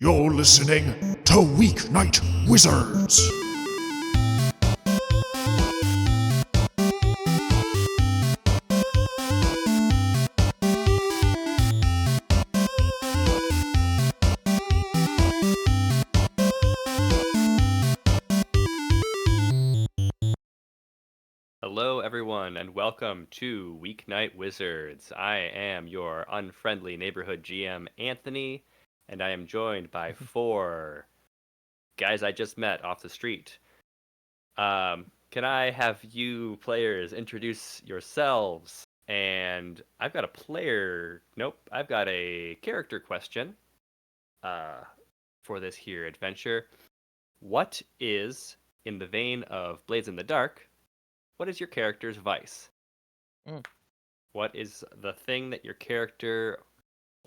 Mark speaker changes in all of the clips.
Speaker 1: You're listening to Weeknight Wizards.
Speaker 2: Hello, everyone, and welcome to Weeknight Wizards. I am your unfriendly neighborhood GM, Anthony, and I am joined by four guys I just met off the street. Can I have you players introduce yourselves? And I've got a player. Nope, I've got a character question for this here adventure. What is, in the vein of Blades in the Dark, what is your character's vice? What is the thing that your character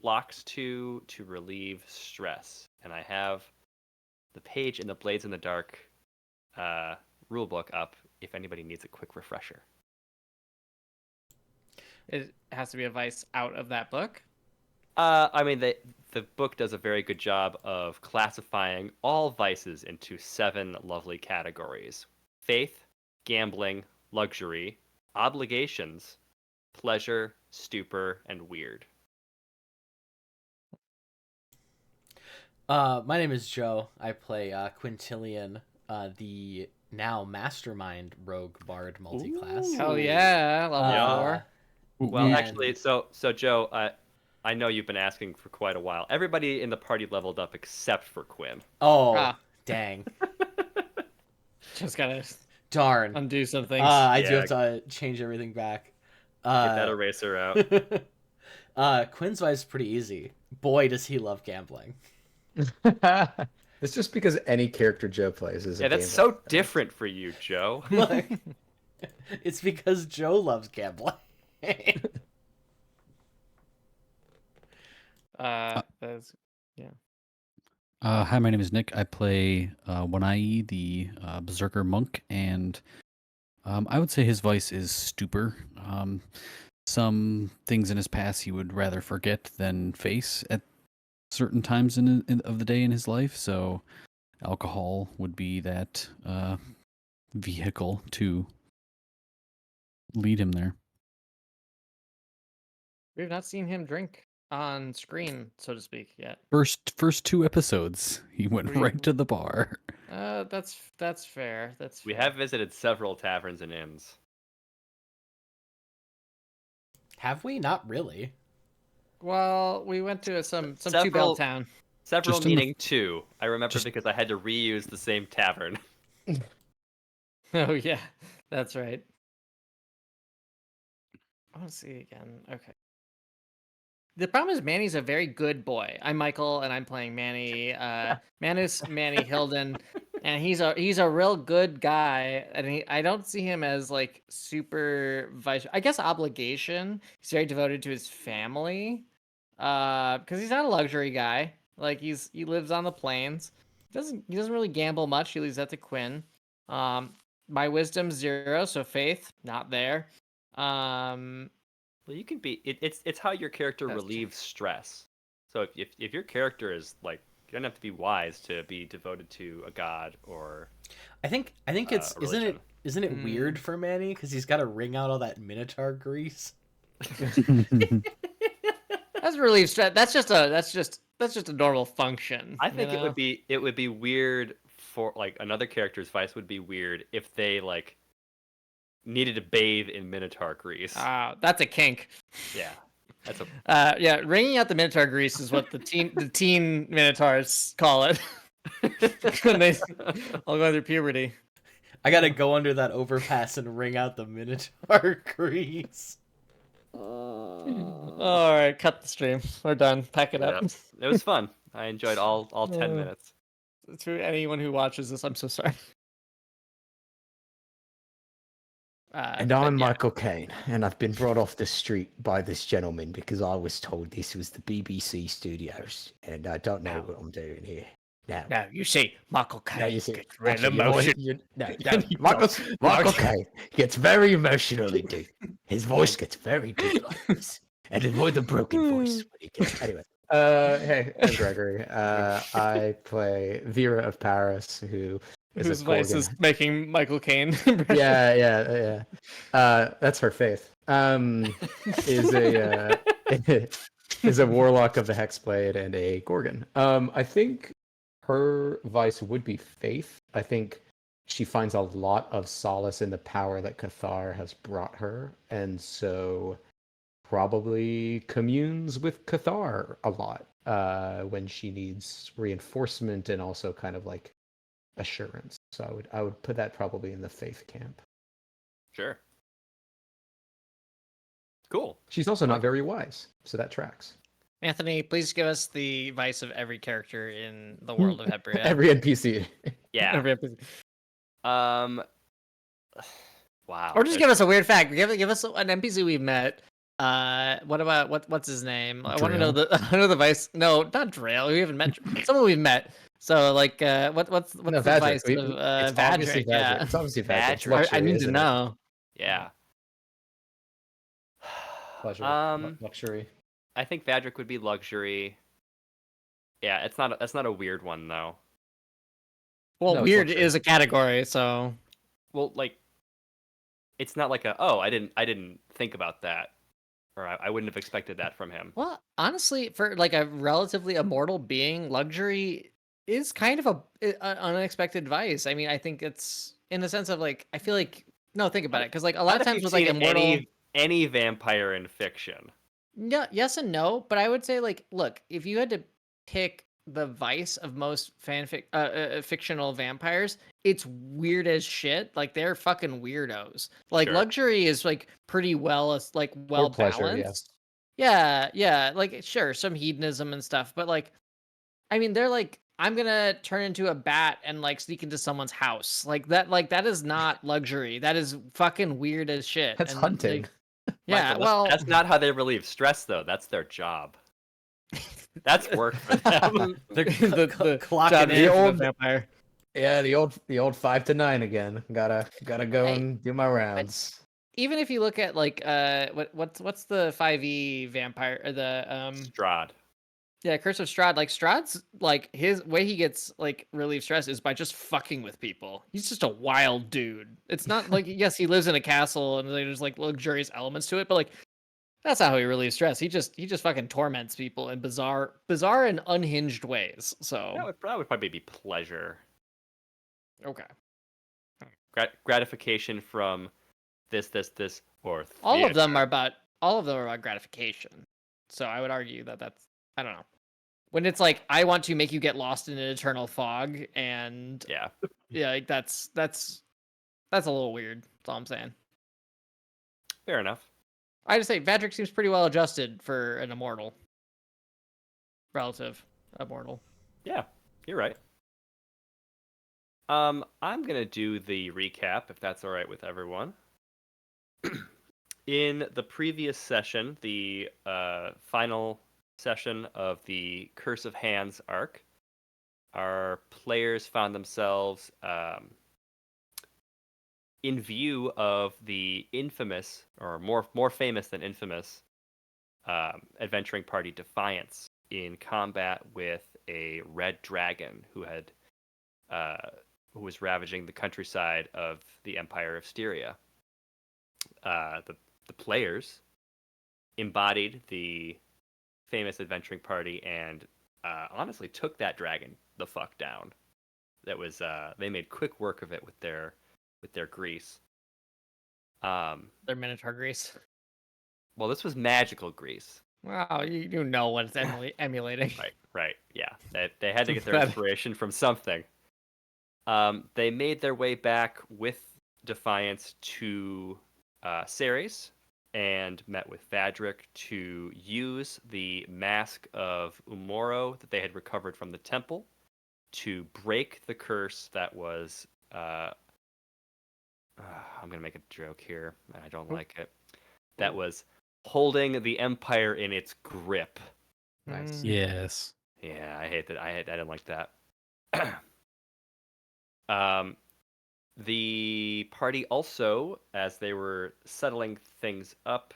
Speaker 2: flocks to relieve stress? And I have the page in the Blades in the Dark rulebook up if anybody needs a quick refresher.
Speaker 3: It has to be a vice out of that book.
Speaker 2: I mean, the book does a very good job of classifying all vices into 7 lovely categories: faith, gambling, luxury, obligations, pleasure, stupor, and weird.
Speaker 4: My name is Joe. I play Quintillion, the now mastermind rogue bard multiclass.
Speaker 3: Hell yeah, level
Speaker 2: Yeah.
Speaker 3: 4.
Speaker 2: Well,
Speaker 4: Man.
Speaker 2: actually, so Joe, I know you've been asking for quite a while. Everybody in the party leveled up except for Quinn.
Speaker 4: Oh,
Speaker 3: Ah.
Speaker 4: dang.
Speaker 3: Just gotta
Speaker 4: Darn.
Speaker 3: undo some things.
Speaker 4: I do
Speaker 2: Yeah.
Speaker 4: have to change everything back.
Speaker 2: Get that eraser out.
Speaker 4: Quinn's vice is pretty easy. Boy, does he love gambling.
Speaker 5: It's just because any character Joe plays is
Speaker 2: Yeah,
Speaker 5: a
Speaker 2: that's
Speaker 5: gambler.
Speaker 2: so different for you, Joe.
Speaker 4: Like, it's because Joe loves gambling.
Speaker 3: That's
Speaker 6: Hi, my name is Nick. I play Wanai, the Berserker Monk, and I would say his vice is stupor. Some things in his past he would rather forget than face at certain times of the day in his life, so alcohol would be that vehicle to lead him there.
Speaker 3: we've not seen him drink on screen, so to speak, yet.
Speaker 6: First 2 episodes, he went
Speaker 3: What do you-
Speaker 6: right to the bar.
Speaker 3: That's fair. That's
Speaker 2: We
Speaker 3: fair.
Speaker 2: have visited several taverns and inns.
Speaker 4: Have we? Not really.
Speaker 3: Well, we went to some
Speaker 2: Several-
Speaker 3: two-bell town.
Speaker 2: Several
Speaker 6: Just in the-
Speaker 2: meaning 2. I remember
Speaker 6: Just-
Speaker 2: because I had to reuse the same tavern.
Speaker 3: Oh yeah, that's right. I want to see again. Okay. The problem is Manny's a very good boy. I'm Michael, and I'm playing Manny. Manus Manny Hilden, and he's a real good guy. And I don't see him as like super vice. I guess obligation. He's very devoted to his family, because he's not a luxury guy. Like he lives on the plains. He doesn't really gamble much. He leaves that to Quinn. My wisdom 0, so faith not there.
Speaker 2: Well, you can be. It's how your character
Speaker 3: That's true.
Speaker 2: relieves stress. So if your character is like, you don't have to be wise to be devoted to a god or.
Speaker 4: I think it's
Speaker 2: religion.
Speaker 4: isn't it weird for Manny because he's got to wring out all that minotaur grease.
Speaker 3: That's relief stress. That's just a normal function.
Speaker 2: I think
Speaker 3: you know?
Speaker 2: it would be weird for like another character's vice would be weird if they like needed to bathe in minotaur grease.
Speaker 3: That's a kink.
Speaker 2: Yeah, that's a.
Speaker 3: Yeah, wringing out the minotaur grease is what the teen minotaurs call it. When they all go through puberty.
Speaker 4: I gotta go under that overpass and wring out the minotaur grease.
Speaker 3: All right, cut the stream. We're done. Pack it up.
Speaker 2: Yeah. It was fun. I enjoyed all 10
Speaker 3: Uh,
Speaker 2: minutes.
Speaker 3: To anyone who watches this, I'm so sorry.
Speaker 5: And
Speaker 3: but
Speaker 5: I'm
Speaker 3: yeah.
Speaker 5: Michael Caine, and I've been brought off the street by this gentleman because I was told this was the BBC studios, and I don't know what I'm doing here. Now,
Speaker 3: Now you see Michael
Speaker 5: now
Speaker 3: Caine
Speaker 5: you see,
Speaker 3: gets real
Speaker 5: actually, you know what?
Speaker 3: emotional.
Speaker 5: No, Michael Caine gets very emotional indeed. His voice gets very deep like this, and avoid the broken voice. When he gets, anyway, Hey, I'm Gregory. I play Vera of Paris, who is
Speaker 3: Whose
Speaker 5: a
Speaker 3: voice
Speaker 5: Gorgon.
Speaker 3: is making Michael Caine.
Speaker 5: Yeah. That's her faith. Is a is a warlock of the Hexblade and a Gorgon. I think her vice would be faith. I think she finds a lot of solace in the power that Cathar has brought her, and so probably communes with Cathar a lot when she needs reinforcement and also kind of like assurance. So I would put that probably in the faith camp.
Speaker 2: Sure. Cool.
Speaker 5: She's also not very wise, so that tracks.
Speaker 3: Anthony, please give us the vice of every character in the world of Hebria.
Speaker 5: Every NPC.
Speaker 2: Yeah.
Speaker 3: Every episode.
Speaker 2: Wow.
Speaker 3: Or just give us a weird fact. Give us an NPC we've met. What about what's his name? I want to know the vice. No, not Drail. We haven't met someone we've met. So like, what's the
Speaker 5: Vadrik.
Speaker 3: vice of
Speaker 5: It's obviously
Speaker 3: Vadrik? Yeah,
Speaker 5: It's obviously Vadrik. It's
Speaker 2: Vadrik.
Speaker 5: luxury,
Speaker 3: I need to
Speaker 5: isn't it?
Speaker 3: know.
Speaker 2: Yeah.
Speaker 5: Pleasure. Luxury.
Speaker 2: I think Vadrik would be luxury. Yeah, that's not a weird one though.
Speaker 3: Well,
Speaker 5: No, it's
Speaker 3: weird
Speaker 5: luxury.
Speaker 3: is a category, so
Speaker 2: Well, like, it's not like I didn't think about that, or I wouldn't have expected that from him.
Speaker 3: well, honestly, for like a relatively immortal being, luxury is kind of an unexpected vice. I mean, I think it's in the sense of like I feel like no, think about it, because like a lot
Speaker 2: Not
Speaker 3: of
Speaker 2: if
Speaker 3: times
Speaker 2: you've
Speaker 3: with like
Speaker 2: seen
Speaker 3: immortal.
Speaker 2: any vampire in fiction.
Speaker 3: Yeah, yes and no, but I would say like, look, if you had to pick the vice of most fictional vampires, it's weird as shit. Like they're fucking weirdos. Like
Speaker 2: Sure.
Speaker 3: luxury is like pretty well well
Speaker 5: pleasure, yeah.
Speaker 3: balanced. Yeah, like sure, some hedonism and stuff, but like, I mean, they're like, I'm gonna turn into a bat and like sneak into someone's house. Like that is not luxury. That is fucking weird as shit.
Speaker 5: That's
Speaker 3: And,
Speaker 5: hunting.
Speaker 3: like, yeah,
Speaker 2: Michael,
Speaker 3: well,
Speaker 2: that's not how they relieve stress, though. That's their job. That's work for them.
Speaker 4: They're
Speaker 3: the
Speaker 4: clocking
Speaker 3: John
Speaker 4: in.
Speaker 3: Hamm
Speaker 5: old-
Speaker 3: vampire.
Speaker 5: Yeah, the old 5 to 9 again. Gotta go
Speaker 3: Hey,
Speaker 5: and do my rounds.
Speaker 3: Even if you look at like what's the 5e vampire or the
Speaker 2: Strahd.
Speaker 3: yeah, Curse of Strahd, like Strahd's like his way he gets like relief stress is by just fucking with people. He's just a wild dude. It's not like yes, he lives in a castle and there's like luxurious elements to it, but like that's not how he relieves stress. He just fucking torments people in bizarre and unhinged ways. So
Speaker 2: That would probably be pleasure.
Speaker 3: okay.
Speaker 2: Gratification from this, or
Speaker 3: All of them
Speaker 2: theater.
Speaker 3: are about gratification. So I would argue that that's I don't know. When it's like I want to make you get lost in an eternal fog and
Speaker 2: Yeah.
Speaker 3: like that's a little weird. That's all I'm saying.
Speaker 2: Fair enough.
Speaker 3: I just say Vadrik seems pretty well adjusted for an immortal. Relative immortal.
Speaker 2: Yeah, you're right. I'm gonna do the recap if that's all right with everyone. In the previous session, the final session of the Curse of Hands arc, our players found themselves in view of the infamous, or more famous than infamous, adventuring party Defiance in combat with a red dragon who was ravaging the countryside of the Empire of Styria. The players embodied the famous adventuring party and honestly took that dragon the fuck down. That was they made quick work of it with their grease.
Speaker 3: Their Minotaur grease.
Speaker 2: Well, this was magical grease.
Speaker 3: Wow, you know what it's emulating.
Speaker 2: Right. Yeah. They had to get their
Speaker 3: That-
Speaker 2: inspiration from something. They made their way back with Defiance to Ceres and met with Vadrik to use the mask of Umoro that they had recovered from the temple to break the curse that was. I'm gonna make a joke here, and I don't like it. That was holding the Empire in its grip.
Speaker 5: Nice.
Speaker 6: Yes.
Speaker 2: Yeah, I hate that. I didn't like that. The party also, as they were settling things up,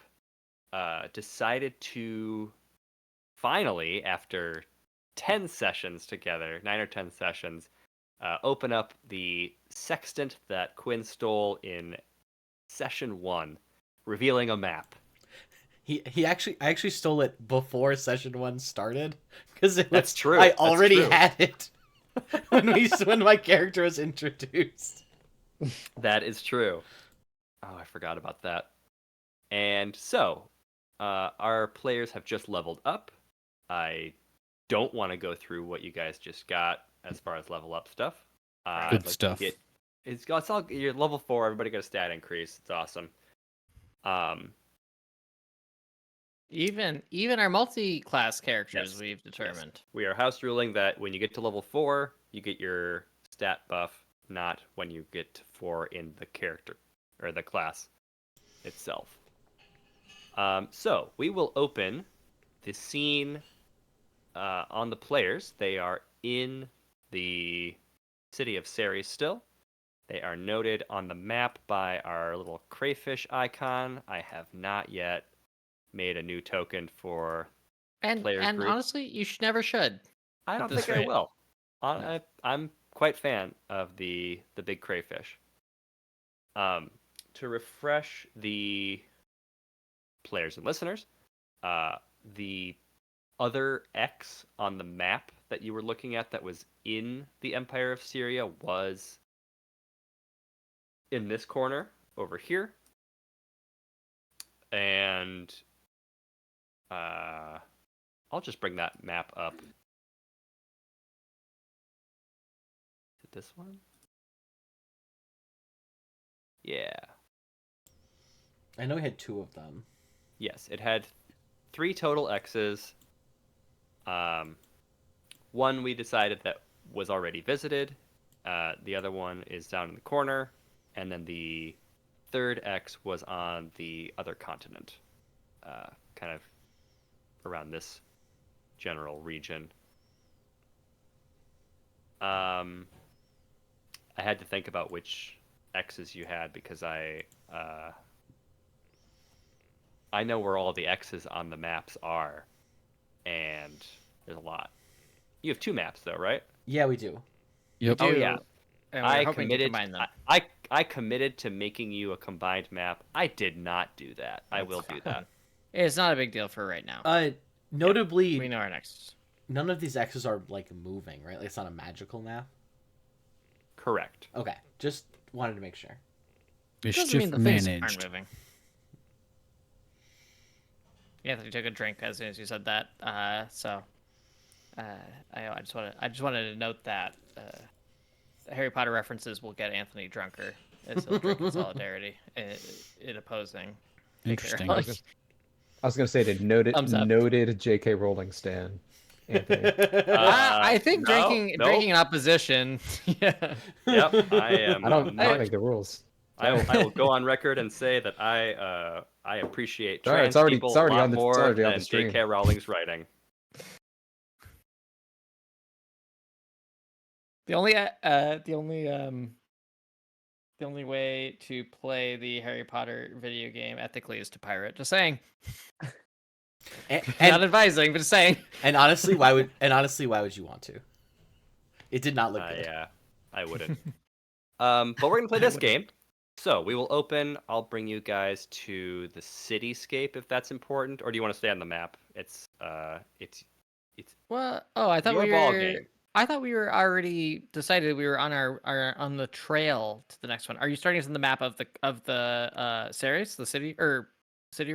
Speaker 2: decided to finally, after 10 sessions together, 9 or 10 sessions, open up the sextant that Quinn stole in session 1, revealing a map.
Speaker 4: I actually stole it before session 1 started because
Speaker 2: That's true.
Speaker 4: I
Speaker 2: That's
Speaker 4: already
Speaker 2: true.
Speaker 4: had it when my character was introduced.
Speaker 2: That is true. Oh, I forgot about that. And so, our players have just leveled up. I don't want to go through what you guys just got as far as level up stuff.
Speaker 6: Good
Speaker 2: I'd like to
Speaker 6: stuff.
Speaker 2: it's all you're level 4. Everybody got a stat increase. It's awesome.
Speaker 3: Even our multi-class characters,
Speaker 2: Yes,
Speaker 3: we've determined.
Speaker 2: We are house ruling that when you get to level 4, you get your stat buff, not when you get to 4 in the character or the class itself. So we will open the scene on the players. They are in the city of Ceres still. They are noted on the map by our little crayfish icon. I have not yet made a new token for
Speaker 3: And
Speaker 2: player group.
Speaker 3: honestly, you never should.
Speaker 2: I don't
Speaker 3: at this
Speaker 2: think I
Speaker 3: rate.
Speaker 2: will. I'm quite fan of the big crayfish. To refresh the players and listeners, the other X on the map that you were looking at that was in the Empire of Syria was in this corner over here. And I'll just bring that map up. Is it this one? Yeah.
Speaker 4: I know we had 2 of them.
Speaker 2: Yes, it had 3 total X's. One we decided that was already visited. The other one is down in the corner. And then the third X was on the other continent. Kind of around this general region. I had to think about which X's you had because I know where all the X's on the maps are, and there's a lot. You have 2 maps though, right?
Speaker 4: Yeah, we do.
Speaker 6: Yep.
Speaker 2: Oh
Speaker 3: Do,
Speaker 2: yeah.
Speaker 3: And we're
Speaker 2: I
Speaker 3: hoping to
Speaker 2: committed.
Speaker 3: combine them.
Speaker 2: I committed to making you a combined map. I did not do that. I will do that.
Speaker 3: It's not a big deal for right now.
Speaker 4: Notably,
Speaker 3: We know our next.
Speaker 4: none of these X's are like moving, right? Like, it's not a magical map.
Speaker 2: Correct.
Speaker 4: Okay, just wanted to make sure.
Speaker 3: Doesn't mean
Speaker 6: Mischief
Speaker 3: the things
Speaker 6: managed.
Speaker 3: aren't moving. Yeah, you took a drink as soon as you said that. I just wanted to note that Harry Potter references will get Anthony drunker as he'll drink in solidarity in opposing.
Speaker 6: Interesting.
Speaker 3: Like,
Speaker 5: I was gonna say the
Speaker 3: Thumbs up.
Speaker 5: noted J.K. Rowling stan, Anthony.
Speaker 3: I think
Speaker 2: no,
Speaker 3: drinking in opposition. Yeah.
Speaker 2: Yep. I am.
Speaker 5: I don't
Speaker 2: much-
Speaker 5: make the rules.
Speaker 2: I will go on record and say that I appreciate
Speaker 5: All right,
Speaker 2: trans
Speaker 5: it's already-
Speaker 2: people
Speaker 5: it's already
Speaker 2: a lot
Speaker 5: on the- it's
Speaker 2: more
Speaker 5: already on
Speaker 2: than
Speaker 5: the stream.
Speaker 2: J.K. Rowling's writing.
Speaker 3: The only way to play the Harry Potter video game ethically is to pirate. Just saying.
Speaker 4: And,
Speaker 3: Not advising, but just saying.
Speaker 4: and honestly, why would you want to? It did not look good.
Speaker 2: Yeah, I wouldn't. But we're gonna play this game. So we will open. I'll bring you guys to the cityscape if that's important, or do you want to stay on the map? It's
Speaker 3: Well, I thought
Speaker 2: your
Speaker 3: we
Speaker 2: ball
Speaker 3: were.
Speaker 2: game.
Speaker 3: I thought we were already decided we were on our on the trail to the next one. Are you starting us on the map of the Ceres, the city we're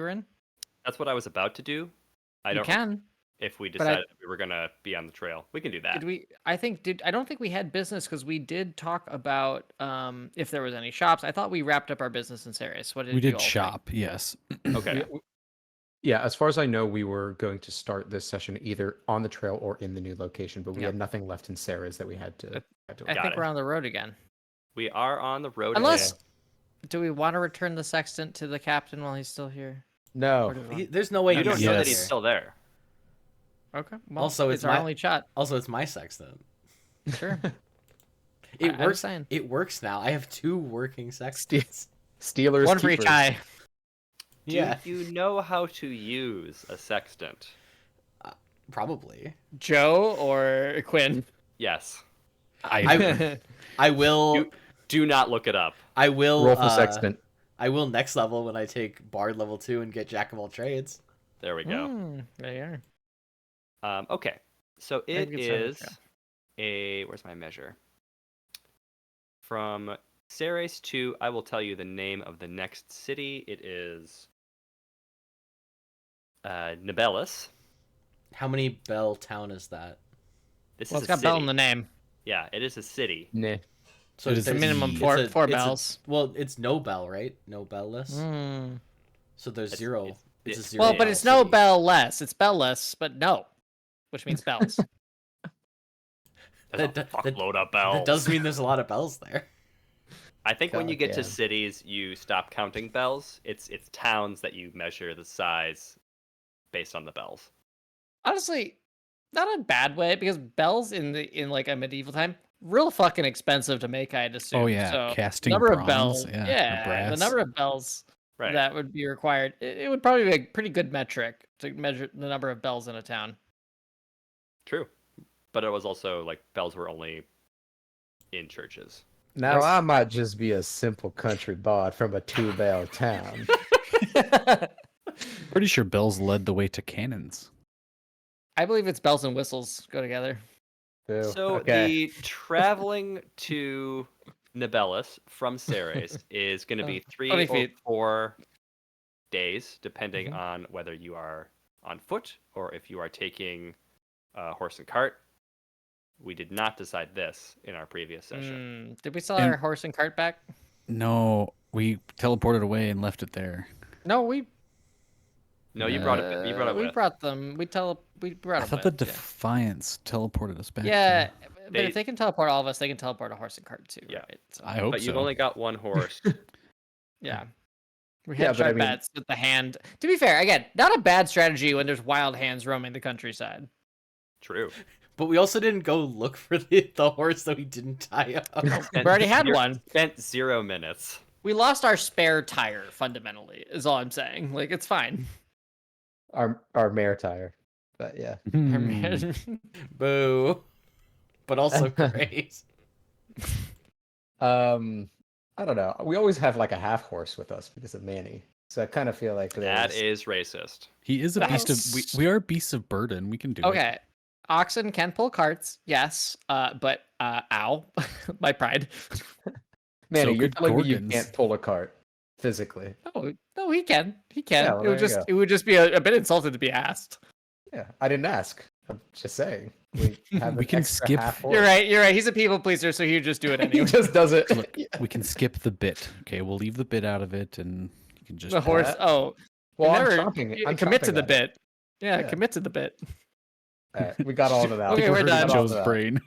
Speaker 3: in?
Speaker 2: That's what I was about to do. I
Speaker 3: You
Speaker 2: don't.
Speaker 3: can.
Speaker 2: If we
Speaker 3: but I-
Speaker 2: decided we were gonna be on the trail, we can do that.
Speaker 3: Did we? I don't think we had business because we did talk about if there was any shops. I thought we wrapped up our business in Ceres. What did
Speaker 6: We
Speaker 3: you
Speaker 6: did
Speaker 3: all think?
Speaker 6: shop, yes.
Speaker 2: Okay.
Speaker 5: Yeah, as far as I know, we were going to start this session either on the trail or in the new location, but we
Speaker 3: Yep.
Speaker 5: had nothing left in Ceres that we had to.
Speaker 3: I
Speaker 2: Got
Speaker 3: think
Speaker 2: it.
Speaker 3: we're on the road again.
Speaker 2: We are on the road.
Speaker 3: Unless,
Speaker 2: again.
Speaker 3: do we want to return the sextant to the captain while he's still here?
Speaker 5: No,
Speaker 3: Or do we want-
Speaker 4: There's no way
Speaker 2: you don't know that he's
Speaker 6: Yes.
Speaker 2: still there.
Speaker 3: Okay. Well,
Speaker 4: Also,
Speaker 3: it's
Speaker 4: it's
Speaker 3: our
Speaker 4: my-
Speaker 3: only shot.
Speaker 4: Also, it's my sextant.
Speaker 3: Sure.
Speaker 4: It
Speaker 3: I'm
Speaker 4: works.
Speaker 3: saying.
Speaker 4: It works now. I have 2 working sextants.
Speaker 5: Steelers.
Speaker 3: One for each
Speaker 5: keepers.
Speaker 3: eye.
Speaker 2: Do
Speaker 4: Yeah.
Speaker 2: you know how to use a sextant?
Speaker 4: Probably.
Speaker 3: Joe or Quinn?
Speaker 2: Yes.
Speaker 4: I will.
Speaker 2: Do not look it up.
Speaker 4: I will.
Speaker 5: Roll for sextant.
Speaker 4: I will next level when I take Bard level 2 and get Jack of all trades.
Speaker 2: There we go.
Speaker 3: There you are.
Speaker 2: Okay. So
Speaker 3: Maybe
Speaker 2: it
Speaker 3: we can start with
Speaker 2: is
Speaker 3: Joe.
Speaker 2: where's my measure? From Ceres to, I will tell you the name of the next city. It is Nibelus.
Speaker 4: How many bell town is that?
Speaker 2: This
Speaker 3: Well,
Speaker 2: is
Speaker 3: it's
Speaker 2: a
Speaker 3: got
Speaker 2: city.
Speaker 3: bell in the name.
Speaker 2: Yeah, it is a city.
Speaker 5: Nah.
Speaker 4: So
Speaker 6: It is
Speaker 3: The
Speaker 4: there's-
Speaker 3: minimum
Speaker 6: the-
Speaker 3: four
Speaker 4: it's
Speaker 3: four
Speaker 4: it's
Speaker 3: bells.
Speaker 4: Well, it's no bell, right? No bell-less.
Speaker 3: Mm.
Speaker 4: So there's
Speaker 2: It's-
Speaker 4: zero.
Speaker 2: it's-
Speaker 4: It's a
Speaker 2: it's-
Speaker 4: zero.
Speaker 3: Well, but
Speaker 4: bell
Speaker 3: it's no
Speaker 4: city.
Speaker 3: bell less. It's bell less, but no, which means bells.
Speaker 2: There's a
Speaker 4: That-
Speaker 2: fuckload of bells.
Speaker 4: That does mean there's a lot of bells there.
Speaker 2: I think when you get to
Speaker 5: Goddamn.
Speaker 2: cities, you stop counting bells. It's towns that you measure the size based on the bells.
Speaker 3: Honestly, not in a bad way because bells in like a medieval time real fucking expensive to make. I'd assume.
Speaker 6: Oh yeah,
Speaker 3: So,
Speaker 6: casting
Speaker 3: number
Speaker 6: bronze.
Speaker 3: of bells.
Speaker 6: Yeah, or
Speaker 3: Yeah, the
Speaker 6: brass.
Speaker 3: number of bells
Speaker 2: Right.
Speaker 3: that would be required. It would probably be a pretty good metric to measure the number of bells in a town.
Speaker 2: True. But it was also like bells were only in churches.
Speaker 5: Now I might just be a simple country bard from a 2-bell town.
Speaker 6: Pretty sure bells led the way to cannons.
Speaker 3: I believe it's bells and whistles go together.
Speaker 5: Boo.
Speaker 2: So
Speaker 5: okay.
Speaker 2: the traveling to Nibelus from Ceres is going to be 3
Speaker 3: 20
Speaker 2: or
Speaker 3: feet.
Speaker 2: 4 days, depending
Speaker 3: Mhm.
Speaker 2: on whether you are on foot or if you are taking a horse and cart. We did not decide this in our previous session.
Speaker 3: Did we sell
Speaker 6: And-
Speaker 3: our horse and cart back?
Speaker 6: No, we teleported away and left it there.
Speaker 3: No, we
Speaker 2: No, you brought it. You brought it
Speaker 3: we
Speaker 2: with.
Speaker 3: brought them. We brought
Speaker 6: I
Speaker 3: them.
Speaker 6: thought the
Speaker 3: with, yeah.
Speaker 6: Defiance teleported us back.
Speaker 3: Yeah,
Speaker 6: to-
Speaker 3: but
Speaker 2: They-
Speaker 3: if they can teleport all of us, they can teleport a horse and cart too.
Speaker 2: Yeah.
Speaker 3: Right? So,
Speaker 6: I hope
Speaker 2: But you've
Speaker 6: so.
Speaker 2: only got one horse.
Speaker 3: yeah. We
Speaker 5: Yeah,
Speaker 3: had
Speaker 5: but I
Speaker 3: sharp
Speaker 5: mean-
Speaker 3: bats with the hand. To be fair, again, not a bad strategy when there's wild hands roaming the countryside.
Speaker 2: True.
Speaker 4: But we also didn't go look for the horse that we didn't tie up.
Speaker 3: We already had
Speaker 2: Zero-
Speaker 3: one.
Speaker 2: Spent 0 minutes.
Speaker 3: We lost our spare tire. Fundamentally, is all I'm saying. Like it's fine.
Speaker 5: Our mare tire. But yeah.
Speaker 6: Hmm.
Speaker 4: Boo. But also great.
Speaker 5: I don't know. We always have like a half horse with us because of Manny. So I kind of feel like
Speaker 2: That
Speaker 5: there's...
Speaker 2: is racist.
Speaker 6: He is a beast
Speaker 3: That's-
Speaker 6: of. We are beasts of burden. We can do it.
Speaker 3: Okay. Oxen can pull carts, yes. But ow, my pride.
Speaker 5: Manny,
Speaker 6: So
Speaker 5: you're
Speaker 6: could
Speaker 5: telling me you
Speaker 6: Gorgons.
Speaker 5: can't pull a cart physically.
Speaker 3: No, he can. He can.
Speaker 5: Yeah, well,
Speaker 3: it would
Speaker 5: there you
Speaker 3: just
Speaker 5: go.
Speaker 3: it would just be a bit insulted to be asked.
Speaker 5: Yeah, I didn't ask. I'm just saying. We have
Speaker 6: We
Speaker 5: an
Speaker 6: can
Speaker 5: extra
Speaker 6: skip-
Speaker 5: half horse.
Speaker 3: You're right. You're right. He's a people pleaser, so he would just do it
Speaker 5: He
Speaker 3: anyway.
Speaker 5: just does it.
Speaker 6: Look, we can skip the bit. Okay, we'll leave the bit out of it, and you can just.
Speaker 3: The horse.
Speaker 5: that.
Speaker 3: Oh,
Speaker 5: Well,
Speaker 3: never-
Speaker 5: I'm chomping.
Speaker 3: you
Speaker 5: I'm
Speaker 3: commit to
Speaker 5: chomping
Speaker 3: the
Speaker 5: at it.
Speaker 3: bit. Yeah,
Speaker 5: Yeah.
Speaker 3: commit to the bit.
Speaker 5: All right, we got all of that.
Speaker 3: Okay,
Speaker 6: People
Speaker 3: we're
Speaker 6: heard
Speaker 3: done.
Speaker 6: in
Speaker 5: Got all
Speaker 6: Joe's
Speaker 5: of that.
Speaker 6: brain.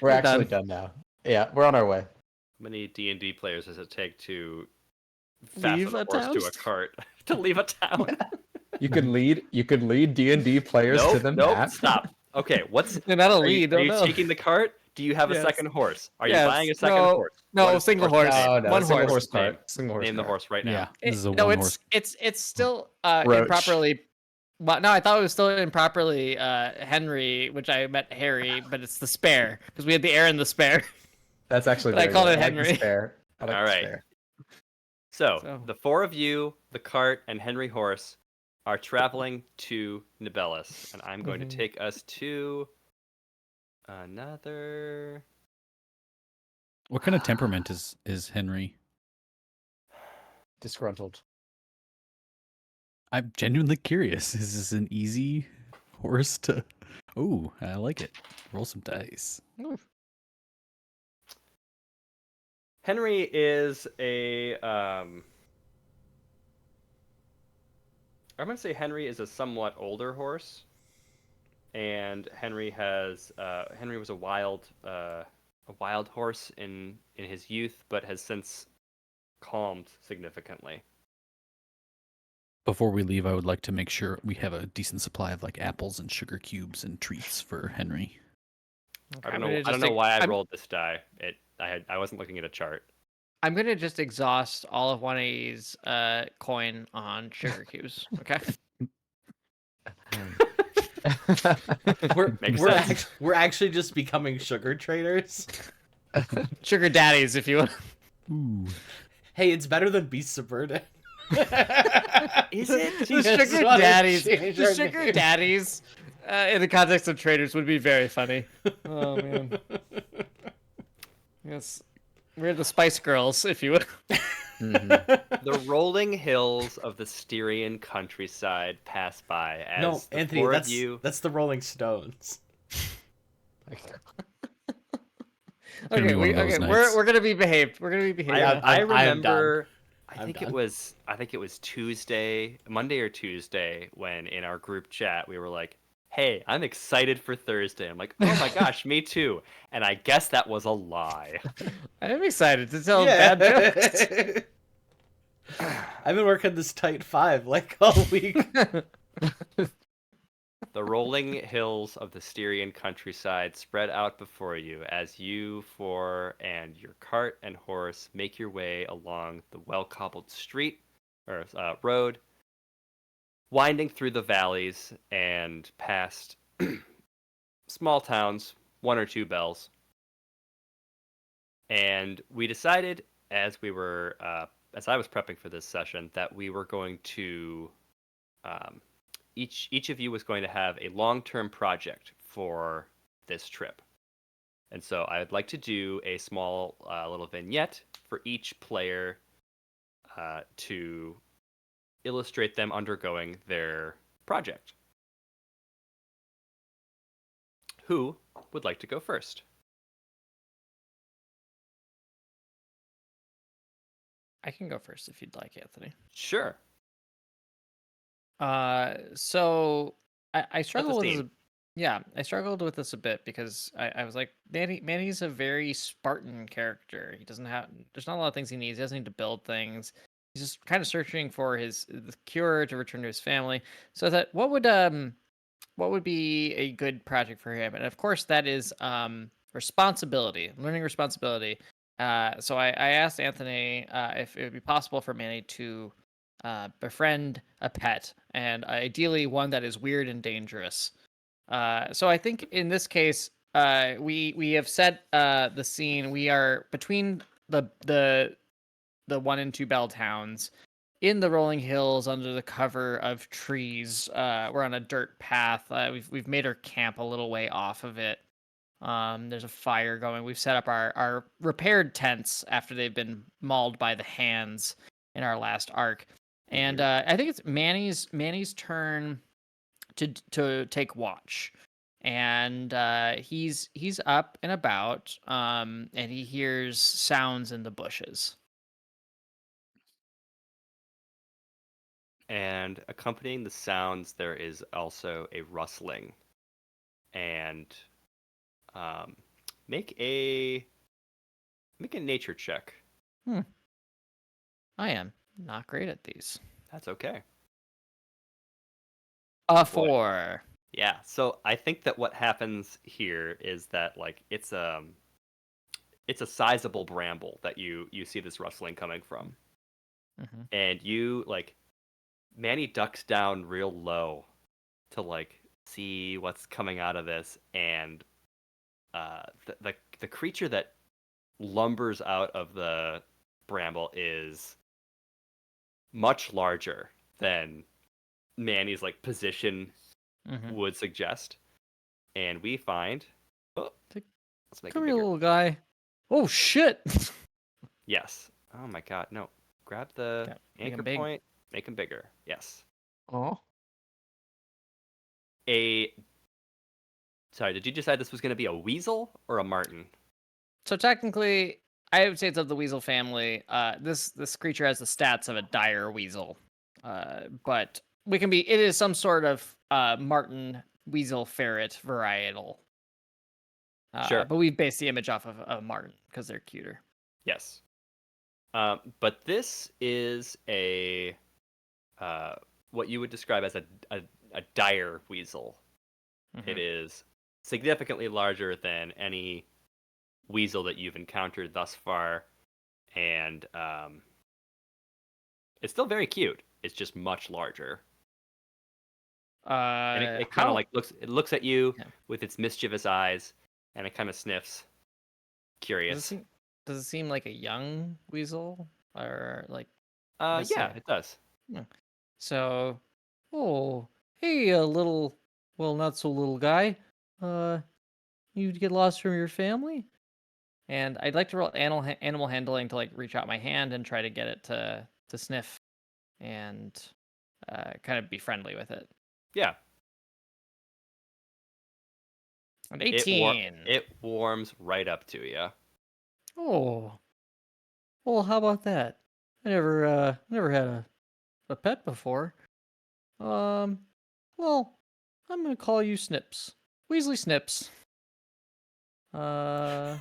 Speaker 5: We're actually
Speaker 3: done.
Speaker 5: done now. Yeah, we're on our way.
Speaker 2: How many D&D players does it take to fasten
Speaker 3: Leave
Speaker 2: a
Speaker 3: a
Speaker 2: horse to a
Speaker 3: town?
Speaker 2: cart to leave a town?
Speaker 5: You could lead D&D players to the
Speaker 2: nope,
Speaker 5: map.
Speaker 2: stop. Okay, what's
Speaker 3: They're not a
Speaker 2: are you,
Speaker 3: lead.
Speaker 2: are
Speaker 3: Oh,
Speaker 2: you
Speaker 3: no.
Speaker 2: taking the cart? Do you have a
Speaker 3: Yes.
Speaker 2: second horse? Are you
Speaker 3: Yes.
Speaker 2: buying a second
Speaker 3: No.
Speaker 2: horse?
Speaker 3: No,
Speaker 2: What is the
Speaker 3: single
Speaker 2: horse's
Speaker 3: horse.
Speaker 2: name?
Speaker 5: No,
Speaker 3: One
Speaker 5: single
Speaker 3: horse.
Speaker 5: horse
Speaker 2: Name.
Speaker 5: cart. Single horse
Speaker 2: Name the
Speaker 5: cart.
Speaker 2: horse right now.
Speaker 6: Yeah, this is a
Speaker 3: no,
Speaker 6: one
Speaker 3: it's
Speaker 6: horse.
Speaker 3: it's still
Speaker 5: Roach.
Speaker 3: improperly. Well, no, I thought it was still improperly Henry, which I meant Harry, but it's the spare because we had the air in the spare.
Speaker 5: That's actually.
Speaker 3: But I
Speaker 5: very
Speaker 3: called
Speaker 5: good.
Speaker 3: it
Speaker 5: I like the
Speaker 3: Henry.
Speaker 5: spare. I like
Speaker 2: All
Speaker 5: the
Speaker 2: right.
Speaker 5: spare.
Speaker 2: So, the 4 of you, the cart, and Henry Horse are traveling to Nibelus, and I'm going
Speaker 3: Mhm.
Speaker 2: to take us to another.
Speaker 6: What kind of temperament is Henry?
Speaker 5: Disgruntled.
Speaker 6: I'm genuinely curious. Is this an easy horse to? Oh, I like it. Roll some dice.
Speaker 2: Henry is a. I'm gonna say Henry is a somewhat older horse, and Henry has Henry was a wild horse in his youth, but has since calmed significantly.
Speaker 6: Before we leave, I would like to make sure we have a decent supply of like apples and sugar cubes and treats for Henry.
Speaker 2: I don't
Speaker 3: I'm
Speaker 2: know.
Speaker 3: gonna
Speaker 2: I don't
Speaker 3: just
Speaker 2: know
Speaker 3: take-
Speaker 2: why I
Speaker 3: I'm-
Speaker 2: rolled this die. I wasn't looking at a chart.
Speaker 3: I'm gonna just exhaust all of Juani's coin on sugar cubes. Okay.
Speaker 2: Makes sense.
Speaker 4: We're actually just becoming sugar traders.
Speaker 3: Sugar daddies, if you will.
Speaker 6: Ooh.
Speaker 4: Hey, it's better than beasts of burden.
Speaker 2: Is it?
Speaker 3: The
Speaker 4: Just
Speaker 3: sugar
Speaker 4: wanna
Speaker 3: daddies.
Speaker 4: change
Speaker 3: The
Speaker 4: our
Speaker 3: sugar
Speaker 4: name.
Speaker 3: daddies, in the context of traders, would be very funny. Oh man. Yes, we're the Spice Girls, if you will.
Speaker 2: The rolling hills of the Styrian countryside pass by as
Speaker 4: No,
Speaker 2: the
Speaker 4: Anthony,
Speaker 2: four of
Speaker 4: that's
Speaker 2: you.
Speaker 4: that's the Rolling Stones.
Speaker 6: Gonna be one of those nights.
Speaker 3: we're gonna be behaved. We're gonna be behaved.
Speaker 4: Yeah,
Speaker 2: I
Speaker 4: I'm done.
Speaker 2: remember. I
Speaker 4: I'm
Speaker 2: think
Speaker 4: done.
Speaker 2: it was Tuesday, Monday or Tuesday, when in our group chat we were like, "Hey, I'm excited for Thursday." I'm like, "Oh my gosh, me too." And I guess that was a lie.
Speaker 3: I'm excited to tell bad jokes.
Speaker 4: I've been working this tight 5 like all week.
Speaker 2: The rolling hills of the Styrian countryside spread out before you as you four and your cart and horse make your way along the well-cobbled street or road, winding through the valleys and past small towns, one or two bells. And we decided as as I was prepping for this session that we were going to um, each of you was going to have a long-term project for this trip. And so I would like to do a small little vignette for each player to illustrate them undergoing their project. Who would like to go first?
Speaker 3: I can go first if you'd like, Anthony.
Speaker 2: Sure.
Speaker 3: So I struggle with this.
Speaker 2: scene.
Speaker 3: Yeah, I struggled with this a bit because I was like, Manny's a very Spartan character. He doesn't have, there's not a lot of things he needs. He doesn't need to build things. He's just kind of searching for the cure to return to his family. So I thought, what would be a good project for him? And of course, that is responsibility, learning responsibility. So I asked Anthony if it would be possible for Manny to befriend a pet, and ideally one that is weird and dangerous. So I think in this case, we have set the scene. We are between the 1 and 2 bell towns in the rolling hills under the cover of trees. We're on a dirt path. We've made our camp a little way off of it. There's a fire going. We've set up our repaired tents after they've been mauled by the hands in our last arc. And I think it's Manny's turn to take watch. And he's up and about, and he hears sounds in the bushes.
Speaker 2: And accompanying the sounds, there is also a rustling. And make a nature check.
Speaker 3: I am not great at these.
Speaker 2: That's okay.
Speaker 3: A 4.
Speaker 2: Yeah. So I think that what happens here is that like it's a sizable bramble that you see this rustling coming from, and you like Manny ducks down real low to like see what's coming out of this, and the creature that lumbers out of the bramble is much larger than Manny's like position would suggest, and we find. Oh, let's make
Speaker 3: Come
Speaker 2: it
Speaker 3: here,
Speaker 2: bigger.
Speaker 3: little guy. Oh shit!
Speaker 2: Yes. Oh my god, no. Grab the
Speaker 3: Yeah, make 'em
Speaker 2: anchor
Speaker 3: big.
Speaker 2: point, make them bigger. Yes.
Speaker 5: Oh.
Speaker 2: Sorry, did you decide this was going to be a weasel or a marten?
Speaker 3: So technically, I would say it's of the weasel family. This creature has the stats of a dire weasel, but it is some sort of marten weasel ferret varietal.
Speaker 2: Sure.
Speaker 3: But we based the image off of a marten because they're cuter.
Speaker 2: Yes. But this is a what you would describe as a dire weasel. It is significantly larger than any weasel that you've encountered thus far, and it's still very cute. It's just much larger. And it kind
Speaker 3: How?
Speaker 2: of like looks at you
Speaker 3: Yeah.
Speaker 2: with its mischievous eyes, and it kind of sniffs,
Speaker 3: Does it
Speaker 2: curious.
Speaker 3: seem? Does it seem like a young weasel, or like?
Speaker 2: Yeah, it does.
Speaker 3: So, oh, hey, a little, well, not so little guy. You get lost from your family? And I'd like to roll animal handling to like reach out my hand and try to get it to sniff and kind of be friendly with it.
Speaker 2: Yeah,
Speaker 3: An
Speaker 2: it
Speaker 3: 18.
Speaker 2: warms right up to you.
Speaker 3: Oh, well, how about that? I never had a pet before. Well, I'm gonna call you Snips. Weasley Snips. Uh,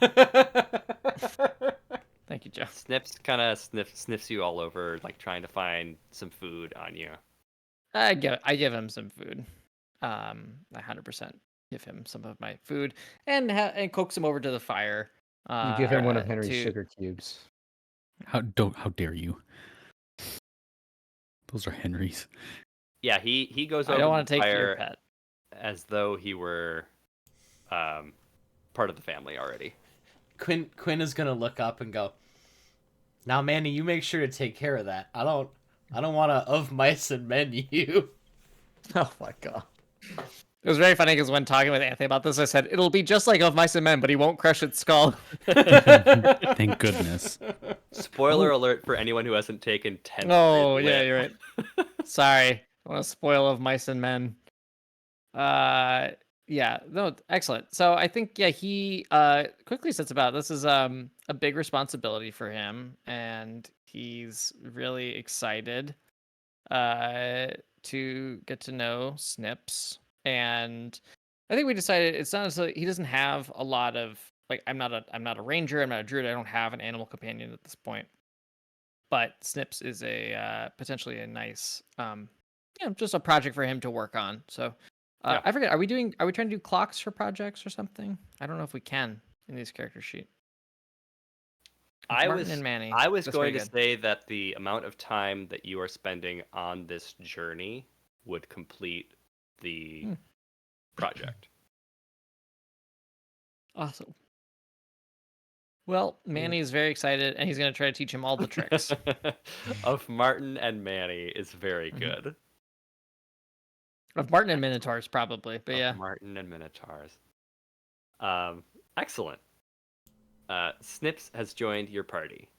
Speaker 3: thank you, Joe.
Speaker 2: Snips kind of sniffs you all over, like trying to find some food on you.
Speaker 3: I give him some food. I 100% give him some of my food and coax him over to the fire.
Speaker 5: You give him one of Henry's
Speaker 3: to
Speaker 5: sugar cubes.
Speaker 6: How dare you? Those are Henry's.
Speaker 2: Yeah, he goes
Speaker 3: I
Speaker 2: over
Speaker 3: don't
Speaker 2: to
Speaker 3: want
Speaker 2: the
Speaker 3: to take your
Speaker 2: fire
Speaker 3: pet.
Speaker 2: as though he were part of the family already.
Speaker 4: Quinn is gonna look up and go, "Now, Manny, you make sure to take care of that. I don't want to of mice and men you."
Speaker 5: Oh my god.
Speaker 3: It was very funny because when talking with Anthony about this, I said it'll be just like Of Mice and Men, but he won't crush its skull.
Speaker 6: Thank goodness.
Speaker 2: Spoiler alert for anyone who hasn't taken 10th
Speaker 3: Oh
Speaker 2: grade
Speaker 3: yeah,
Speaker 2: lit.
Speaker 3: you're right. Sorry, I want to spoil Of Mice and Men. Yeah, no, excellent. So I think he quickly sets about this is a big responsibility for him, and he's really excited to get to know Snips. And I think we decided it's not necessarily he doesn't have a lot of like I'm not a ranger, I'm not a druid, I don't have an animal companion at this point. But Snips is a potentially a nice just a project for him to work on. So
Speaker 2: Yeah.
Speaker 3: I forget, are we trying to do clocks for projects or something? I don't know if we can in these character sheet. It's Martin and Manny.
Speaker 2: I was
Speaker 3: That's
Speaker 2: going to
Speaker 3: pretty good.
Speaker 2: say that the amount of time that you are spending on this journey would complete the project.
Speaker 3: Awesome. Well, Manny is very excited, and he's going to try to teach him all the tricks.
Speaker 2: Of Martin and Manny is very
Speaker 3: Mhm.
Speaker 2: good.
Speaker 3: Of Martin and Minotaurs, probably, but
Speaker 2: Of
Speaker 3: yeah.
Speaker 2: Martin and Minotaurs. Excellent. Snips has joined your party.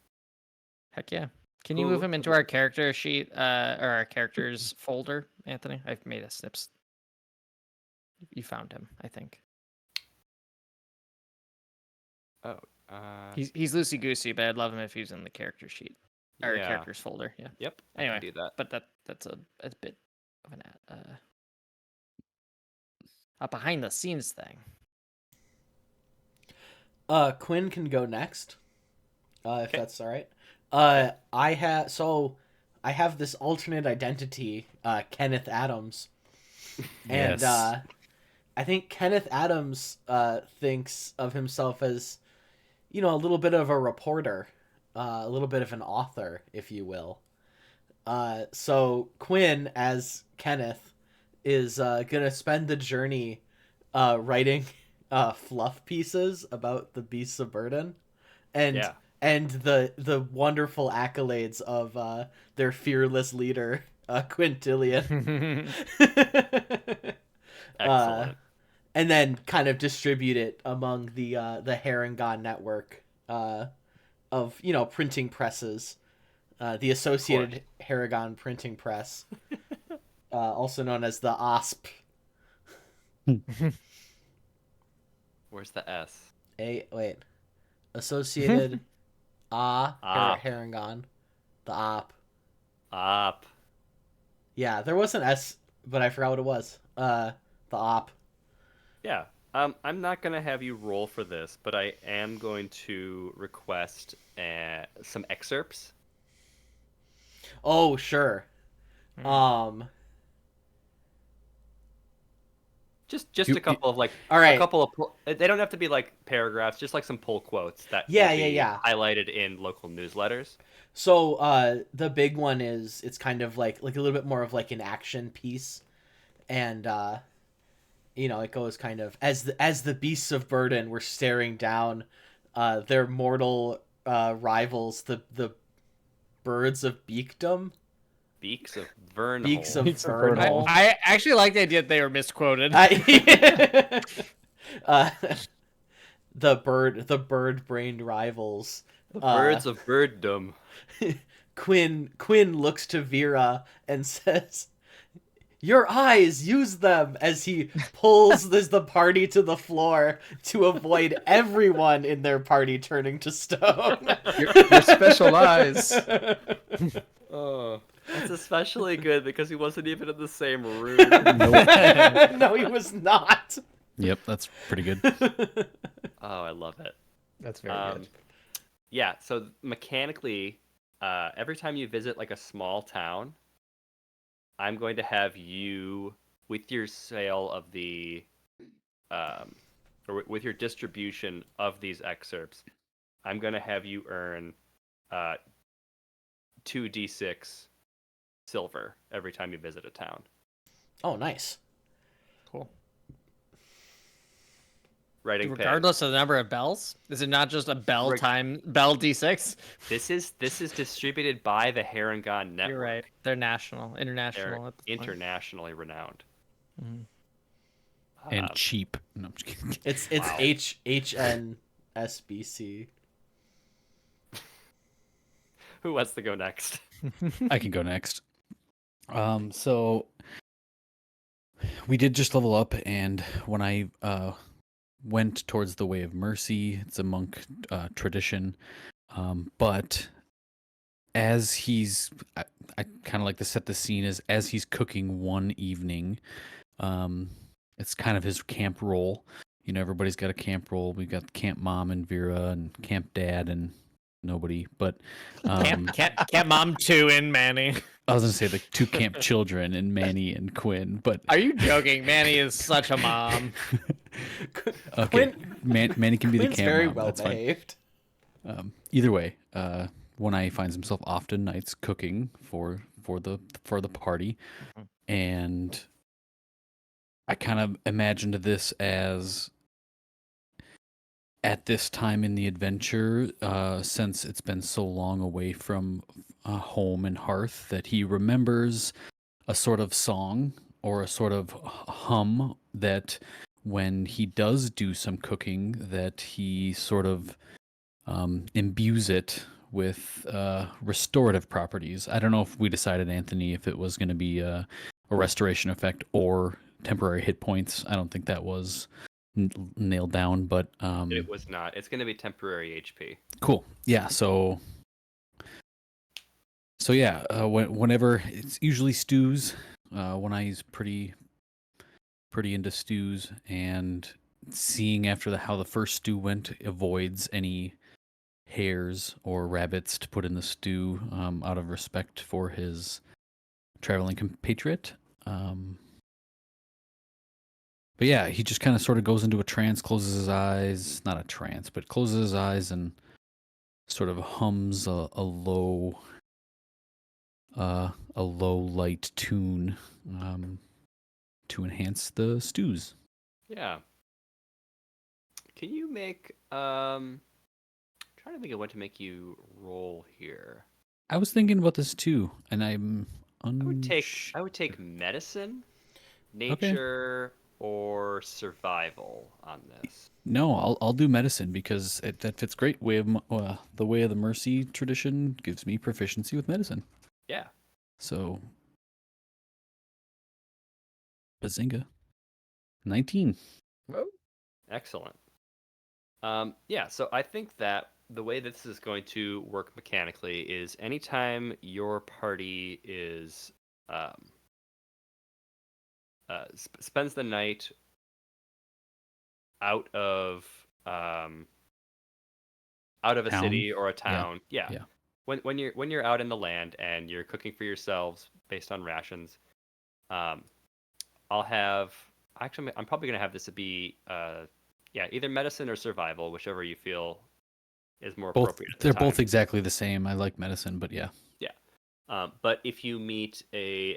Speaker 3: Heck yeah. Can you move him into our character sheet, or our characters folder, Anthony? I've made a Snips. You found him, I think.
Speaker 2: Oh,
Speaker 3: He's loosey goosey, but I'd love him if he was in the character sheet or
Speaker 2: yeah.
Speaker 3: characters folder. Yeah.
Speaker 2: Yep.
Speaker 3: Anyway,
Speaker 2: I can do that.
Speaker 3: but that's a bit of an a behind the scenes thing.
Speaker 4: Quinn can go next, if
Speaker 2: Okay.
Speaker 4: that's all right. I have this alternate identity, Kenneth Adams, and
Speaker 6: Yes.
Speaker 4: I think Kenneth Adams thinks of himself as, a little bit of a reporter, a little bit of an author, if you will. So Quinn, as Kenneth, is gonna spend the journey writing fluff pieces about the beasts of burden, and
Speaker 2: Yeah.
Speaker 4: and the wonderful accolades of their fearless leader, Quintilian.
Speaker 2: Excellent.
Speaker 4: And then kind of distribute it among the Harengon network of printing presses, the Associated Harengon Printing Press, also known as the OSP.
Speaker 2: Where's the S?
Speaker 4: Associated
Speaker 2: Op.
Speaker 4: Harengon, the OP.
Speaker 2: Op.
Speaker 4: Yeah, there was an S, but I forgot what it was. The OP.
Speaker 2: Yeah. I'm not gonna have you roll for this, but I am going to request some excerpts.
Speaker 4: Oh, sure.
Speaker 2: Just a couple of
Speaker 4: all right.
Speaker 2: a couple of they don't have to be like paragraphs, just like some pull quotes that
Speaker 4: Yeah,
Speaker 2: will be
Speaker 4: yeah.
Speaker 2: highlighted in local newsletters.
Speaker 4: So the big one is it's kind of like a little bit more of like an action piece, and it goes kind of as the beasts of burden were staring down their mortal rivals, the birds of beakdom.
Speaker 2: Beaks of Vernhole.
Speaker 4: Beaks of
Speaker 5: Beaks of
Speaker 4: Vernhole.
Speaker 3: I actually like the idea that they were misquoted.
Speaker 4: uh, the bird-brained rivals.
Speaker 2: The birds of birddom.
Speaker 4: Quinn looks to Vera and says, "Your eyes, use them," as he pulls the party to the floor to avoid everyone in their party turning to stone.
Speaker 5: Your special eyes.
Speaker 2: Oh, that's especially good because he wasn't even in the same room.
Speaker 4: No, he was not.
Speaker 6: Yep, that's pretty good.
Speaker 2: Oh, I love it.
Speaker 5: That's very good.
Speaker 2: Yeah, so mechanically, every time you visit like a small town, I'm going to have you, with your sale of the, or with your distribution of these excerpts, I'm going to have you earn 2d6 silver every time you visit a town.
Speaker 4: Oh, nice.
Speaker 3: Cool.
Speaker 2: Writing pay.
Speaker 3: Regardless of the number of bells, is it not just a bell bell d6?
Speaker 2: This is distributed by the Harengon Network.
Speaker 3: You're right. They're international.
Speaker 2: They're
Speaker 3: At this point.
Speaker 2: internationally renowned.
Speaker 3: Mhm.
Speaker 6: And cheap. No, I'm just kidding.
Speaker 4: It's
Speaker 2: Wow.
Speaker 4: HNSBC.
Speaker 2: Who wants to go next?
Speaker 6: I can go next. So we did just level up, and when I went towards the Way of Mercy, it's a monk tradition. But as I kind of like to set the scene as he's cooking one evening. It's kind of his camp role. You know, everybody's got a camp role. We got Camp Mom and Vera, and Camp Dad and nobody. But
Speaker 3: Camp Mom 2 in Manny.
Speaker 6: I was gonna say the two camp children and Manny and Quinn. But
Speaker 3: Are you joking? Manny is such a mom.
Speaker 6: okay, Manny can be the
Speaker 4: Quinn's
Speaker 6: camp
Speaker 4: very
Speaker 6: mom.
Speaker 4: well
Speaker 6: That's fine.
Speaker 4: behaved.
Speaker 6: Either way, one eye finds himself often nights cooking for the party, and I kind of imagined this as at this time in the adventure, since it's been so long away from home and hearth, that he remembers a sort of song or a sort of hum that when he does do some cooking, that he sort of imbues it with restorative properties. I don't know if we decided, Anthony, if it was going to be a restoration effect or temporary hit points. I don't think that was nailed down, but
Speaker 2: It was not. It's going to be temporary HP.
Speaker 6: cool. Yeah. So yeah. Whenever it's usually stews. When I use pretty into stews, and seeing after how the first stew went avoids any hares or rabbits to put in the stew, out of respect for his traveling compatriot. But yeah, he just kind of sort of goes into a trance, closes his eyes, not a trance, but closes his eyes and sort of hums a low light tune to enhance the stews.
Speaker 2: Yeah. Can you make trying to think of what to make you roll here.
Speaker 6: I was thinking about this too, and I'm
Speaker 2: I would take medicine, nature, or survival on this.
Speaker 6: No, I'll do medicine because that fits great. The Way of the Mercy tradition gives me proficiency with medicine.
Speaker 2: Yeah.
Speaker 6: So, bazinga, 19.
Speaker 2: Excellent. Yeah, so I think that the way this is going to work mechanically is anytime your party is spends the night out of a
Speaker 6: Town?
Speaker 2: city or a town. Yeah.
Speaker 6: Yeah.
Speaker 2: When you're out in the land and you're cooking for yourselves based on rations, I'm probably gonna have this to be either medicine or survival, whichever you feel is more
Speaker 6: Both
Speaker 2: appropriate.
Speaker 6: they're both exactly the same. I like medicine, but yeah.
Speaker 2: But if you meet a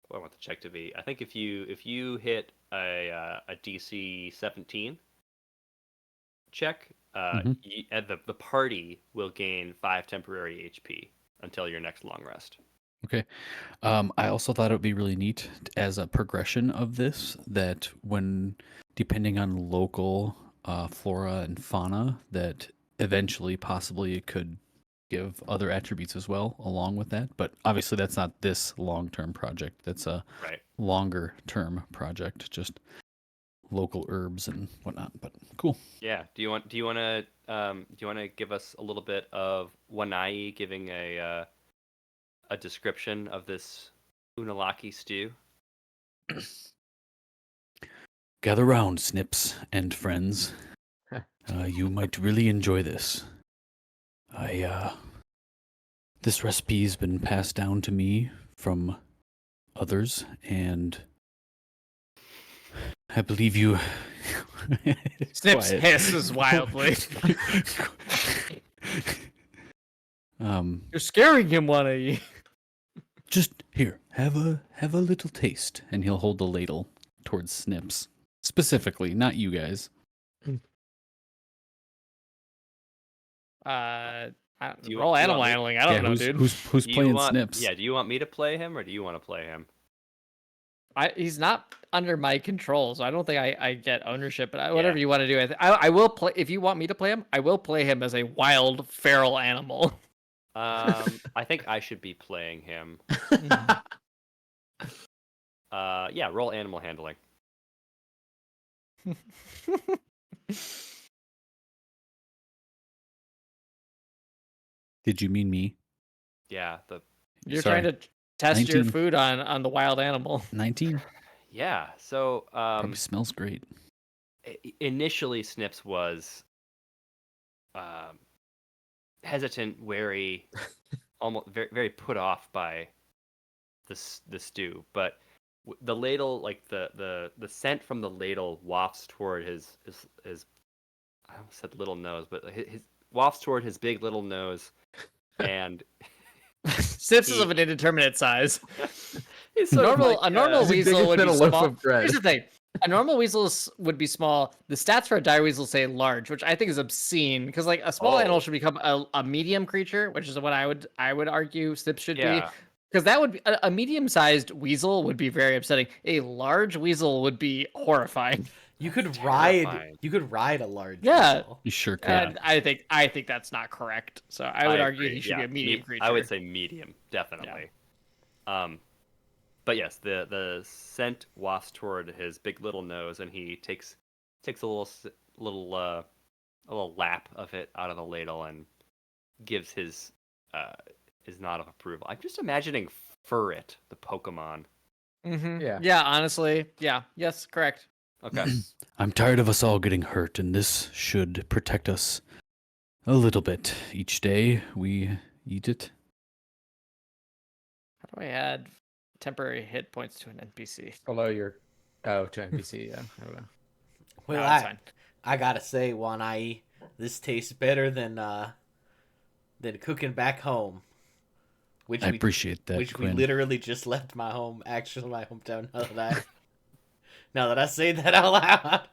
Speaker 2: what I want the check to be. I think if you hit a DC 17 check,
Speaker 6: Mhm.
Speaker 2: the party will gain 5 temporary HP until your next long rest.
Speaker 6: Okay. I also thought it would be really neat as a progression of this that when, depending on local flora and fauna, that eventually possibly it could give other attributes as well along with that. But obviously, that's not this long-term project. That's a
Speaker 2: Right.
Speaker 6: longer-term project, just local herbs and whatnot. But cool.
Speaker 2: Yeah. Do you want to give us a little bit of Wanai giving a description of this Unalaki stew?
Speaker 6: Gather round, Snips and friends. You might really enjoy this. This recipe's been passed down to me from others, and I believe you.
Speaker 3: Snips
Speaker 6: Quiet.
Speaker 3: hisses wildly. You're scaring him, one of you.
Speaker 6: Just here, have a little taste, and he'll hold the ladle towards Snips, specifically, not you guys.
Speaker 2: Do you
Speaker 3: Roll
Speaker 2: want
Speaker 3: animal
Speaker 2: me-
Speaker 3: handling. I don't know, dude.
Speaker 6: Who's
Speaker 2: Do you
Speaker 6: playing
Speaker 2: want,
Speaker 6: Snips?
Speaker 2: Yeah. Do you want me to play him, or do you want to play him?
Speaker 3: He's not under my control, so I don't think I get ownership. But
Speaker 2: Yeah.
Speaker 3: whatever you want to do, I will play. If you want me to play him, I will play him as a wild feral animal.
Speaker 2: I think I should be playing him. Yeah. Roll animal handling.
Speaker 6: Did you mean me?
Speaker 2: Yeah.
Speaker 3: You're
Speaker 6: Sorry.
Speaker 3: trying to test your
Speaker 6: 19.
Speaker 3: food on the wild animal.
Speaker 6: 19?
Speaker 2: Yeah. So
Speaker 6: Probably smells great.
Speaker 2: initially Snips was hesitant, wary, almost very, very put off by the stew, but the ladle, like the scent from the ladle wafts toward his I almost said little nose, but his wafts toward his big little nose, and
Speaker 3: Snips is of an indeterminate size.
Speaker 2: it's sort of like,
Speaker 3: A normal
Speaker 5: Is he
Speaker 3: weasel
Speaker 5: bigger
Speaker 3: would
Speaker 5: than
Speaker 3: be
Speaker 5: a loaf
Speaker 3: small.
Speaker 5: of bread?
Speaker 3: Here's the thing: a normal weasel would be small. The stats for a dire weasel say large, which I think is obscene. Because like a small animal should become a medium creature, which is what I would argue Snips should be.
Speaker 2: Yeah.
Speaker 3: Because that would be a medium-sized weasel would be very upsetting. A large weasel would be horrifying.
Speaker 4: You could
Speaker 2: Terrifying.
Speaker 4: ride a large
Speaker 3: Yeah.
Speaker 4: weasel.
Speaker 6: You sure could.
Speaker 3: And I think that's not correct. So I would argue
Speaker 2: agree,
Speaker 3: he should be
Speaker 2: yeah.
Speaker 3: a medium creature.
Speaker 2: I would say medium, definitely. But yes, the scent wafts toward his big little nose, and he takes a little lap of it out of the ladle and gives his nod of approval. I'm just imagining Furret, the Pokemon.
Speaker 3: Mm-hmm.
Speaker 5: Yeah.
Speaker 3: Yeah. Honestly. Yeah. Yes. Correct.
Speaker 2: Okay.
Speaker 6: I'm tired of us all getting hurt, and this should protect us a little bit each day we eat it.
Speaker 3: How do I add temporary hit points to an NPC?
Speaker 5: Below your to NPC, yeah. I don't know.
Speaker 4: Well,
Speaker 3: No, it's fine.
Speaker 4: I gotta say, Wanai, this tastes better than cooking back home. Which
Speaker 6: I appreciate that,
Speaker 4: Which
Speaker 6: Quinn.
Speaker 4: we literally just left my hometown. Now that I say that out loud.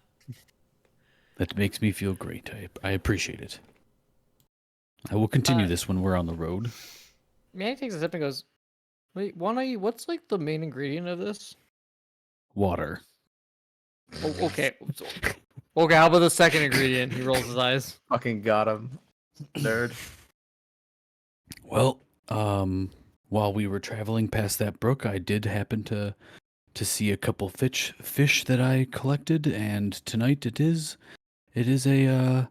Speaker 6: That makes me feel great. I appreciate it. I will continue this when we're on the road.
Speaker 3: Manny takes a sip and goes, "Wait, what's like the main ingredient of this?"
Speaker 6: Water.
Speaker 3: Oh, okay. Okay, how about the second ingredient? He rolls his eyes.
Speaker 5: Fucking got him. Nerd.
Speaker 6: Well, while we were traveling past that brook, I did happen to see a couple fish that I collected, and tonight it is a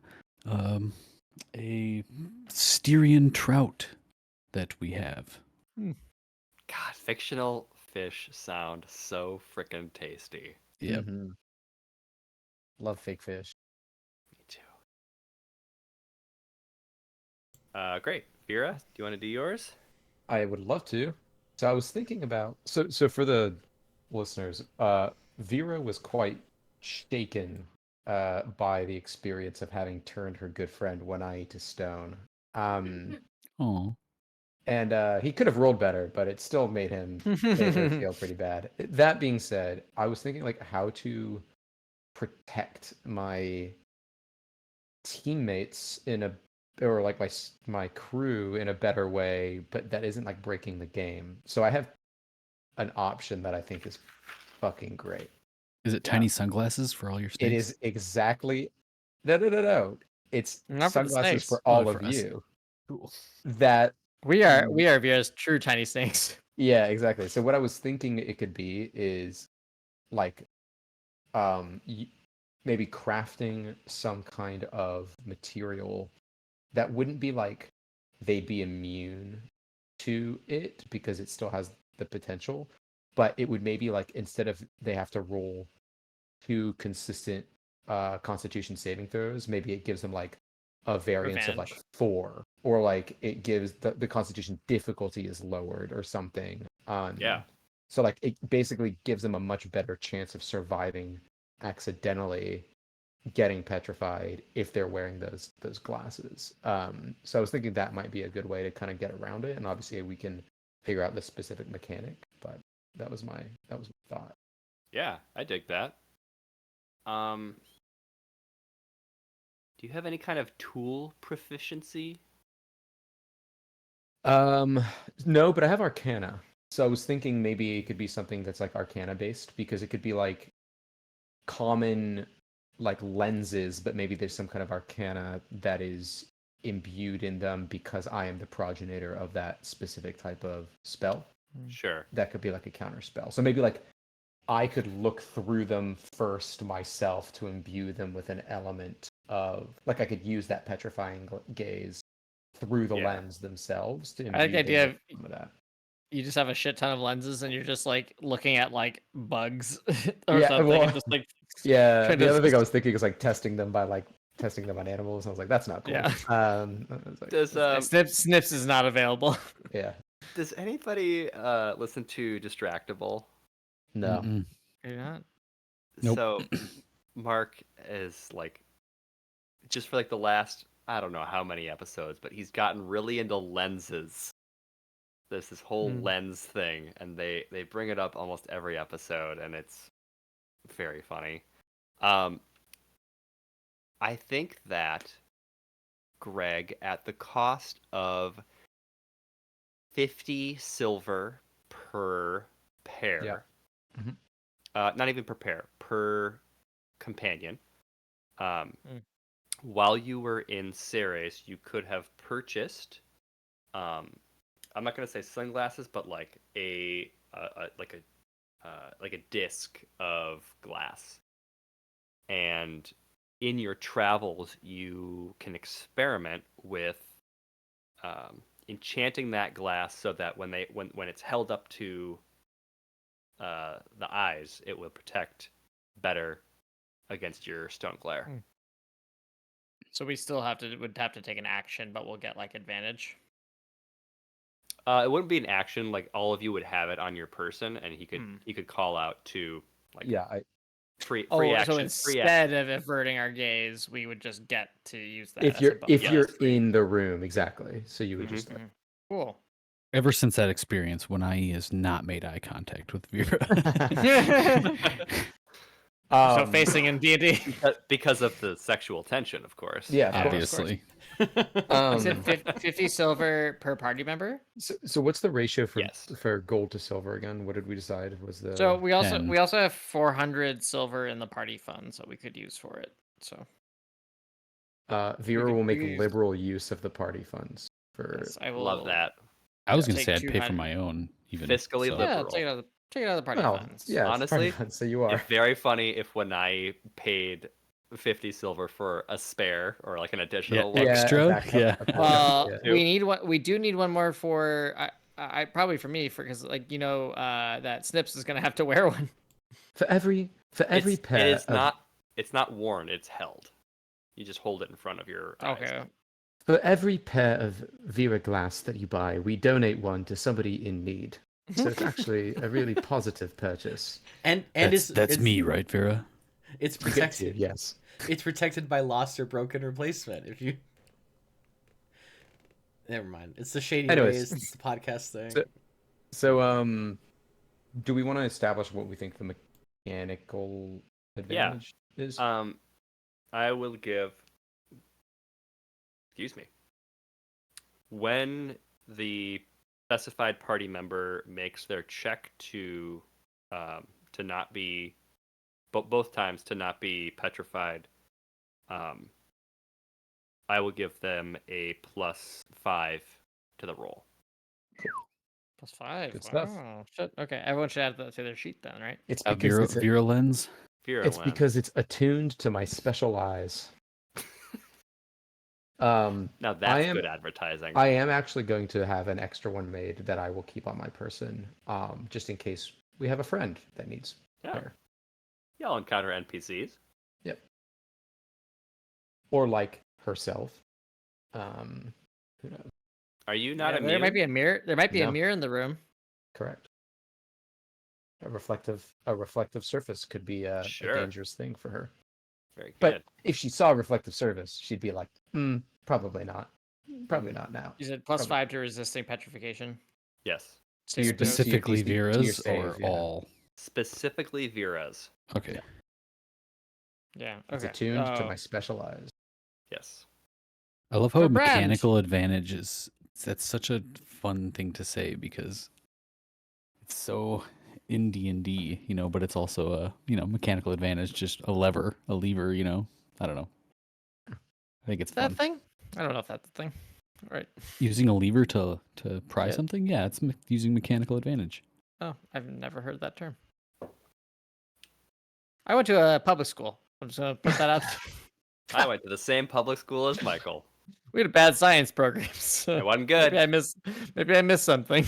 Speaker 6: Styrian trout that we have.
Speaker 2: God, fictional fish sound so freaking tasty.
Speaker 6: Yep.
Speaker 5: Mhm. Love fake fish.
Speaker 2: Me too. Great. Vera, do you want to do yours?
Speaker 5: I would love to. So I was thinking about so for the listeners, Vera was quite shaken by the experience of having turned her good friend Wanai to stone.
Speaker 6: Oh.
Speaker 5: And he could have rolled better, but it still made him feel pretty bad. That being said, I was thinking like how to protect my teammates or like my crew in a better way, but that isn't like breaking the game. So I have an option that I think is fucking great.
Speaker 6: Is it tiny sunglasses for all your snakes?
Speaker 5: It is exactly no. It's
Speaker 3: Not for the
Speaker 5: sunglasses
Speaker 3: snakes.
Speaker 5: for
Speaker 6: Oh,
Speaker 5: all
Speaker 6: for
Speaker 5: of
Speaker 6: us.
Speaker 5: you.
Speaker 6: Cool.
Speaker 5: That
Speaker 3: We are Vera's true tiny snakes.
Speaker 5: Yeah, exactly. So what I was thinking it could be is like maybe crafting some kind of material that wouldn't be like they'd be immune to it because it still has the potential, but it would maybe like instead of they have to roll 2 consistent constitution saving throws, maybe it gives them like a variance of like
Speaker 3: Revenge.
Speaker 5: 4, or like it gives the constitution difficulty is lowered or something.
Speaker 2: Yeah.
Speaker 5: So like it basically gives them a much better chance of surviving accidentally getting petrified if they're wearing those glasses. So I was thinking that might be a good way to kind of get around it, and obviously we can figure out the specific mechanic. But that was my thought.
Speaker 2: Yeah, I dig that. Do you have any kind of tool proficiency?
Speaker 5: No, but I have Arcana. So I was thinking maybe it could be something that's like Arcana based, because it could be like common like lenses, but maybe there's some kind of Arcana that is imbued in them because I am the progenitor of that specific type of spell.
Speaker 2: Sure.
Speaker 5: That could be like a counter spell. So maybe like I could look through them first myself to imbue them with an element of like I could use that petrifying gaze through the lens themselves to imbue
Speaker 3: I like the
Speaker 5: them
Speaker 3: idea
Speaker 5: with
Speaker 3: of
Speaker 5: some of that.
Speaker 3: you just have a shit ton of lenses and you're just like looking at like bugs or
Speaker 5: Yeah,
Speaker 3: something,
Speaker 5: well,
Speaker 3: and just like
Speaker 5: Yeah,
Speaker 3: trying
Speaker 5: the
Speaker 3: to
Speaker 5: other thing I was thinking is like testing them on animals. I was like, that's not cool.
Speaker 3: Yeah.
Speaker 5: I was like,
Speaker 2: Does
Speaker 3: Snips is not available.
Speaker 5: yeah,
Speaker 2: does anybody listen to Distractable?
Speaker 5: no.
Speaker 6: Mm-mm.
Speaker 3: You're not.
Speaker 6: Nope.
Speaker 2: So Mark is like just for like the last I don't know how many episodes, but he's gotten really into lenses. There's this whole lens thing, and they bring it up almost every episode, and it's very funny. I think that Greg, at the cost of 50 silver per pair,
Speaker 5: Yeah. Mhm.
Speaker 2: Not even per pair, per companion. While you were in Ceres, you could have purchased. I'm not gonna say sunglasses, but like a disc of glass. And in your travels, you can experiment with enchanting that glass so that when it's held up to the eyes, it will protect better against your stone glare.
Speaker 3: So we still would have to take an action, but we'll get like advantage.
Speaker 2: It wouldn't be an action; like all of you would have it on your person, and he could call out to like
Speaker 5: Yeah,
Speaker 2: free
Speaker 3: So
Speaker 2: action.
Speaker 3: instead of averting our gaze, we would just get to use that.
Speaker 5: if
Speaker 3: as
Speaker 5: you're
Speaker 3: a bonus.
Speaker 5: you're in the room, exactly. So you would just
Speaker 3: Cool.
Speaker 6: Ever since that experience, when I has not made eye contact with Vera.
Speaker 3: So facing in D&D.
Speaker 2: because of the sexual tension, of course.
Speaker 5: yeah, of course.
Speaker 6: Obviously.
Speaker 3: You said 50 silver per party member.
Speaker 5: So what's the ratio
Speaker 2: Yes.
Speaker 5: for gold to silver again? What did we decide was the?
Speaker 3: So we also
Speaker 6: 10.
Speaker 3: have 400 silver in the party fund, so we could use for it. So
Speaker 5: Vera will make
Speaker 3: use-
Speaker 5: liberal use of the party funds for.
Speaker 3: yes, I will
Speaker 2: Love that.
Speaker 6: I was going to
Speaker 3: Take
Speaker 6: say I'd pay for
Speaker 3: 200.
Speaker 6: my own. Even
Speaker 2: Fiscally
Speaker 6: so.
Speaker 3: Yeah,
Speaker 2: liberal.
Speaker 3: take it out of the party
Speaker 5: Well,
Speaker 3: funds.
Speaker 5: yeah, it's party
Speaker 2: Honestly,
Speaker 5: funds, so you are.
Speaker 2: It's very funny if when I paid 50 silver for a spare or like an additional one.
Speaker 6: Extra?
Speaker 5: Yeah.
Speaker 3: We need one. We do need one more for. I probably for me because like that Snips is gonna have to wear one.
Speaker 5: For every pair.
Speaker 2: It's not worn. It's held. You just hold it in front of your eyes.
Speaker 3: Okay.
Speaker 5: For every pair of Vera glass that you buy, we donate one to somebody in need. So it's actually a really positive purchase.
Speaker 4: And
Speaker 6: That's me, right, Vera?
Speaker 4: It's protected.
Speaker 5: Yes.
Speaker 4: It's protected by lost or broken replacement. If you Never mind. It's the Shady
Speaker 5: Anyways.
Speaker 4: Rays. It's the podcast thing.
Speaker 5: So, do we want to establish what we think the mechanical
Speaker 2: Yeah.
Speaker 5: advantage is?
Speaker 2: I will give. Excuse me. When the specified party member makes their check to not be, but both times to not be petrified, I will give them a +5 to the roll.
Speaker 3: +5.
Speaker 5: Good stuff.
Speaker 3: Wow. Shit. Okay, everyone should add that to their sheet then, right?
Speaker 5: It's because it's
Speaker 6: Virulence.
Speaker 2: Virulence.
Speaker 5: because it's attuned to my special eyes.
Speaker 2: Now that's
Speaker 5: am-
Speaker 2: good advertising.
Speaker 5: I am actually going to have an extra one made that I will keep on my person, just in case we have a friend that needs
Speaker 2: Yeah.
Speaker 5: care.
Speaker 2: Y'all encounter NPCs.
Speaker 5: Yep. Or like herself. Who knows?
Speaker 2: Are you not
Speaker 3: Yeah,
Speaker 2: immune?
Speaker 3: there might be a mirror. There might be a
Speaker 5: No.
Speaker 3: mirror in the room.
Speaker 5: Correct. A reflective surface could be a
Speaker 2: Sure.
Speaker 5: dangerous thing for her.
Speaker 2: Very good.
Speaker 5: But if she saw a reflective surface, she'd be like, probably not. Probably not now.
Speaker 3: You said +5 to resisting petrification.
Speaker 2: Yes.
Speaker 5: To your
Speaker 6: Specifically
Speaker 5: to your
Speaker 6: Vera's
Speaker 5: save,
Speaker 6: or
Speaker 5: yeah.
Speaker 6: all?
Speaker 2: Specifically Vera's.
Speaker 6: Okay.
Speaker 3: Yeah.
Speaker 5: It's
Speaker 3: Okay.
Speaker 5: attuned to my special eyes.
Speaker 2: Yes.
Speaker 6: I love how
Speaker 3: For brand.
Speaker 6: mechanical advantage is. That's such a fun thing to say because it's so in D&D, but it's also a mechanical advantage, just a lever. I don't know. I think it's
Speaker 3: Is that a
Speaker 6: fun.
Speaker 3: thing? I don't know if that's a thing. All right.
Speaker 6: Using a lever to pry
Speaker 5: Yeah.
Speaker 6: something? Yeah, it's using mechanical advantage.
Speaker 3: Oh, I've never heard that term. I went to a public school. I'm just gonna put that out.
Speaker 2: I went to the same public school as Michael.
Speaker 3: We had a bad science program. So
Speaker 2: It wasn't good.
Speaker 3: Maybe I missed something.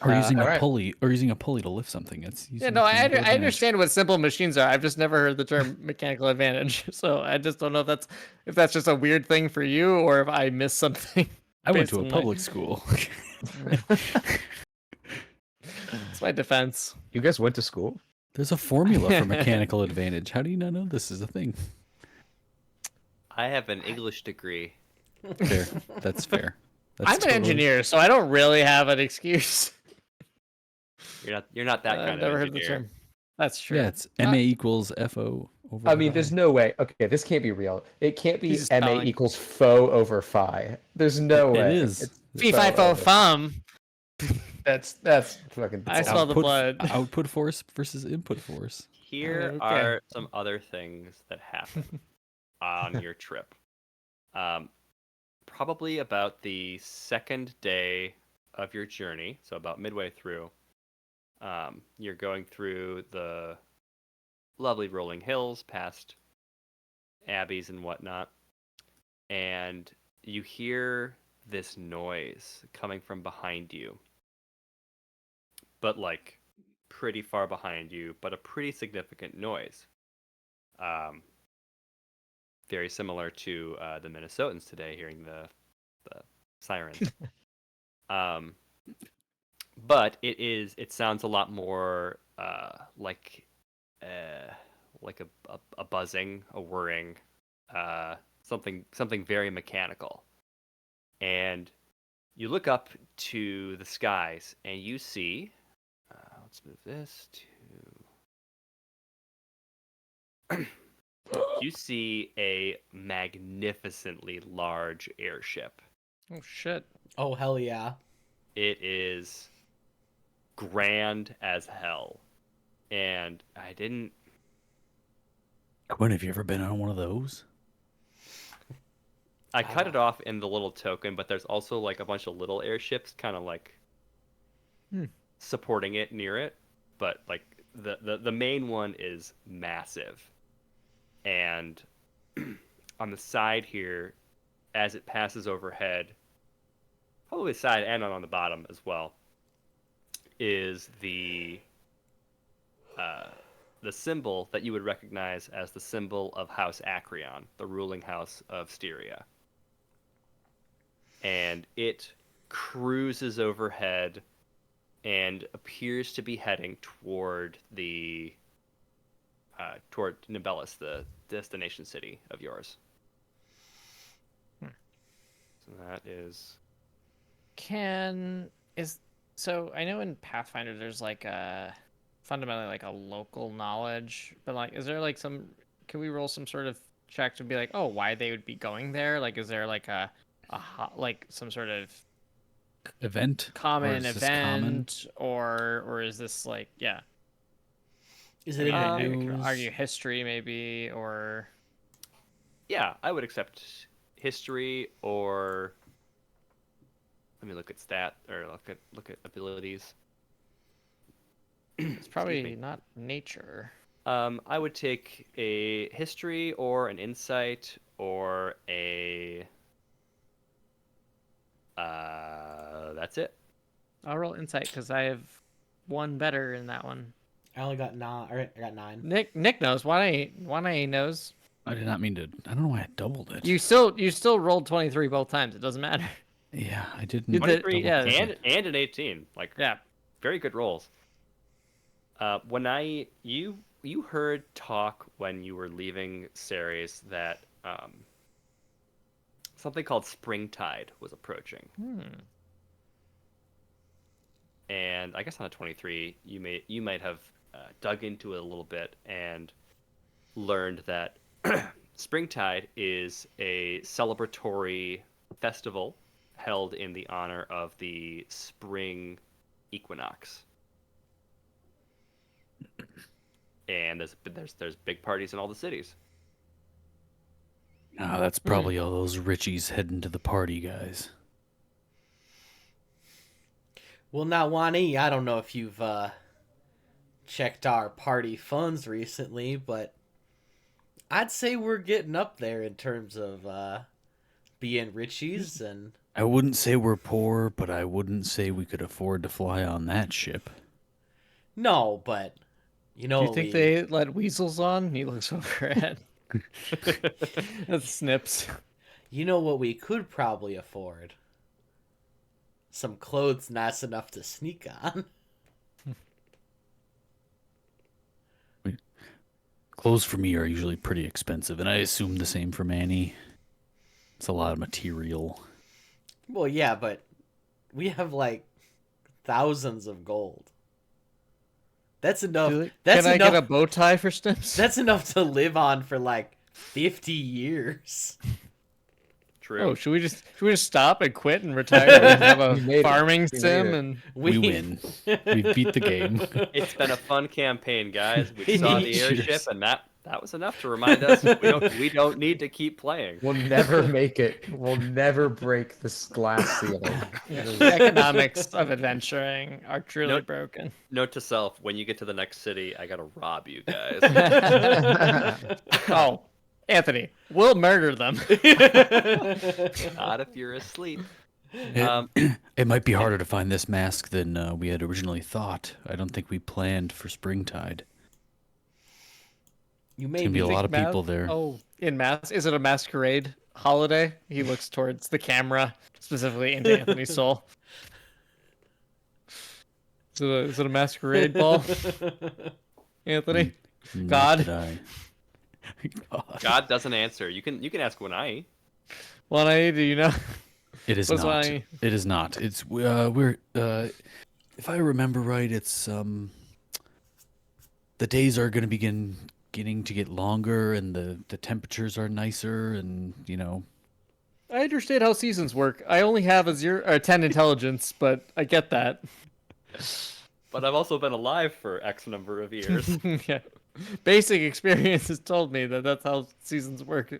Speaker 6: Or using a
Speaker 5: alright.
Speaker 6: pulley, to lift something. It's
Speaker 3: Yeah,
Speaker 6: using
Speaker 3: no, I
Speaker 6: mechanical advantage.
Speaker 3: understand what simple machines are. I've just never heard the term mechanical advantage. So I just don't know if that's just a weird thing for you or if I missed something.
Speaker 6: I went
Speaker 3: based
Speaker 6: to a
Speaker 3: on my-
Speaker 6: public school.
Speaker 3: It's my defense.
Speaker 5: You guys went to school?
Speaker 6: There's a formula for mechanical advantage. How do you not know this is a thing?
Speaker 2: I have an English degree.
Speaker 6: Fair. That's fair. That's
Speaker 3: I'm an
Speaker 6: totally-
Speaker 3: engineer, so I don't really have an excuse.
Speaker 2: You're not that
Speaker 3: I've
Speaker 2: kind
Speaker 3: never
Speaker 2: of
Speaker 3: heard the
Speaker 2: engineer.
Speaker 3: term. That's true.
Speaker 6: Yeah, it's MA equals FO over.
Speaker 5: I mean, there's no way. Okay, this can't be real. It can't be
Speaker 3: He's just
Speaker 5: MA
Speaker 3: telling.
Speaker 5: equals fo over phi. There's no way.
Speaker 6: It is.
Speaker 5: It's
Speaker 3: Fee
Speaker 5: pho
Speaker 3: fi fo
Speaker 5: over-
Speaker 3: fum.
Speaker 5: That's fucking.
Speaker 3: I smell the blood.
Speaker 6: Output force versus input force.
Speaker 2: Here
Speaker 3: Okay.
Speaker 2: are some other things that happen on your trip. Probably about the second day of your journey, so about midway through, you're going through the lovely rolling hills past abbeys and whatnot, and you hear this noise coming from behind you, but like pretty far behind you, but a pretty significant noise. Very similar to the Minnesotans today hearing the sirens. But it sounds a lot more like a buzzing, a whirring, something very mechanical. And you look up to the skies and you see, let's move this to you see a magnificently large airship.
Speaker 3: Oh shit.
Speaker 4: Oh hell yeah!
Speaker 2: It is grand as hell. And
Speaker 6: Quinn, have you ever been on one of those?
Speaker 2: I cut it off in the little token, but there's also like a bunch of little airships kind of like supporting it near it. But like the main one is massive. And on the side here, as it passes overhead, probably the side and on the bottom as well, is the symbol that you would recognize as the symbol of House Acreon, the ruling house of Styria. And it cruises overhead and appears to be heading toward toward Nibelus, the destination city of yours. So that is
Speaker 3: So I know in Pathfinder there's like a fundamentally like a local knowledge, but like is there like can we roll some sort of check to be like, oh, why they would be going there? Like is there like like some sort of
Speaker 6: Event? Or
Speaker 3: common
Speaker 6: is this common?
Speaker 3: event or is this like yeah?
Speaker 4: Is
Speaker 3: I
Speaker 4: it in
Speaker 3: mean,
Speaker 4: the
Speaker 3: I could
Speaker 4: news?
Speaker 3: argue history maybe or
Speaker 2: Yeah, I would accept history or let me look at stat or look at abilities.
Speaker 3: it's
Speaker 2: Excuse
Speaker 3: probably
Speaker 2: me.
Speaker 3: not nature.
Speaker 2: I would take a history or an insight or a. That's it.
Speaker 3: I'll roll insight because I have one better in that one.
Speaker 4: I only got 9. All right, I got 9.
Speaker 3: Nick knows. Why knows.
Speaker 6: I did not mean to. I don't know why I doubled it.
Speaker 3: You still rolled 23 both times. It doesn't matter.
Speaker 6: Yeah, I didn't.
Speaker 3: You did-
Speaker 2: 23
Speaker 3: yeah.
Speaker 2: and an 18. Like
Speaker 3: Yeah.
Speaker 2: very good rolls. When you heard talk when you were leaving Ceres that something called Springtide was approaching. And I guess on a 23, you might have dug into it a little bit and learned that Springtide is a celebratory festival held in the honor of the spring equinox. And there's big parties in all the cities.
Speaker 6: Ah, that's probably all those Richies heading to the party, guys.
Speaker 4: Well, now, Wani, I don't know if you've checked our party funds recently, but I'd say we're getting up there in terms of being richies, and
Speaker 6: I wouldn't say we're poor, but I wouldn't say we could afford to fly on that ship.
Speaker 4: no, but you know
Speaker 3: Do you
Speaker 4: what
Speaker 3: think
Speaker 4: we-
Speaker 3: they let weasels on? He looks over at that's Snips.
Speaker 4: You know what we could probably afford? Some clothes nice enough to sneak on.
Speaker 6: Clothes for me are usually pretty expensive, and I assume the same for Manny. It's a lot of material.
Speaker 4: Well, yeah, but we have like thousands of gold. That's enough. That's
Speaker 3: Can I
Speaker 4: enough.
Speaker 3: get a bow tie for Snips?
Speaker 4: That's enough to live on for like 50 years.
Speaker 2: True.
Speaker 3: Oh, should we just stop and quit and retire and have
Speaker 5: We made
Speaker 3: a
Speaker 5: it.
Speaker 3: farming
Speaker 5: We made
Speaker 3: sim
Speaker 5: it.
Speaker 3: and
Speaker 6: We win. We beat the game.
Speaker 2: It's been a fun campaign, guys. We saw the
Speaker 6: Cheers.
Speaker 2: airship, and that was enough to remind us we don't need to keep playing.
Speaker 5: We'll never make it. We'll never break this glass ceiling.
Speaker 3: the economics of adventuring are truly
Speaker 2: Nope.
Speaker 3: broken.
Speaker 2: Note to self: when you get to the next city, I gotta rob you guys.
Speaker 3: Oh, Anthony, we'll murder them.
Speaker 2: Not if you're asleep.
Speaker 6: It might be harder to find this mask than we had originally thought. I don't think we planned for Springtide.
Speaker 4: You
Speaker 6: There's
Speaker 4: may
Speaker 6: gonna be a
Speaker 4: be.
Speaker 6: lot of people there.
Speaker 3: Oh, in mass? Is it a masquerade holiday? He looks towards the camera, specifically into Anthony's soul. Is it a masquerade ball, Anthony?
Speaker 6: Not
Speaker 3: God?
Speaker 6: that I- God.
Speaker 2: God doesn't answer. You can ask Wenai.
Speaker 3: Wanai, do you know?
Speaker 6: It is
Speaker 3: What's
Speaker 6: not.
Speaker 3: why-
Speaker 6: It is not. It's we're if I remember right, it's the days are going to beginning to get longer, and the temperatures are nicer, and
Speaker 3: I understand how seasons work. I only have a 10 intelligence, but I get that.
Speaker 2: But I've also been alive for X number of years.
Speaker 3: Yeah. Basic experience has told me that that's how seasons work.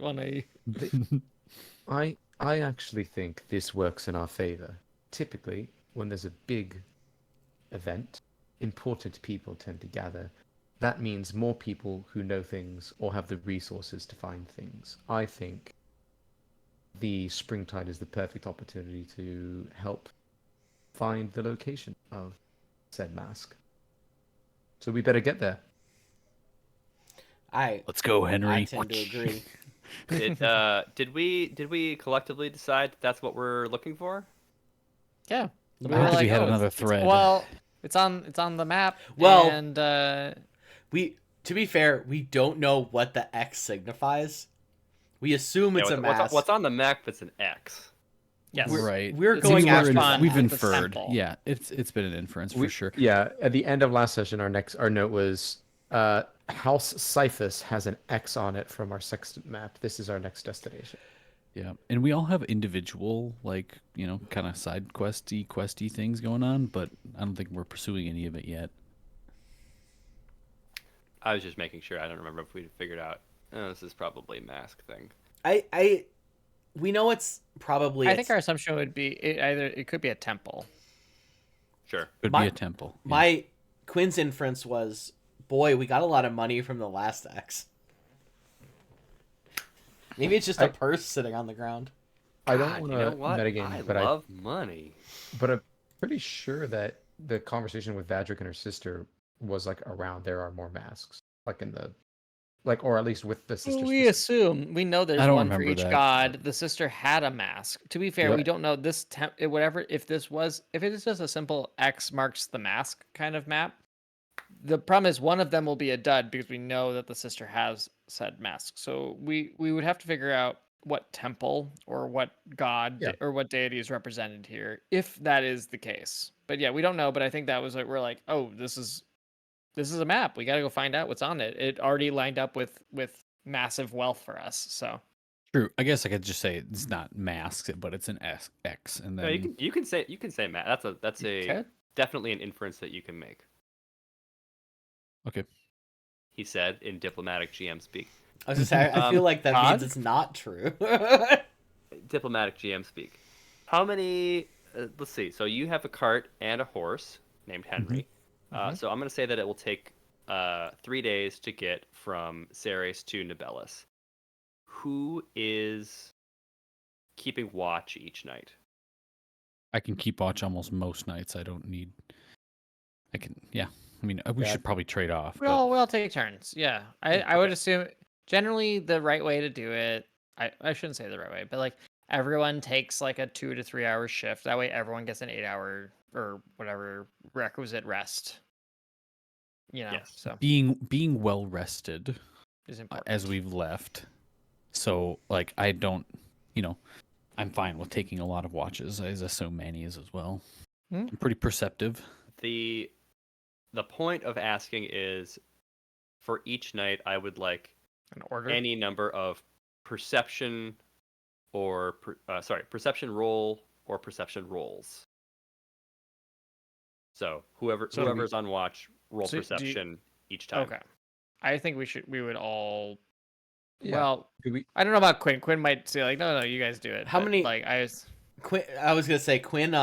Speaker 5: I actually think this works in our favor. Typically, when there's a big event, important people tend to gather. That means more people who know things or have the resources to find things. I think the Springtide is the perfect opportunity to help find the location of said mask. So we better get there.
Speaker 6: let's go, Henry.
Speaker 4: I tend to agree.
Speaker 2: Did we collectively decide that's what we're looking for?
Speaker 3: Yeah.
Speaker 6: I think we had another thread.
Speaker 3: Well, it's on the map.
Speaker 4: Well-
Speaker 3: and
Speaker 4: To be fair, we don't know what the X signifies. We assume it's
Speaker 2: Yeah,
Speaker 4: a mask.
Speaker 2: what's on the map that's an X?
Speaker 3: Yes.
Speaker 6: Right.
Speaker 4: We're
Speaker 3: It
Speaker 4: going
Speaker 3: seems more
Speaker 4: after
Speaker 3: fun
Speaker 4: that.
Speaker 6: We've
Speaker 3: at the
Speaker 6: inferred.
Speaker 3: temple.
Speaker 6: Yeah, it's been an inference for sure.
Speaker 5: Yeah, at the end of last session, our note was House Cyphus has an X on it from our sextant map. This is our next destination.
Speaker 6: Yeah, and we all have individual, like, kind of side questy things going on, but I don't think we're pursuing any of it yet.
Speaker 2: I was just making sure. I don't remember if we figured out. Oh, this is probably a mask thing.
Speaker 4: We know it's probably.
Speaker 3: I think our assumption would be it could be a temple.
Speaker 2: Sure.
Speaker 6: Could
Speaker 4: My-
Speaker 6: be a temple. Yeah.
Speaker 4: My Quinn's inference was, boy, we got a lot of money from the last X. Maybe it's just a purse sitting on the ground.
Speaker 5: I
Speaker 2: God,
Speaker 5: don't want
Speaker 2: you know
Speaker 5: to
Speaker 2: what?
Speaker 5: metagame,
Speaker 2: I
Speaker 5: but
Speaker 2: love money.
Speaker 5: but I'm pretty sure that the conversation with Vadric and her sister was like around there are more masks, like in the or at least with the sister.
Speaker 3: We assume we know there's
Speaker 6: I don't
Speaker 3: one for
Speaker 6: remember
Speaker 3: each
Speaker 6: that.
Speaker 3: god. The sister had a mask. To be fair,
Speaker 5: Yep.
Speaker 3: we don't know this whatever. If it is just a simple X marks the mask kind of map, the problem is one of them will be a dud because we know that the sister has said mask. So we would have to figure out what temple or what god
Speaker 5: Yeah.
Speaker 3: or what deity is represented here, if that is the case. But yeah, we don't know. But I think that was like we're like, oh, this is a map. We got to go find out what's on it. It already lined up with massive wealth for us. So
Speaker 6: True. I guess I could just say it's not masks, but it's an X, and then
Speaker 2: No, you can say Matt. That's a
Speaker 3: Okay.
Speaker 2: definitely an inference that you can make.
Speaker 6: Okay.
Speaker 2: He said in diplomatic GM speak.
Speaker 4: I was just saying, I feel like that means
Speaker 3: God?
Speaker 4: it's not true.
Speaker 2: Diplomatic GM speak. How many? Let's see. So you have a cart and a horse named Henry. So I'm going to say that it will take 3 days to get from Ceres to Nibelus. Who is keeping watch each night?
Speaker 6: I can keep watch almost most nights. I don't need. I can. Yeah. I mean, we
Speaker 5: Yeah.
Speaker 6: should probably trade off.
Speaker 3: we
Speaker 6: but-
Speaker 3: all take turns. Yeah, I would assume generally the right way to do it. I shouldn't say the right way, but like everyone takes like a 2 to 3 hour shift. That way everyone gets an 8 hour or whatever requisite rest.
Speaker 2: Yes.
Speaker 3: So
Speaker 6: being well rested
Speaker 3: is important.
Speaker 6: as we've left. So like I don't, I'm fine with taking a lot of watches. I assume Manny is as well.
Speaker 3: Hmm.
Speaker 6: I'm pretty perceptive.
Speaker 2: The point of asking is, for each night, I would like
Speaker 3: An order.
Speaker 2: any number of perception or perception roll or perception rolls. So whoever's on watch, roll
Speaker 3: So do you-
Speaker 2: perception each time.
Speaker 3: Okay. I think we would all.
Speaker 5: Yeah.
Speaker 3: Well,
Speaker 5: Do we-
Speaker 3: I don't know about Quinn. Quinn might say like, no, you guys do it.
Speaker 4: How
Speaker 3: But,
Speaker 4: many-
Speaker 3: Like I was.
Speaker 4: I was gonna say Quinn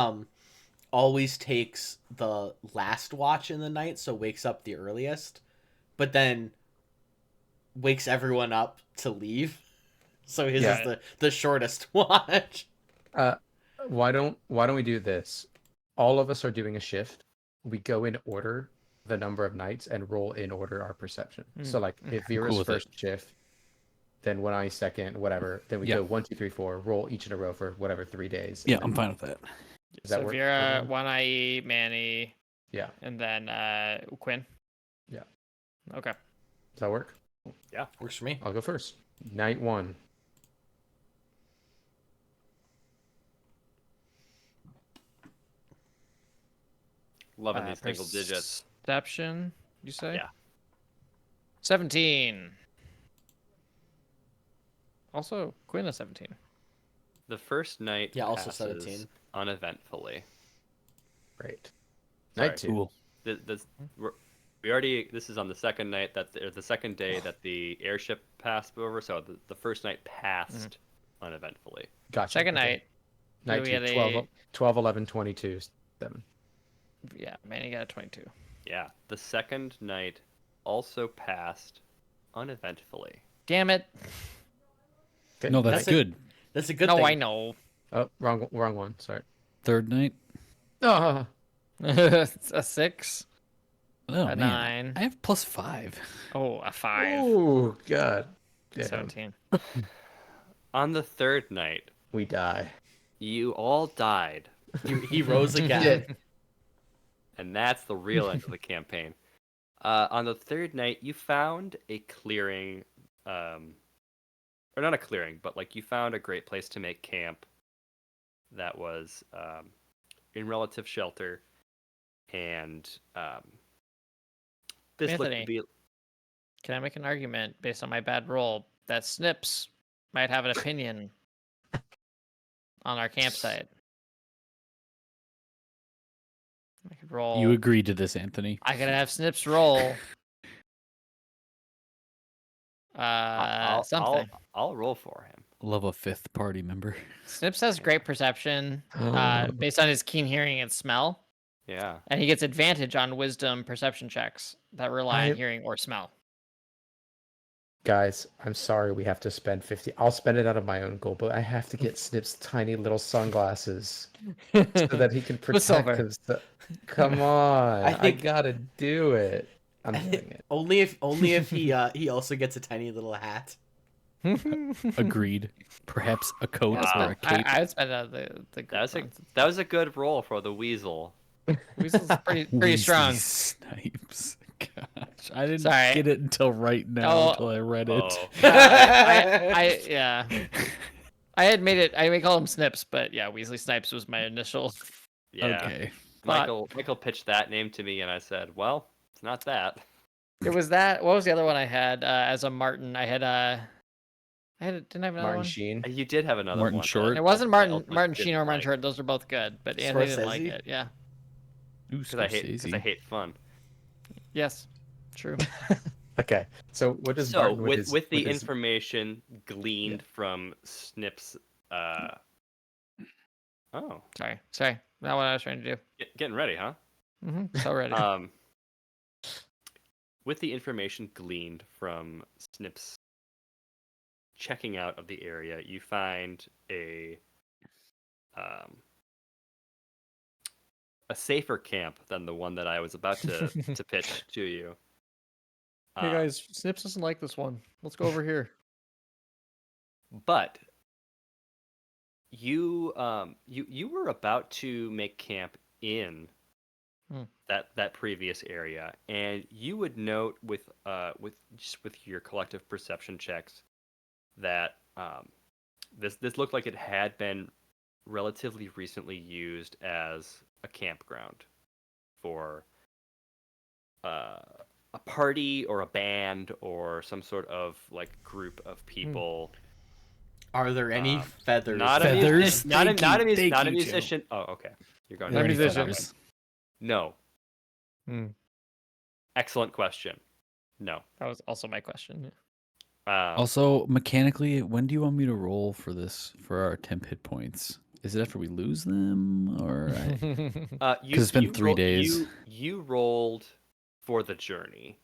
Speaker 4: always takes the last watch in the night, so wakes up the earliest, but then wakes everyone up to leave. So his
Speaker 5: Yeah.
Speaker 4: is the shortest watch.
Speaker 5: Why don't we do this? All of us are doing a shift. We go in order the number of nights and roll in order our perception. So like if Vera's
Speaker 6: cool with it.
Speaker 5: first shift, then when I second, whatever, then we
Speaker 6: Yeah.
Speaker 5: go 1, 2, 3, 4, roll each in a row for whatever 3 days. and
Speaker 6: Yeah,
Speaker 5: then-
Speaker 6: I'm fine with that.
Speaker 5: Does that
Speaker 3: So
Speaker 5: work for
Speaker 3: Vera,
Speaker 5: everyone?
Speaker 3: One Eye, Manny,
Speaker 5: Yeah.
Speaker 3: and then Quinn.
Speaker 5: Yeah.
Speaker 3: Okay.
Speaker 5: Does that work?
Speaker 4: Works for me.
Speaker 5: I'll go first. Night 1.
Speaker 2: Loving these single digits.
Speaker 3: Perception, you say?
Speaker 2: Yeah.
Speaker 3: 17. Also, Quinn is 17.
Speaker 2: The first night
Speaker 4: Yeah, also
Speaker 2: passes
Speaker 4: 17.
Speaker 2: uneventfully.
Speaker 5: Great.
Speaker 2: Sorry.
Speaker 5: Night 2.
Speaker 6: Cool.
Speaker 2: This is on the second night the second day that the airship passed over. So the first night passed uneventfully.
Speaker 5: Gotcha.
Speaker 3: Second
Speaker 5: Okay.
Speaker 3: night.
Speaker 5: Night
Speaker 3: we
Speaker 5: 2.
Speaker 3: had a-
Speaker 5: 12, 11, 22, 7.
Speaker 3: Yeah, Manny got a 22.
Speaker 2: Yeah, the second night also passed uneventfully.
Speaker 3: Damn it.
Speaker 5: Okay.
Speaker 6: No, that's
Speaker 4: That's a-
Speaker 6: good.
Speaker 4: That's a good
Speaker 3: No,
Speaker 4: thing.
Speaker 3: I know.
Speaker 5: Oh, wrong one. Sorry.
Speaker 6: Third night.
Speaker 5: Oh,
Speaker 3: It's a 6.
Speaker 6: Oh,
Speaker 3: A
Speaker 6: man.
Speaker 3: 9.
Speaker 6: I have +5.
Speaker 3: Oh, a 5.
Speaker 5: oh God. Damn.
Speaker 3: 17.
Speaker 2: On the third night,
Speaker 5: We die.
Speaker 2: you all died,
Speaker 4: He rose again.
Speaker 2: and that's the real end of the campaign. On the third night, you found a clearing, or not a clearing, but like you found a great place to make camp. that was in relative shelter, and this looked to
Speaker 3: Anthony.
Speaker 2: be.
Speaker 3: Can I make an argument based on my bad roll that Snips might have an opinion on our campsite? I could roll.
Speaker 6: You agreed to this, Anthony.
Speaker 3: I could have Snips roll. Something.
Speaker 2: I'll roll for him.
Speaker 6: Love a fifth party member.
Speaker 3: Snips has great perception, based on his keen hearing and smell,
Speaker 2: Yeah.
Speaker 3: and he gets advantage on wisdom perception checks that rely
Speaker 5: I-
Speaker 3: on hearing or smell.
Speaker 5: Guys, I'm sorry we have to spend 50. I'll spend it out of my own goal, but I have to get Snip's tiny little sunglasses so that he can protect
Speaker 3: silver.
Speaker 5: himself. Come on. I
Speaker 4: think-
Speaker 5: gotta do it. I'm doing it.
Speaker 4: Only if he also gets a tiny little hat.
Speaker 6: Agreed. Perhaps a coat
Speaker 2: Wow.
Speaker 6: or a cape.
Speaker 3: I would spend out the
Speaker 2: That was a good roll for the weasel.
Speaker 3: Weasel's pretty
Speaker 6: Weasley
Speaker 3: strong.
Speaker 6: Snipes. Gosh, I didn't
Speaker 3: Sorry.
Speaker 6: get it until right now
Speaker 3: Oh.
Speaker 6: until I read it.
Speaker 2: Oh.
Speaker 3: Yeah. I had made it. I may call him Snips, but yeah, Weasley Snipes was my initial.
Speaker 2: Yeah.
Speaker 6: Okay.
Speaker 2: Michael pitched that name to me, and I said, "Well, it's not that."
Speaker 3: It was that. What was the other one I had as a Martin? Didn't I have another
Speaker 5: Martin
Speaker 3: one?
Speaker 5: Sheen.
Speaker 2: You did have another
Speaker 6: Martin
Speaker 2: one. that
Speaker 6: Short?
Speaker 3: It wasn't Martin
Speaker 2: ultimately
Speaker 3: Sheen
Speaker 2: didn't
Speaker 3: or Martin
Speaker 2: like,
Speaker 3: Short. Those are both good, but Anthony didn't like
Speaker 4: Scorsese?
Speaker 3: it. Yeah.
Speaker 6: Ooh,
Speaker 2: Because I hate fun.
Speaker 3: Yes. True.
Speaker 5: Okay. So what does
Speaker 2: So
Speaker 5: Martin
Speaker 2: with
Speaker 5: his,
Speaker 2: the
Speaker 5: with his-
Speaker 2: information gleaned from Snip's, oh,
Speaker 3: Sorry. Not what I was trying to do.
Speaker 2: getting ready, huh?
Speaker 3: So ready.
Speaker 2: With the information gleaned from Snip's checking out of the area, you find a safer camp than the one that I was about to pitch to you.
Speaker 3: Hey guys, Snips doesn't like this one. Let's go over here.
Speaker 2: But you were about to make camp in that previous area, and you would note with your collective perception checks that this looked like it had been relatively recently used as a campground for a party or a band or some sort of like group of people.
Speaker 4: Are there any feathers?
Speaker 2: Not
Speaker 6: Feathers?
Speaker 2: a not a
Speaker 6: Thank you,
Speaker 2: not a
Speaker 6: Joe.
Speaker 2: musician. Oh, okay. You're going
Speaker 3: Not a
Speaker 2: to
Speaker 3: musician.
Speaker 6: Feathers.
Speaker 2: No.
Speaker 3: Hmm.
Speaker 2: Excellent question. No.
Speaker 3: That was also my question.
Speaker 6: Also, mechanically, when do you want me to roll for this for our temp hit points? Is it after we lose them, or it's been 3 days.
Speaker 2: You rolled for the journey,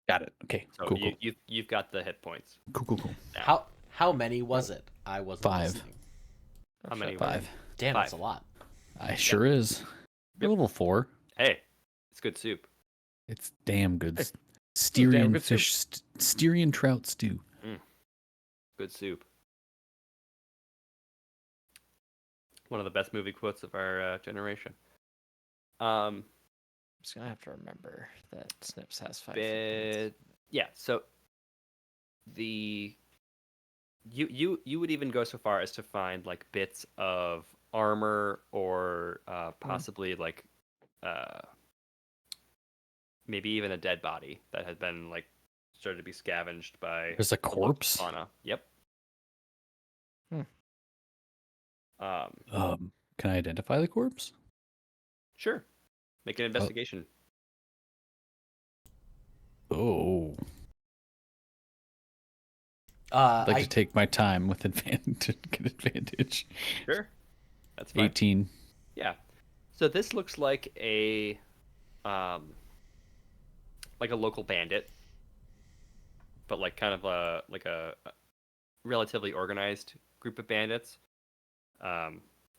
Speaker 6: got it? Okay,
Speaker 2: so
Speaker 6: cool.
Speaker 2: you've got the hit points.
Speaker 6: Cool.
Speaker 4: How many was it? I wasn't
Speaker 6: 5.
Speaker 4: listening.
Speaker 2: How many? were
Speaker 6: 5.
Speaker 4: Damn, that's a
Speaker 2: 5.
Speaker 4: lot.
Speaker 6: I sure is. You're level 4.
Speaker 2: Hey, it's good soup.
Speaker 6: It's damn good.
Speaker 3: damn
Speaker 6: Styrian
Speaker 3: good soup.
Speaker 6: fish, Styrian trout stew.
Speaker 2: Good soup. One of the best movie quotes of our generation.
Speaker 3: I'm just gonna have to remember that Snips has 5.
Speaker 2: Yeah. So you would even go so far as to find like bits of armor or possibly like maybe even a dead body that had been like started to be scavenged by
Speaker 6: There's a
Speaker 2: the local
Speaker 6: corpse?
Speaker 2: fauna. Yep.
Speaker 6: Can I identify the corpse?
Speaker 2: Sure. Make an investigation.
Speaker 6: Oh, I'd like
Speaker 4: I,
Speaker 6: to take my time with advantage.
Speaker 2: Sure. That's fine.
Speaker 6: 18.
Speaker 2: Yeah. So this looks like a local bandit, but like kind of a relatively organized group of bandits.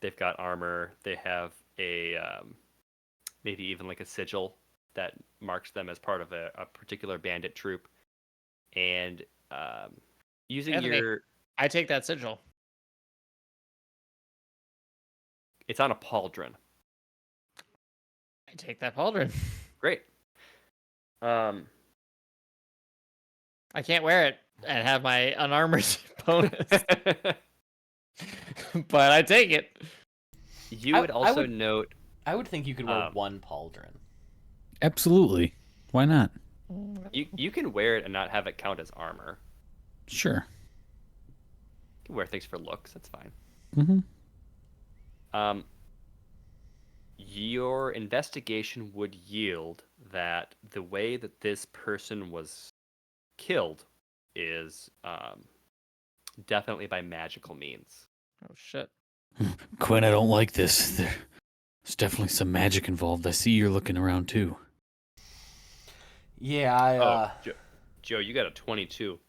Speaker 2: They've got armor. They have a maybe even like a sigil that marks them as part of a particular bandit troop. And using
Speaker 3: Anthony. I take that sigil.
Speaker 2: it's on a pauldron.
Speaker 3: I take that pauldron.
Speaker 2: Great.
Speaker 3: I can't wear it and have my unarmored bonus, but I take it.
Speaker 2: You
Speaker 4: I-
Speaker 2: would
Speaker 4: I
Speaker 2: also
Speaker 4: would-
Speaker 2: note
Speaker 4: I would think you could wear
Speaker 2: Um,
Speaker 4: one pauldron.
Speaker 6: Absolutely. Why not?
Speaker 2: you can wear it and not have it count as armor.
Speaker 6: Sure.
Speaker 2: You can wear things for looks. That's fine.
Speaker 6: Mm-hmm.
Speaker 2: Your investigation would yield that the way that this person was killed is definitely by magical means.
Speaker 3: Oh shit.
Speaker 6: Quinn, I don't like this. There's definitely some magic involved. I see you're looking around too.
Speaker 4: Yeah,
Speaker 2: Joe, you got a 22.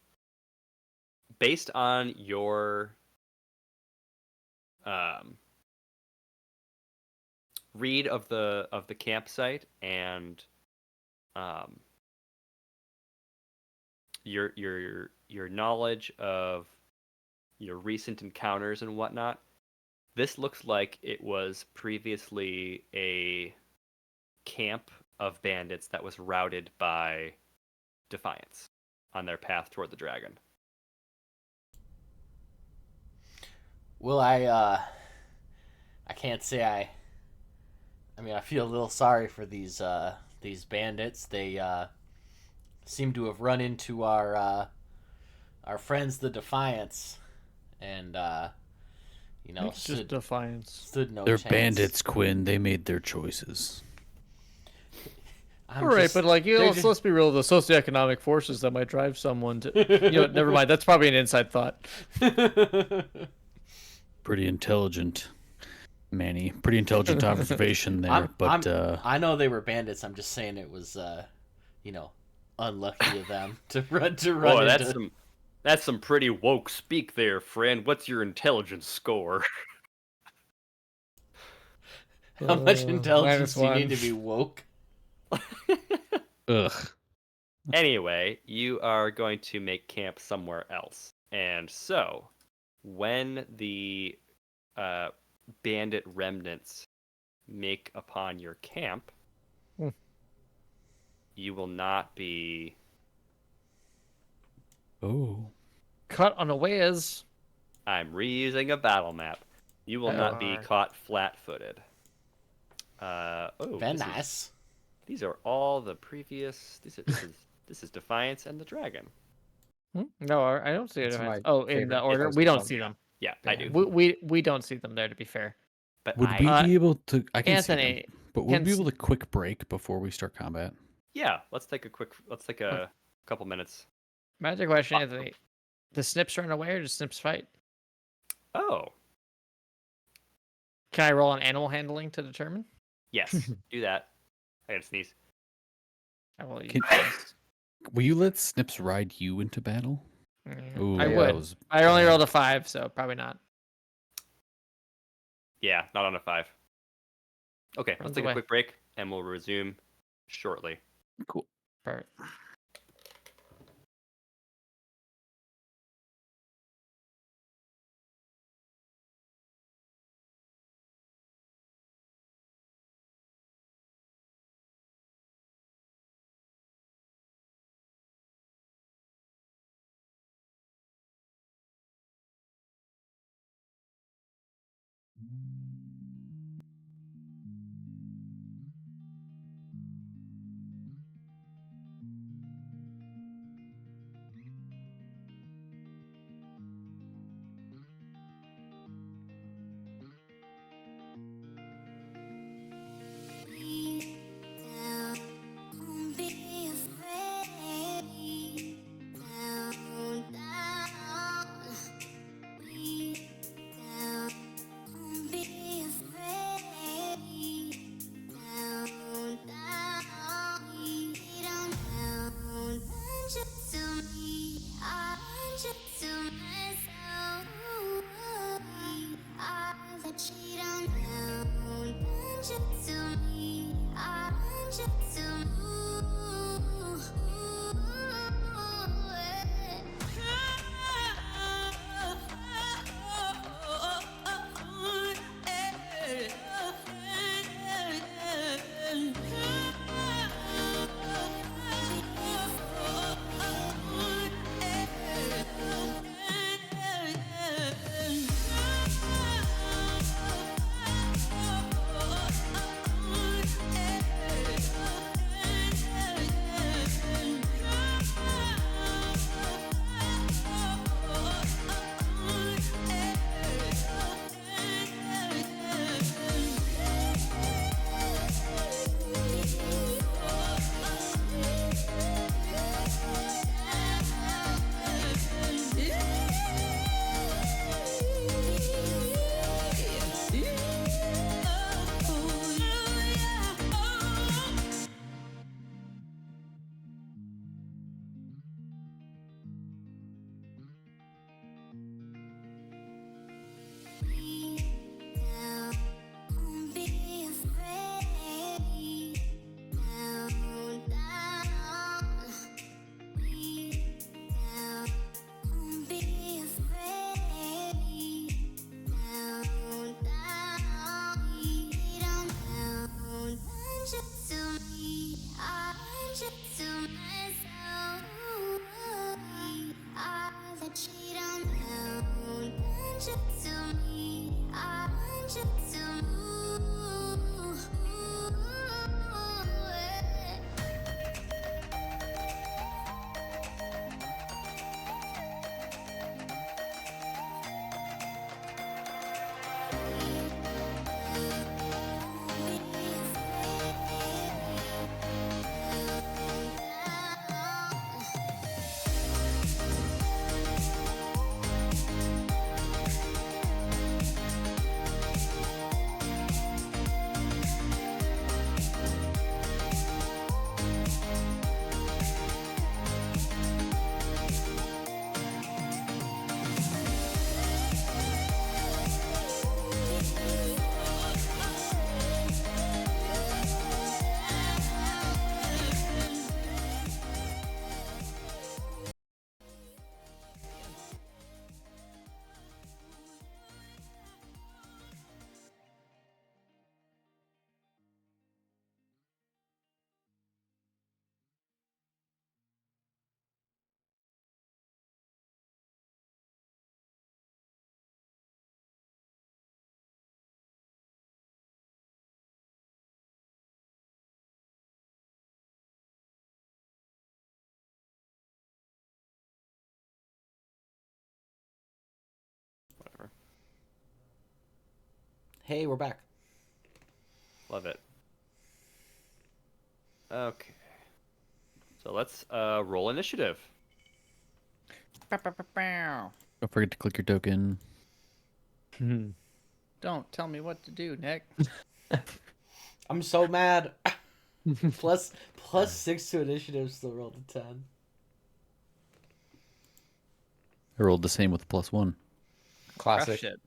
Speaker 2: Based on your read of the campsite and your knowledge of your recent encounters and whatnot, this looks like it was previously a camp of bandits that was routed by Defiance on their path toward the dragon.
Speaker 4: Well, I can't say I mean, I feel a little sorry for these bandits. They seem to have run into our friends, the Defiance, and
Speaker 3: It's just defiance.
Speaker 4: stood no
Speaker 6: They're
Speaker 4: chance.
Speaker 6: bandits, Quinn. They made their choices.
Speaker 4: I'm
Speaker 3: All right,
Speaker 4: just-
Speaker 3: but like,
Speaker 4: they're
Speaker 3: let's,
Speaker 4: just-
Speaker 3: let's be real. The socioeconomic forces that might drive someone to, never mind. That's probably an inside thought.
Speaker 6: Pretty intelligent, Manny. Pretty intelligent observation there.
Speaker 4: I know they were bandits. I'm just saying it was, unlucky of them to run
Speaker 2: Boy,
Speaker 4: into.
Speaker 2: that's some pretty woke speak there, friend. What's your intelligence score?
Speaker 4: How much intelligence do you
Speaker 3: -1.
Speaker 4: need to be woke?
Speaker 6: Ugh.
Speaker 2: Anyway, you are going to make camp somewhere else. And so, when the bandit remnants make upon your camp,
Speaker 3: Hmm.
Speaker 2: you will not be...
Speaker 6: Oh.
Speaker 3: Cut unawares.
Speaker 2: I'm reusing a battle map. You will not be
Speaker 3: Alright.
Speaker 2: caught flat-footed.
Speaker 4: Very nice.
Speaker 2: These are all the previous... This is Defiance and the Dragon.
Speaker 3: No, I don't see it.
Speaker 5: That's my
Speaker 3: Oh, in
Speaker 5: favorite
Speaker 3: the order,
Speaker 5: Ethos
Speaker 3: we don't
Speaker 5: film.
Speaker 3: see them.
Speaker 2: Yeah, I do.
Speaker 3: We don't see them there. To be fair,
Speaker 2: But
Speaker 6: Would
Speaker 2: I...
Speaker 6: we be able to? I can see
Speaker 3: Anthony,
Speaker 6: them, but would we be
Speaker 3: can-
Speaker 6: able to quick break before we start combat?
Speaker 2: Yeah, let's take a couple minutes.
Speaker 3: magic question, Anthony. The Snips run away or does Snips fight?
Speaker 2: Oh,
Speaker 3: Can I roll on animal handling to determine?
Speaker 2: yes, do that. I gotta sneeze.
Speaker 3: I will use
Speaker 6: Can-
Speaker 3: this.
Speaker 6: Will you let Snips ride you into battle? Ooh,
Speaker 3: I
Speaker 6: that
Speaker 3: would.
Speaker 6: was
Speaker 3: I only
Speaker 6: bad.
Speaker 3: rolled a 5, so probably not.
Speaker 2: Yeah, not on a 5. Okay, let's
Speaker 3: Runs
Speaker 2: take
Speaker 3: away.
Speaker 2: a quick break, and we'll resume shortly.
Speaker 6: Cool.
Speaker 3: Perfect.
Speaker 7: Down, be
Speaker 4: Hey, we're back.
Speaker 2: Love it. Okay. So let's roll initiative.
Speaker 6: Don't forget to click your token.
Speaker 3: Don't tell me what to do, Nick.
Speaker 4: I'm so mad. plus 6 to initiative, still rolled a 10.
Speaker 6: I rolled the same with a +1.
Speaker 5: Classic.
Speaker 3: Crushed it.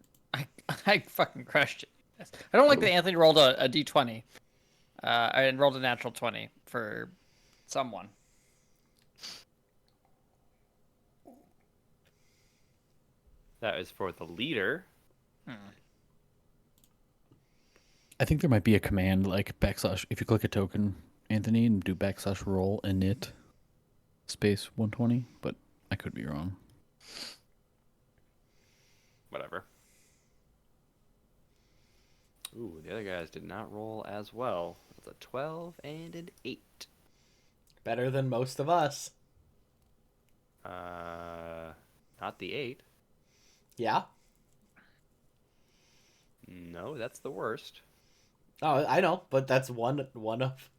Speaker 3: I fucking crushed it. Yes. I don't like that Anthony rolled a d20. And rolled a natural 20 for someone.
Speaker 2: That is for the leader.
Speaker 6: I think there might be a command like / if you click a token, Anthony, and do / roll init space 120, but I could be wrong.
Speaker 2: Whatever. Ooh, the other guys did not roll as well. It's a 12 and an 8.
Speaker 4: Better than most of us.
Speaker 2: Not the 8.
Speaker 4: Yeah?
Speaker 2: No, that's the worst.
Speaker 4: Oh, I know, but that's one of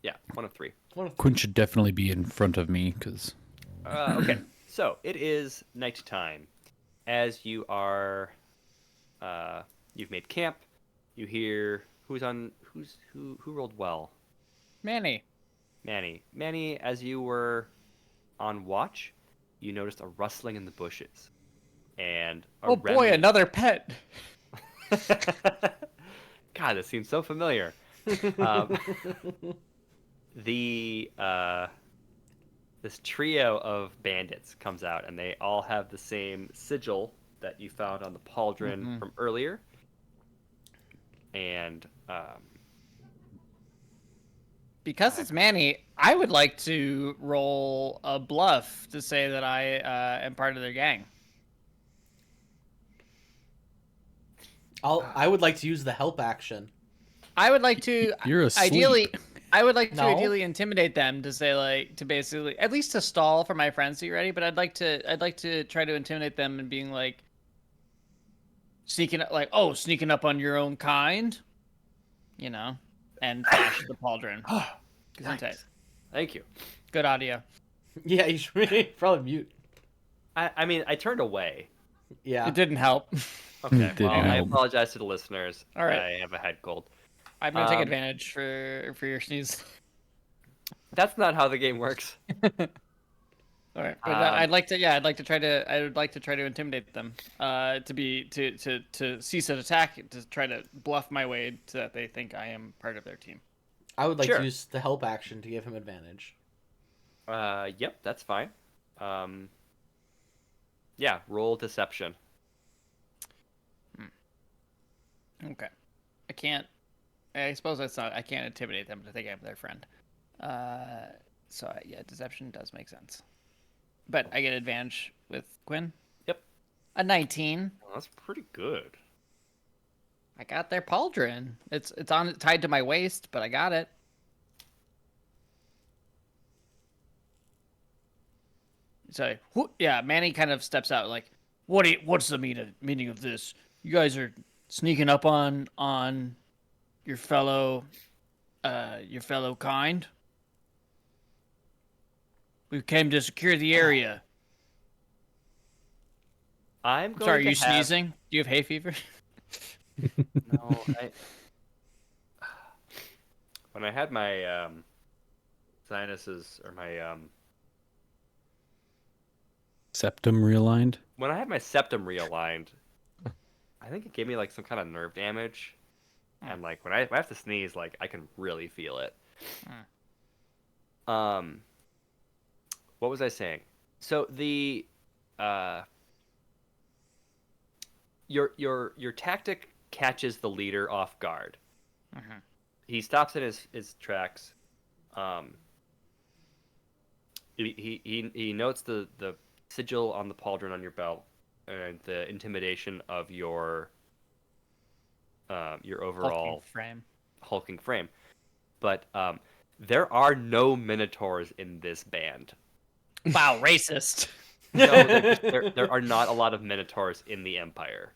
Speaker 2: Yeah, 1 of 3.
Speaker 6: Quinn should definitely be in front of me because
Speaker 2: Okay, so it is nighttime. As you are, you've made camp. You hear who rolled well.
Speaker 3: Manny.
Speaker 2: Manny, as you were on watch, you noticed a rustling in the bushes, and
Speaker 3: Oh boy, another pet.
Speaker 2: God, this seems so familiar. Um, this trio of bandits comes out, and they all have the same sigil that you found on the pauldron from earlier. And
Speaker 3: Because it's Manny, I would like to roll a bluff to say that I am part of their gang.
Speaker 4: I would like to use the help action.
Speaker 3: I would like to
Speaker 6: you're asleep.
Speaker 3: ideally intimidate them to say like to basically at least to stall for my friends to get ready, but I'd like to try to intimidate them and being like sneaking up on your own kind, you know, and flash the pauldron.
Speaker 2: nice. Thank you.
Speaker 3: Good audio.
Speaker 4: Yeah, you should probably mute.
Speaker 2: I mean, I turned away.
Speaker 4: Yeah.
Speaker 3: It didn't help.
Speaker 2: Okay,
Speaker 6: Didn't
Speaker 2: well, I
Speaker 6: help.
Speaker 2: apologize to the listeners.
Speaker 3: All right.
Speaker 2: I have a head cold.
Speaker 3: I'm gonna take advantage for your sneeze.
Speaker 2: That's not how the game works.
Speaker 3: All right, but I'd like to try to intimidate them, to cease an attack, to try to bluff my way so that they think I am part of their team.
Speaker 4: I would like
Speaker 2: Sure.
Speaker 4: to use the help action to give him advantage.
Speaker 2: Yep, that's fine. Yeah, roll deception.
Speaker 3: Okay, I suppose that's not. I can't intimidate them to think I'm their friend. So yeah, deception does make sense. But I get advantage with Quinn.
Speaker 2: Yep.
Speaker 3: A 19.
Speaker 2: Well, that's pretty good.
Speaker 3: I got their pauldron. It's tied to my waist, but I got it. So yeah, Manny kind of steps out like, what's the meaning of this? You guys are sneaking up on your fellow kind. We came to secure the area.
Speaker 2: I'm going
Speaker 3: Sorry,
Speaker 2: to
Speaker 3: are you
Speaker 2: have...
Speaker 3: sneezing? Do you have hay fever?
Speaker 2: No, when I had my sinuses or my
Speaker 6: septum realigned.
Speaker 2: when I had my septum realigned, I think it gave me like some kind of nerve damage, and like when I have to sneeze, like I can really feel it. What was I saying? So the your tactic catches the leader off guard. He stops in his tracks. He notes the sigil on the pauldron on your belt and the intimidation of your overall hulking frame. But there are no minotaurs in this band.
Speaker 3: Wow, racist.
Speaker 2: No, there are not a lot of minotaurs in the Empire.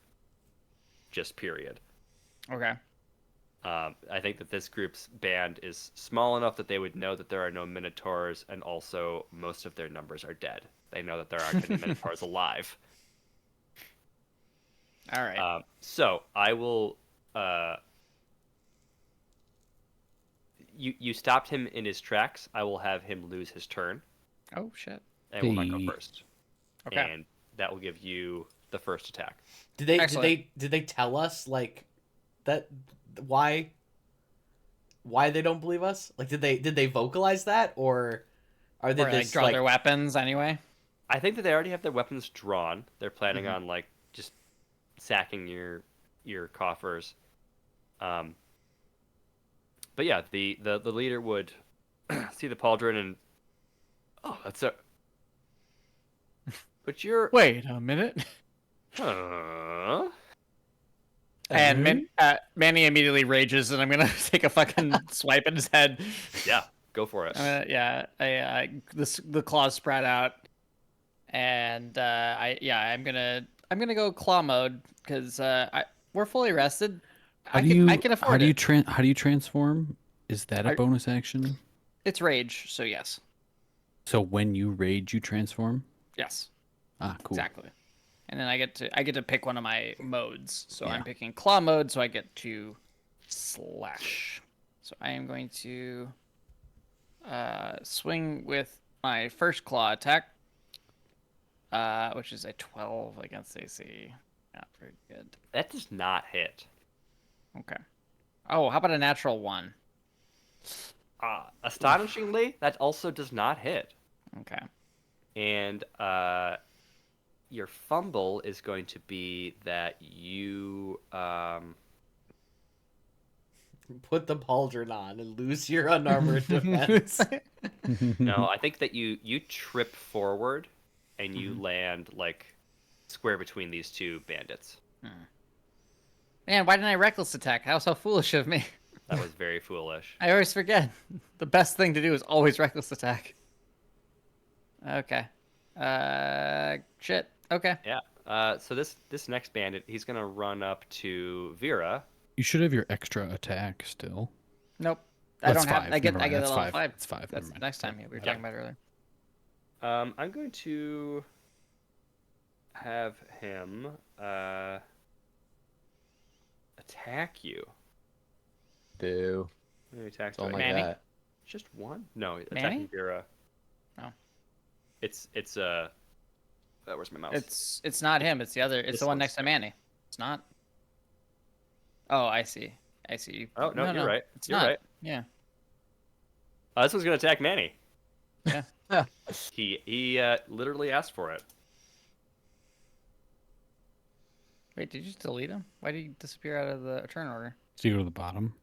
Speaker 2: Just period.
Speaker 3: Okay.
Speaker 2: I think that this group's band is small enough that they would know that there are no Minotaurs, and also most of their numbers are dead. They know that there aren't any Minotaurs alive.
Speaker 3: All right.
Speaker 2: So I will. You stopped him in his tracks. I will have him lose his turn,
Speaker 3: Oh shit.
Speaker 2: and will not go
Speaker 6: Hey.
Speaker 2: first.
Speaker 3: Okay.
Speaker 2: And that will give you the first attack.
Speaker 3: Excellent.
Speaker 4: Did they tell us like that why they don't believe us? Like did they vocalize that, or are they
Speaker 3: Or like
Speaker 4: just
Speaker 3: draw
Speaker 4: like
Speaker 3: their weapons anyway.
Speaker 2: I think that they already have their weapons drawn. They're planning
Speaker 4: Mhm.
Speaker 2: on like just sacking your coffers. But yeah, the leader would see the pauldron and that's a. But you're.
Speaker 3: Wait a minute.
Speaker 2: Huh?
Speaker 3: And Manny immediately rages, and I'm gonna take a fucking swipe at his head.
Speaker 2: Yeah, go for it.
Speaker 3: The claws spread out, and I'm gonna go claw mode because we're fully rested. I can afford it.
Speaker 6: How do you transform? Is that a
Speaker 3: I-
Speaker 6: bonus action?
Speaker 3: It's rage, so yes,
Speaker 6: So when you rage, you transform?
Speaker 3: yes,
Speaker 6: Ah, cool.
Speaker 3: exactly. And then I get to pick one of my modes. So I'm
Speaker 6: Yeah.
Speaker 3: picking claw mode, so I get to slash. So I am going to swing with my first claw attack, which is a 12 against AC. Not very good.
Speaker 2: That does not hit.
Speaker 3: Okay. Oh, how about a natural one?
Speaker 2: Astonishingly, that also does not hit.
Speaker 3: Okay.
Speaker 2: And your fumble is going to be that you
Speaker 4: put the pauldron on and lose your unarmored defense?
Speaker 2: no, I think that you trip forward and you
Speaker 3: Mhm.
Speaker 2: land like square between these two bandits.
Speaker 3: Man, why didn't I reckless attack? How so foolish of me.
Speaker 2: That was very foolish.
Speaker 3: I always forget. The best thing to do is always reckless attack. Okay. Shit. Okay.
Speaker 2: Yeah. So this next bandit, he's gonna run up to Vera.
Speaker 6: You should have your extra attack still.
Speaker 3: Nope. I
Speaker 6: That's
Speaker 3: don't have.
Speaker 6: five.
Speaker 3: I get.
Speaker 6: Never
Speaker 3: I
Speaker 6: mind.
Speaker 3: get a
Speaker 6: That's
Speaker 3: level
Speaker 6: five.
Speaker 3: 5.
Speaker 6: It's five.
Speaker 3: That's
Speaker 6: Never mind.
Speaker 3: next time. We were
Speaker 2: Yeah.
Speaker 3: talking about earlier.
Speaker 2: I'm going to have him attack you.
Speaker 5: Do
Speaker 2: How many attacks do
Speaker 5: something
Speaker 2: I
Speaker 5: like
Speaker 3: Manny?
Speaker 5: that.
Speaker 2: Just one? No,
Speaker 3: Manny?
Speaker 2: attacking Vera.
Speaker 3: Oh.
Speaker 2: It's where's my mouse?
Speaker 3: It's not him. It's the other. It's
Speaker 2: This
Speaker 3: the one
Speaker 2: one's-
Speaker 3: next to Manny. It's not. Oh, I see. I see.
Speaker 2: Oh no, you're right.
Speaker 3: It's
Speaker 2: You're
Speaker 3: not.
Speaker 2: right.
Speaker 3: Yeah.
Speaker 2: This one's gonna attack Manny.
Speaker 3: Yeah.
Speaker 2: He literally asked for it.
Speaker 3: Wait, did you just delete him? Why did he disappear out of the turn order?
Speaker 6: So you go to the bottom?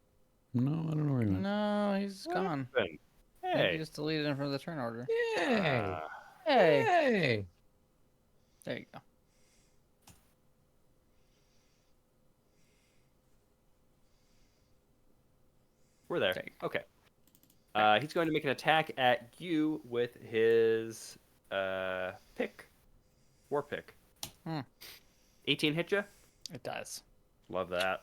Speaker 6: No, I don't know where he went.
Speaker 3: No, he's gone.
Speaker 2: Happened?
Speaker 3: You
Speaker 2: Hey.
Speaker 3: just deleted him from the turn order.
Speaker 5: Yay!
Speaker 3: Hey.
Speaker 5: Hey!
Speaker 3: There you go.
Speaker 2: We're there.
Speaker 3: There you
Speaker 2: Okay. He's going to make an attack at you with his pick. War pick. 18 hit you?
Speaker 3: It does.
Speaker 2: Love that.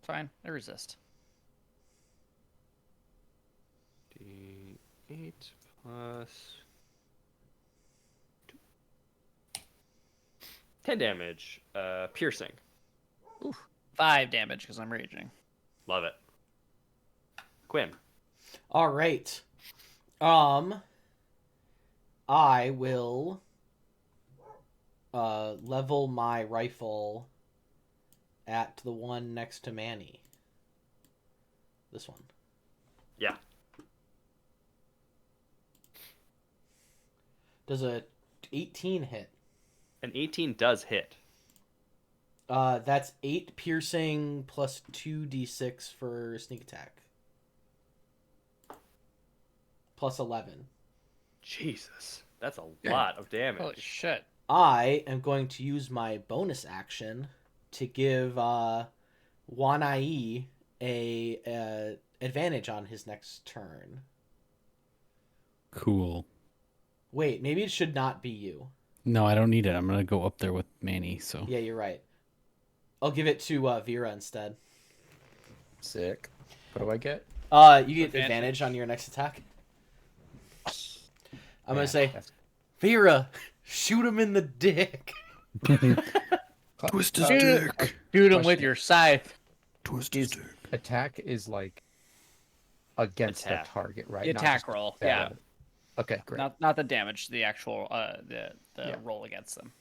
Speaker 3: Fine. I resist.
Speaker 2: D8 plus 2. 10 damage. Piercing.
Speaker 3: 5 damage because I'm raging.
Speaker 2: Love it. Quinn.
Speaker 4: All right. I will level my rifle at the one next to Manny. This one.
Speaker 2: Yeah.
Speaker 4: Does a 18 hit?
Speaker 2: An 18 does hit.
Speaker 4: That's 8 piercing plus 2d6 for sneak attack. Plus 11.
Speaker 2: Jesus. That's a lot of damage.
Speaker 3: Holy shit.
Speaker 4: I am going to use my bonus action to give Wanai a advantage on his next turn.
Speaker 6: Cool.
Speaker 4: Wait, maybe it should not be you.
Speaker 6: No, I don't need it. I'm gonna go up there with Manny. So
Speaker 4: Yeah, you're right. I'll give it to Vera instead.
Speaker 5: Sick. What do I get?
Speaker 4: You get advantage on your next attack. I'm gonna say,
Speaker 5: that's-
Speaker 4: Vera, shoot him in the dick.
Speaker 6: Twist his
Speaker 3: Shoot
Speaker 6: dick.
Speaker 3: Shoot him with
Speaker 5: Question.
Speaker 3: your scythe.
Speaker 6: Twist his
Speaker 5: Is
Speaker 6: dick.
Speaker 5: attack is like against
Speaker 2: Attack.
Speaker 5: the target, right?
Speaker 3: The
Speaker 5: Not
Speaker 3: attack
Speaker 5: just
Speaker 3: roll,
Speaker 5: the
Speaker 3: yeah.
Speaker 5: spell. Okay, great.
Speaker 3: Not the damage, the actual the
Speaker 5: Yeah.
Speaker 3: roll against them.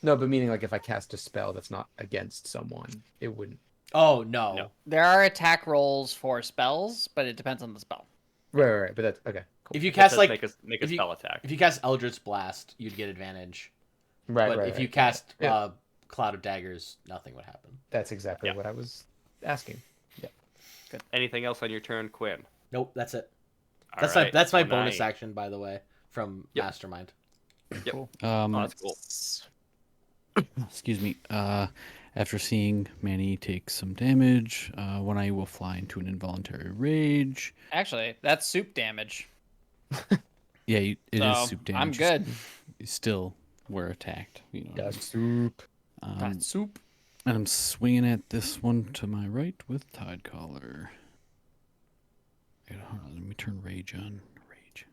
Speaker 5: No, but meaning like if I cast a spell that's not against someone, it wouldn't.
Speaker 4: Oh no.
Speaker 2: No.
Speaker 3: There are attack rolls for spells, but it depends on the spell.
Speaker 5: Right. But that's okay. Cool.
Speaker 4: If you
Speaker 2: It
Speaker 4: cast
Speaker 2: says
Speaker 4: like
Speaker 2: make a
Speaker 4: if you-
Speaker 2: spell attack.
Speaker 4: if you cast Eldritch Blast, you'd get advantage.
Speaker 5: right,
Speaker 4: But
Speaker 5: right.
Speaker 4: if you
Speaker 5: right.
Speaker 4: cast
Speaker 5: Yeah.
Speaker 4: Cloud of Daggers, nothing would happen.
Speaker 5: That's exactly
Speaker 2: Yeah.
Speaker 5: what I was asking.
Speaker 2: Anything else on your turn, Quinn?
Speaker 4: Nope, that's it.
Speaker 2: All
Speaker 4: That's
Speaker 2: right,
Speaker 4: my
Speaker 2: well,
Speaker 4: bonus
Speaker 2: nice.
Speaker 4: action, by the way, from
Speaker 2: Yep.
Speaker 4: Mastermind.
Speaker 2: Oh, that's cool.
Speaker 6: Excuse me. After seeing Manny take some damage, when I will fly into an involuntary rage.
Speaker 3: Actually, that's soup damage.
Speaker 6: Yeah, it is
Speaker 3: So,
Speaker 6: soup damage.
Speaker 3: I'm good.
Speaker 6: You still were attacked. You know.
Speaker 5: Yeah, soup.
Speaker 3: That's soup.
Speaker 6: And I'm swinging at this one to my right with Tide Collar. Hold on, let me turn rage on. Rage.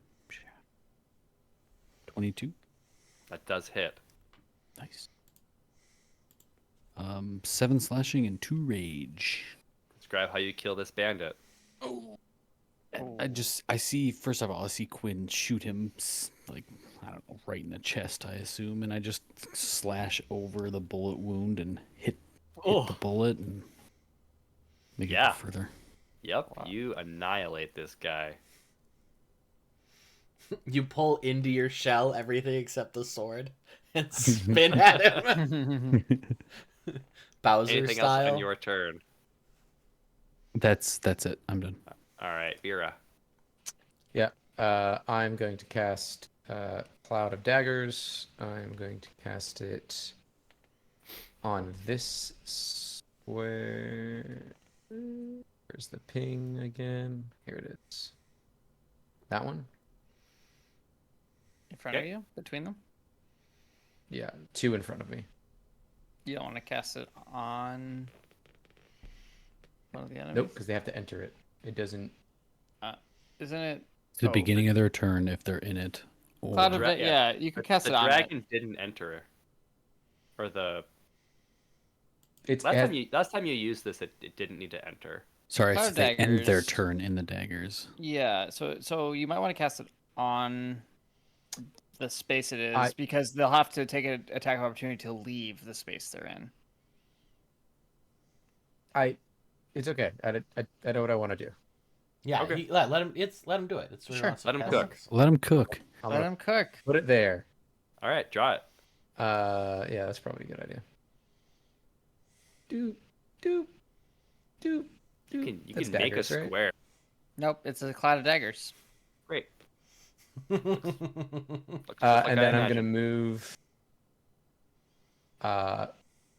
Speaker 6: 22.
Speaker 2: That does hit.
Speaker 6: Nice. 7 slashing and 2 rage.
Speaker 2: Describe how you kill this bandit.
Speaker 6: I see, first of all, I see Quinn shoot him, like, I don't know, right in the chest, I assume, and I just slash over the bullet wound and hit the bullet and make it
Speaker 2: Yeah.
Speaker 6: go further.
Speaker 2: Yep, you annihilate this guy.
Speaker 4: You pull into your shell everything except the sword and spin at him. Bowser
Speaker 2: Anything
Speaker 4: style.
Speaker 2: else on your turn?
Speaker 6: That's it. I'm done.
Speaker 2: All right, Vera.
Speaker 5: Yeah. I'm going to cast Cloud of Daggers. I'm going to cast it on this square. Where's the ping again? Here it is. That one?
Speaker 3: In front of
Speaker 2: Okay.
Speaker 3: you, between them.
Speaker 5: Yeah, 2 in front of me.
Speaker 3: You don't want to cast it on one of the enemies.
Speaker 5: Nope, because they have to enter it. It doesn't.
Speaker 3: Isn't it?
Speaker 6: The
Speaker 2: Oh,
Speaker 6: beginning of their turn if they're in it. Or...
Speaker 3: Cloud of
Speaker 2: Dra-
Speaker 3: yeah, you can cast
Speaker 2: the
Speaker 3: it on
Speaker 2: dragon didn't enter. Or the
Speaker 5: It's
Speaker 2: last time you used this, it didn't need to enter.
Speaker 6: Sorry,
Speaker 3: Cloud
Speaker 6: it's they end their
Speaker 3: daggers.
Speaker 6: turn in the daggers.
Speaker 3: Yeah, so you might want to cast it on the space it is
Speaker 5: I-
Speaker 3: because they'll have to take an attack of opportunity to leave the space they're in.
Speaker 5: It's okay. I know what I want to do.
Speaker 4: Yeah,
Speaker 2: Okay.
Speaker 4: let him. Let him do it. It's
Speaker 3: Sure,
Speaker 2: let him
Speaker 4: cast
Speaker 2: cook.
Speaker 4: it.
Speaker 6: Let them cook.
Speaker 5: I'm
Speaker 3: Let
Speaker 5: gonna
Speaker 3: him cook.
Speaker 5: put it there.
Speaker 2: All right, draw it.
Speaker 5: Yeah, that's probably a good idea. Doop, doop, doop,
Speaker 2: You
Speaker 5: doop.
Speaker 2: can
Speaker 5: That's
Speaker 2: make
Speaker 5: daggers,
Speaker 2: a
Speaker 5: right?
Speaker 2: square.
Speaker 3: Nope, it's a cloud of daggers.
Speaker 2: Great.
Speaker 5: And
Speaker 2: Looks like I
Speaker 5: then I'm gonna
Speaker 2: imagined.
Speaker 5: move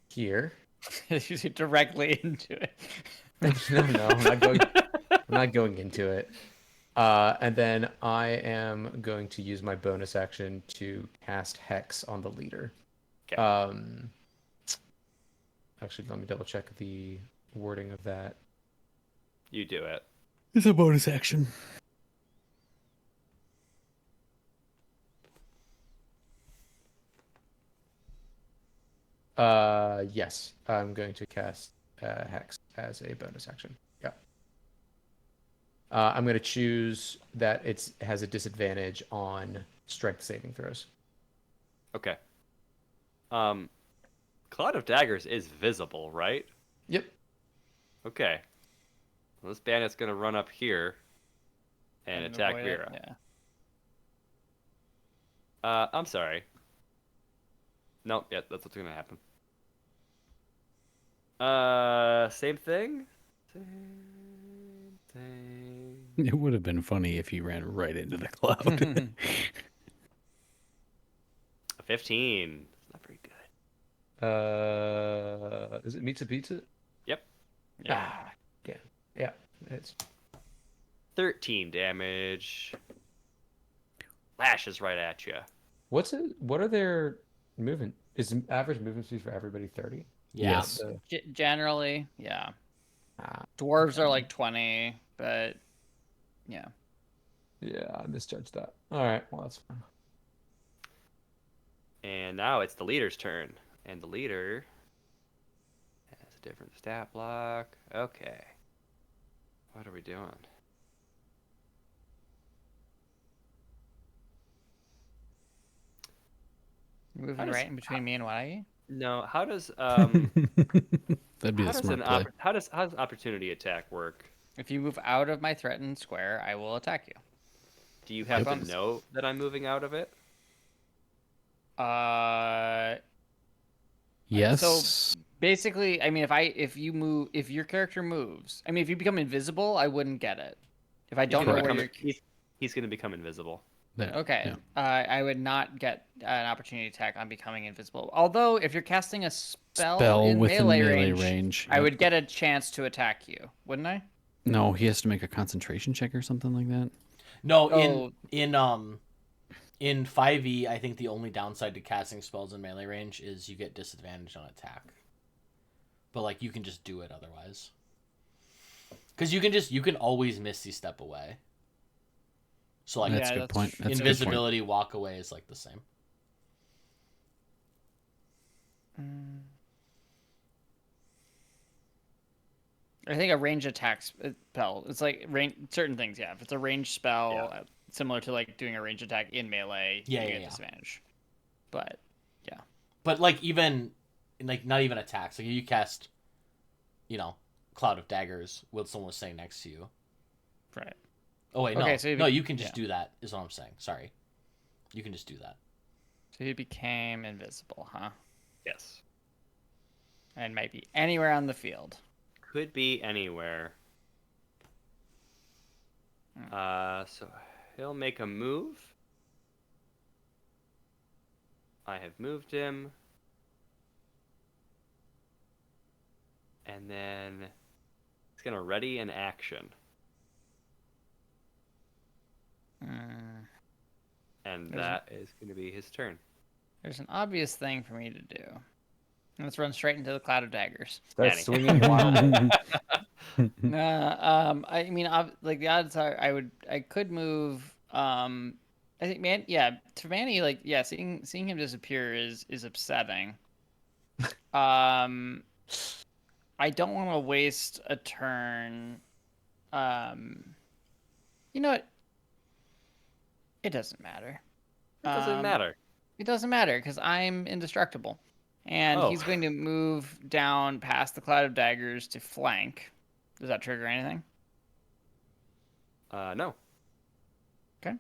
Speaker 5: here.
Speaker 3: Directly into it.
Speaker 5: No, I'm not going. I'm not going into it. And then I am going to use my bonus action to cast Hex on the leader.
Speaker 2: Okay.
Speaker 5: Actually, let me double check the wording of that.
Speaker 2: You do it.
Speaker 6: It's a bonus action.
Speaker 5: Yes, I'm going to cast Hex as a bonus action. Yeah. I'm going to choose that it has a disadvantage on strength saving throws.
Speaker 2: Okay. Cloud of Daggers is visible, right?
Speaker 5: Yep.
Speaker 2: Okay. Well, this bandit's gonna run up here and attack
Speaker 3: avoid it,
Speaker 2: Vera.
Speaker 3: Yeah.
Speaker 2: I'm sorry. Nope, yeah, that's what's gonna happen. Same thing? Same thing.
Speaker 6: It would have been funny if he ran right into the cloud.
Speaker 2: A 15. It's not very good.
Speaker 5: Is it Pizza Pizza?
Speaker 2: Yep.
Speaker 5: Ah, yeah. It's
Speaker 2: 13 damage. Lashes right at you.
Speaker 5: what are their movement? Is average movement speed for everybody 30?
Speaker 4: Yeah.
Speaker 5: Yes.
Speaker 3: Generally, yeah.
Speaker 5: Ah,
Speaker 3: Dwarves are like 20, but yeah.
Speaker 5: yeah, I misjudged that. All right, well that's fine.
Speaker 2: And now it's the leader's turn. And the leader has a different stat block. Okay. What are we doing?
Speaker 3: Moving
Speaker 2: How does-
Speaker 3: right in between me and Wai.
Speaker 2: No, how does
Speaker 6: That'd be
Speaker 2: how
Speaker 6: a
Speaker 2: does
Speaker 6: smart
Speaker 2: an
Speaker 6: play.
Speaker 2: how does opportunity attack work?
Speaker 3: If you move out of my threatened square, I will attack you.
Speaker 2: Do you
Speaker 3: My
Speaker 2: have to
Speaker 3: bonus.
Speaker 2: know that I'm moving out of it?
Speaker 6: Yes.
Speaker 3: Basically, I mean, if your character moves, I mean, if you become invisible, I wouldn't get it. If I don't know where you're.
Speaker 2: He's going to become invisible.
Speaker 6: Yeah,
Speaker 3: Okay.
Speaker 6: yeah.
Speaker 3: I would not get an opportunity attack on becoming invisible. Although, if you're casting a spell,
Speaker 6: Spell within
Speaker 3: melee range,
Speaker 6: range.
Speaker 3: I
Speaker 6: Yep.
Speaker 3: would get a chance to attack you, wouldn't I?
Speaker 6: No, he has to make a concentration check or something like that.
Speaker 4: No,
Speaker 3: Oh.
Speaker 4: in 5e, I think the only downside to casting spells in melee range is you get disadvantage on attack. But like you can just do it otherwise. Cuz you can always misty step away. So like
Speaker 6: That's a good point. That's a good point.
Speaker 4: invisibility walk away is like the same.
Speaker 3: I think a range attack spell. It's like certain things. Yeah, if it's a range spell, similar to like doing a range attack in melee, you get disadvantage. But yeah,
Speaker 4: but like even like not even attacks. Like if you cast, Cloud of Daggers while someone was saying next to you.
Speaker 3: Right.
Speaker 4: Oh wait,
Speaker 3: Okay,
Speaker 4: no,
Speaker 3: so
Speaker 4: no, you can just do that. Is what I'm saying. Sorry, you can just do that.
Speaker 3: So he became invisible, huh?
Speaker 2: Yes.
Speaker 3: And might be anywhere on the field.
Speaker 2: Could be anywhere. So he'll make a move. I have moved him. And then he's going to ready an action. And that is going to be his turn.
Speaker 3: There's an obvious thing for me to do. Let's run straight into the Cloud of Daggers.
Speaker 5: Start
Speaker 2: Danny.
Speaker 5: swinging wildly.
Speaker 3: I mean, like the odds are, I could move. I think, to Manny, like, seeing him disappear is upsetting. I don't want to waste a turn. You know what? It doesn't matter.
Speaker 2: It doesn't matter.
Speaker 3: It doesn't matter because I'm indestructible. And he's going to move down past the Cloud of Daggers to flank. Does that trigger anything?
Speaker 2: No.
Speaker 3: Okay.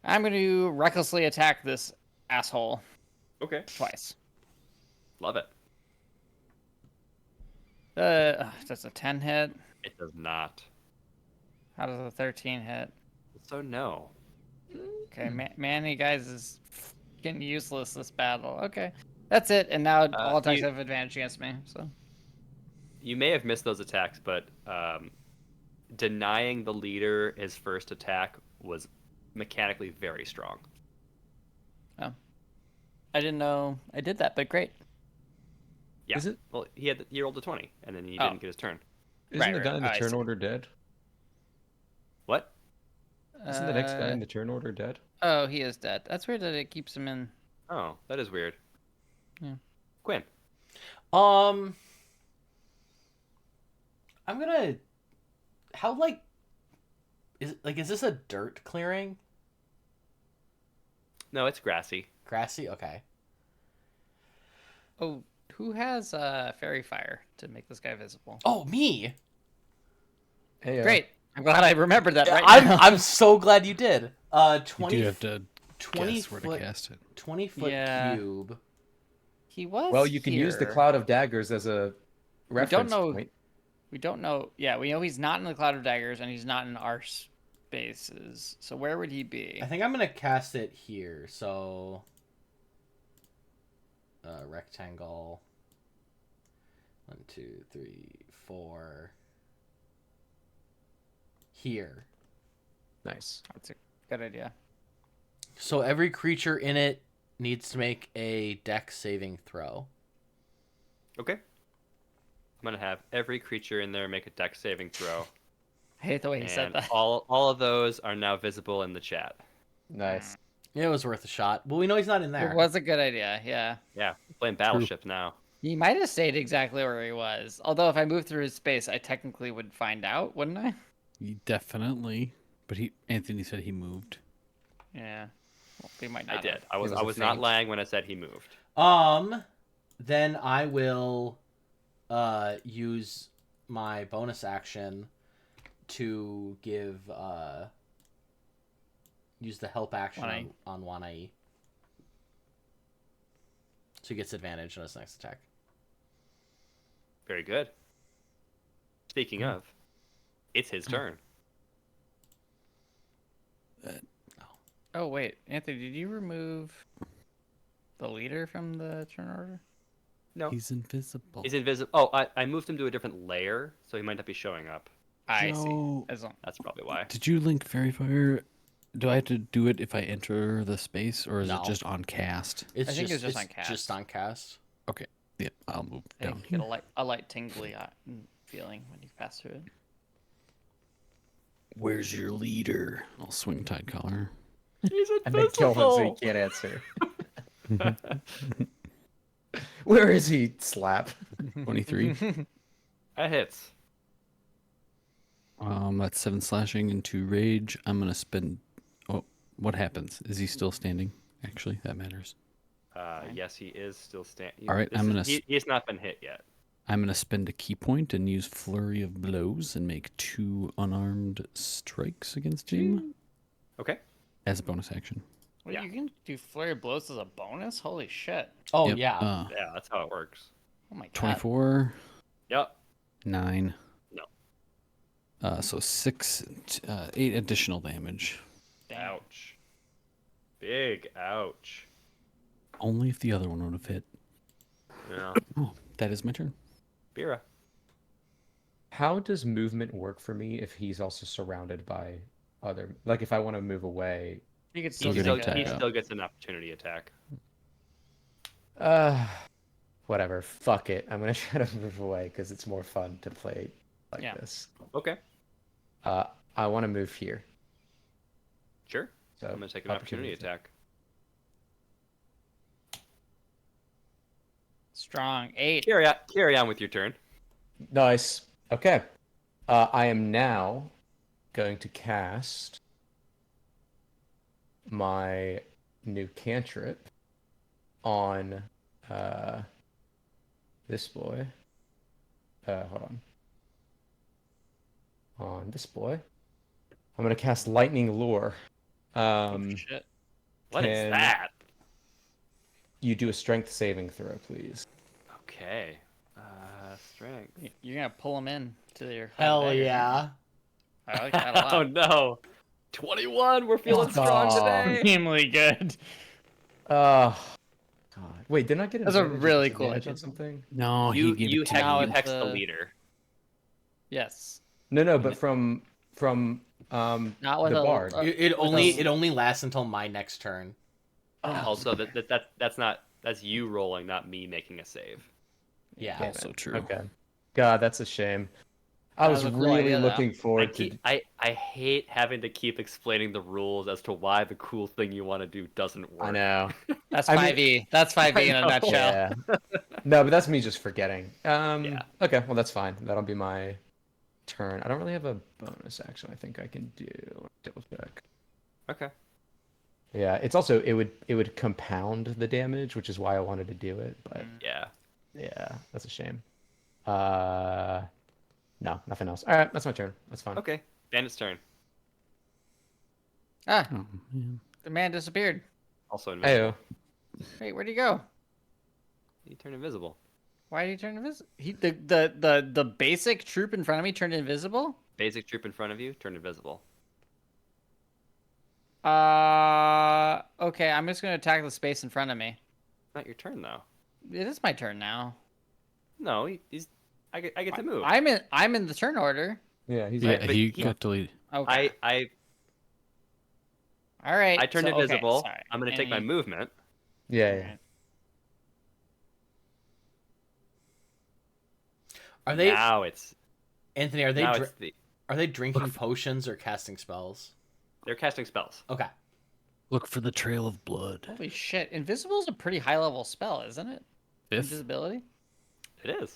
Speaker 3: I'm going to recklessly attack this asshole.
Speaker 2: Okay.
Speaker 3: Twice.
Speaker 2: Love it.
Speaker 3: Does a 10 hit?
Speaker 2: It does not.
Speaker 3: How does a 13 hit?
Speaker 2: So no.
Speaker 3: Okay, Manny, guys, is getting useless this battle. Okay. That's it, and now all attacks have advantage against me, so...
Speaker 2: You may have missed those attacks, but denying the leader his first attack was mechanically very strong.
Speaker 3: Oh. I didn't know I did that, but great.
Speaker 2: Yeah.
Speaker 5: Is it?
Speaker 2: Well, he rolled a 20, and then he didn't get his turn.
Speaker 5: Isn't the
Speaker 3: Right,
Speaker 5: guy in the
Speaker 3: I
Speaker 5: turn
Speaker 3: see.
Speaker 5: order dead?
Speaker 2: What?
Speaker 5: Isn't the next guy in the turn order dead?
Speaker 3: Oh, he is dead. That's weird that it keeps him in...
Speaker 2: Oh, that is weird.
Speaker 3: Yeah.
Speaker 2: Quinn.
Speaker 4: I'm gonna. How is this a dirt clearing?
Speaker 2: No, it's grassy.
Speaker 4: Grassy? Okay.
Speaker 3: Oh, who has Fairy Fire to make this guy visible?
Speaker 4: Oh, me.
Speaker 5: Hey,
Speaker 3: Great. I'm glad I remembered that right
Speaker 4: I'm
Speaker 3: now.
Speaker 4: I'm so glad you did.
Speaker 6: You
Speaker 4: 20
Speaker 6: do have to
Speaker 4: 20
Speaker 6: guess where
Speaker 4: foot
Speaker 6: to cast it.
Speaker 4: 20-foot
Speaker 3: Yeah.
Speaker 4: cube.
Speaker 3: He was
Speaker 5: Well, you can use the
Speaker 3: here.
Speaker 5: Cloud of Daggers as a reference
Speaker 3: know-
Speaker 5: point.
Speaker 3: We don't know. Yeah, we know he's not in the Cloud of Daggers, and he's not in our spaces. So where would he be?
Speaker 4: I think I'm gonna cast it here. So, rectangle. 1, 2, 3, 4. Here.
Speaker 5: Nice.
Speaker 3: That's a good idea.
Speaker 4: So every creature in it needs to make a Dex saving throw.
Speaker 2: Okay. I'm gonna have every creature in there make a dex saving throw,
Speaker 3: I hate the way he said
Speaker 2: and
Speaker 3: that.
Speaker 2: all of those are now visible in the chat.
Speaker 5: Nice.
Speaker 4: It was worth a shot. But we know he's not in there.
Speaker 3: It was a good idea, yeah.
Speaker 2: Yeah, playing Battleship now.
Speaker 3: He might have stayed exactly where he was. Although if I moved through his space, I technically would find out, wouldn't I?
Speaker 6: He definitely. But Anthony said he moved.
Speaker 3: Yeah. Well, he might
Speaker 2: I
Speaker 3: not
Speaker 2: did.
Speaker 3: have.
Speaker 2: I was
Speaker 5: was a
Speaker 2: not
Speaker 5: feint.
Speaker 2: lying when I said he moved.
Speaker 4: Then I will use my bonus action to use the help action
Speaker 3: Wanai.
Speaker 4: on Wanai. So he gets advantage on his next attack.
Speaker 2: Very good. Speaking of, it's his turn.
Speaker 3: Oh, wait. Anthony, did you remove the leader from the turn order?
Speaker 2: No,
Speaker 6: He's invisible.
Speaker 2: he's invisible. Oh, I moved him to a different layer, so he might not be showing up.
Speaker 3: I
Speaker 6: Joe,
Speaker 3: see. As long...
Speaker 2: That's probably why.
Speaker 6: Did you link Fairy Fire? Do I have to do it if I enter the space, or is
Speaker 4: No.
Speaker 6: it just on cast?
Speaker 4: It's
Speaker 3: I think it's just on cast.
Speaker 4: Just on cast.
Speaker 6: Okay. Yep, I'll move
Speaker 3: I
Speaker 6: down
Speaker 3: think you
Speaker 6: here.
Speaker 3: get a light tingly feeling when you pass through it.
Speaker 6: Where's your leader? I'll swing Tide Collar.
Speaker 2: He's
Speaker 5: And then kill him so he can't answer. Where is he? Slap.
Speaker 6: 23.
Speaker 2: That hits.
Speaker 6: That's 7 slashing and 2 rage. I'm gonna spend. Oh, what happens? Is he still standing? Actually, that matters.
Speaker 2: Yes, he is still standing.
Speaker 6: All right, I'm gonna
Speaker 2: He's not been hit yet.
Speaker 6: I'm gonna spend a key point and use Flurry of Blows and make 2 unarmed strikes against him
Speaker 2: Okay.
Speaker 6: as a bonus action.
Speaker 3: Wait,
Speaker 2: Yeah.
Speaker 3: you can do flurry of blows as a bonus? Holy shit.
Speaker 4: Oh
Speaker 6: Yep,
Speaker 4: yeah.
Speaker 2: Yeah, that's how it works.
Speaker 3: Oh my god.
Speaker 6: 24,
Speaker 2: Yep.
Speaker 6: 9.
Speaker 2: No.
Speaker 6: So 8 additional damage.
Speaker 3: Damn.
Speaker 2: Ouch. Big ouch.
Speaker 6: Only if the other one would have hit.
Speaker 2: Yeah.
Speaker 6: Oh, that is my turn.
Speaker 2: Bira.
Speaker 5: How does movement work for me if he's also surrounded by other? Like if I want to move away.
Speaker 3: You could
Speaker 2: He
Speaker 3: still
Speaker 6: Still
Speaker 3: do
Speaker 6: getting
Speaker 2: he
Speaker 6: attacked.
Speaker 2: still gets an opportunity attack.
Speaker 5: Whatever. Fuck it. I'm gonna try to move away because it's more fun to play like
Speaker 3: Yeah.
Speaker 5: this.
Speaker 2: Okay.
Speaker 5: I want to move here.
Speaker 2: Sure.
Speaker 5: So
Speaker 2: I'm gonna take an opportunity attack.
Speaker 3: Strong. 8.
Speaker 2: Carry on with your turn.
Speaker 5: Nice. Okay. I am now going to cast my new cantrip on this boy. Hold on. On this boy. I'm going to cast Lightning Lure.
Speaker 3: Shit.
Speaker 2: What is
Speaker 5: Can-
Speaker 2: that?
Speaker 5: You do a strength saving throw, please.
Speaker 2: Okay. Strength.
Speaker 3: You're gonna pull him in to your
Speaker 4: Hell
Speaker 3: dagger.
Speaker 4: yeah.
Speaker 3: I like that a lot.
Speaker 2: Oh no. 21. We're feeling strong
Speaker 5: Aw.
Speaker 2: today.
Speaker 3: Extremely good.
Speaker 5: God. Wait, didn't I get
Speaker 3: That's a
Speaker 5: advantage or
Speaker 3: really cool
Speaker 5: disadvantage
Speaker 3: idea.
Speaker 5: on something?
Speaker 6: No,
Speaker 2: You
Speaker 6: he gave
Speaker 2: you
Speaker 6: it to
Speaker 2: hex,
Speaker 3: Now
Speaker 2: you
Speaker 3: it's,
Speaker 2: hex the leader.
Speaker 3: Yes.
Speaker 5: No, but from
Speaker 3: Not with
Speaker 5: the
Speaker 3: a
Speaker 5: bard.
Speaker 4: It
Speaker 3: with
Speaker 4: only
Speaker 3: a-
Speaker 4: it only lasts until my next turn.
Speaker 2: Also, that's you rolling, not me making a save.
Speaker 4: Yeah.
Speaker 5: Damn
Speaker 6: Also
Speaker 5: it.
Speaker 6: true.
Speaker 5: Okay. God, that's a shame. I
Speaker 3: That
Speaker 5: was
Speaker 3: was a cool
Speaker 5: really
Speaker 3: idea, though.
Speaker 5: looking
Speaker 2: I,
Speaker 5: forward to.
Speaker 2: keep, I hate having to keep explaining the rules as to why the cool thing you want to do doesn't work.
Speaker 5: I know.
Speaker 3: That's
Speaker 5: I mean-
Speaker 3: 5e. That's 5e in a
Speaker 2: know.
Speaker 3: nutshell.
Speaker 5: Yeah. No, but that's me just forgetting.
Speaker 2: Yeah.
Speaker 5: Okay, well that's fine. That'll be my turn. I don't really have a bonus action. I think I can do double check.
Speaker 2: Okay.
Speaker 5: Yeah, it's also it would compound the damage, which is why I wanted to do it. But
Speaker 2: Yeah.
Speaker 5: yeah, that's a shame. No, nothing else. All right, that's my turn. That's fine.
Speaker 2: Okay. Bandit's turn.
Speaker 3: Ah,
Speaker 6: Oh, man.
Speaker 3: the man disappeared.
Speaker 2: Also invisible.
Speaker 5: Heyo.
Speaker 3: Wait, where'd he go?
Speaker 2: You turn invisible.
Speaker 3: Why did he turn invisible? The basic troop in front of me turned invisible?
Speaker 2: Basic troop in front of you, turn invisible.
Speaker 3: Okay, I'm just gonna attack the space in front of me.
Speaker 2: Not your turn though.
Speaker 3: It is my turn now.
Speaker 2: No, he's. I get to move.
Speaker 3: I'm in the turn order.
Speaker 5: Yeah, he's
Speaker 6: Yeah,
Speaker 2: but
Speaker 6: he
Speaker 2: he-
Speaker 6: got deleted.
Speaker 3: Okay.
Speaker 2: I
Speaker 3: All right.
Speaker 2: turned
Speaker 3: so, okay,
Speaker 2: invisible.
Speaker 3: sorry.
Speaker 2: I'm gonna take my
Speaker 3: Any-
Speaker 2: movement.
Speaker 5: yeah.
Speaker 4: Are they
Speaker 2: Now it's
Speaker 4: Anthony? Are they
Speaker 2: now it's the
Speaker 4: are they drinking potions or casting spells?
Speaker 2: they're casting spells.
Speaker 4: Okay.
Speaker 6: Look for the trail of blood.
Speaker 3: Holy shit! Invisible is a pretty high level spell, isn't it?
Speaker 6: Fifth.
Speaker 3: Invisibility.
Speaker 2: It is.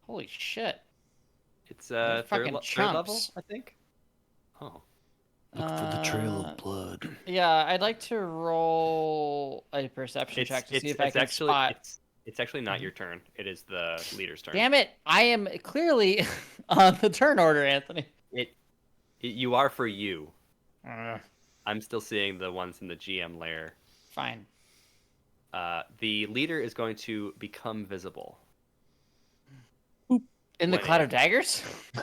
Speaker 3: Holy shit!
Speaker 2: It's
Speaker 3: They're fucking
Speaker 2: third level,
Speaker 3: chumps.
Speaker 2: I think. Oh,
Speaker 6: Look for the trail of blood.
Speaker 3: Yeah, I'd like to roll a perception check to see if I can
Speaker 2: actually
Speaker 3: spot.
Speaker 2: it's actually not your turn. It is the leader's turn.
Speaker 3: Damn it! I am clearly on the turn order, Anthony.
Speaker 2: You are for you.
Speaker 3: Uh,
Speaker 2: I'm still seeing the ones in the GM layer.
Speaker 3: Fine.
Speaker 2: The leader is going to become visible.
Speaker 3: In the
Speaker 2: When
Speaker 3: cloud
Speaker 2: he-
Speaker 3: of daggers.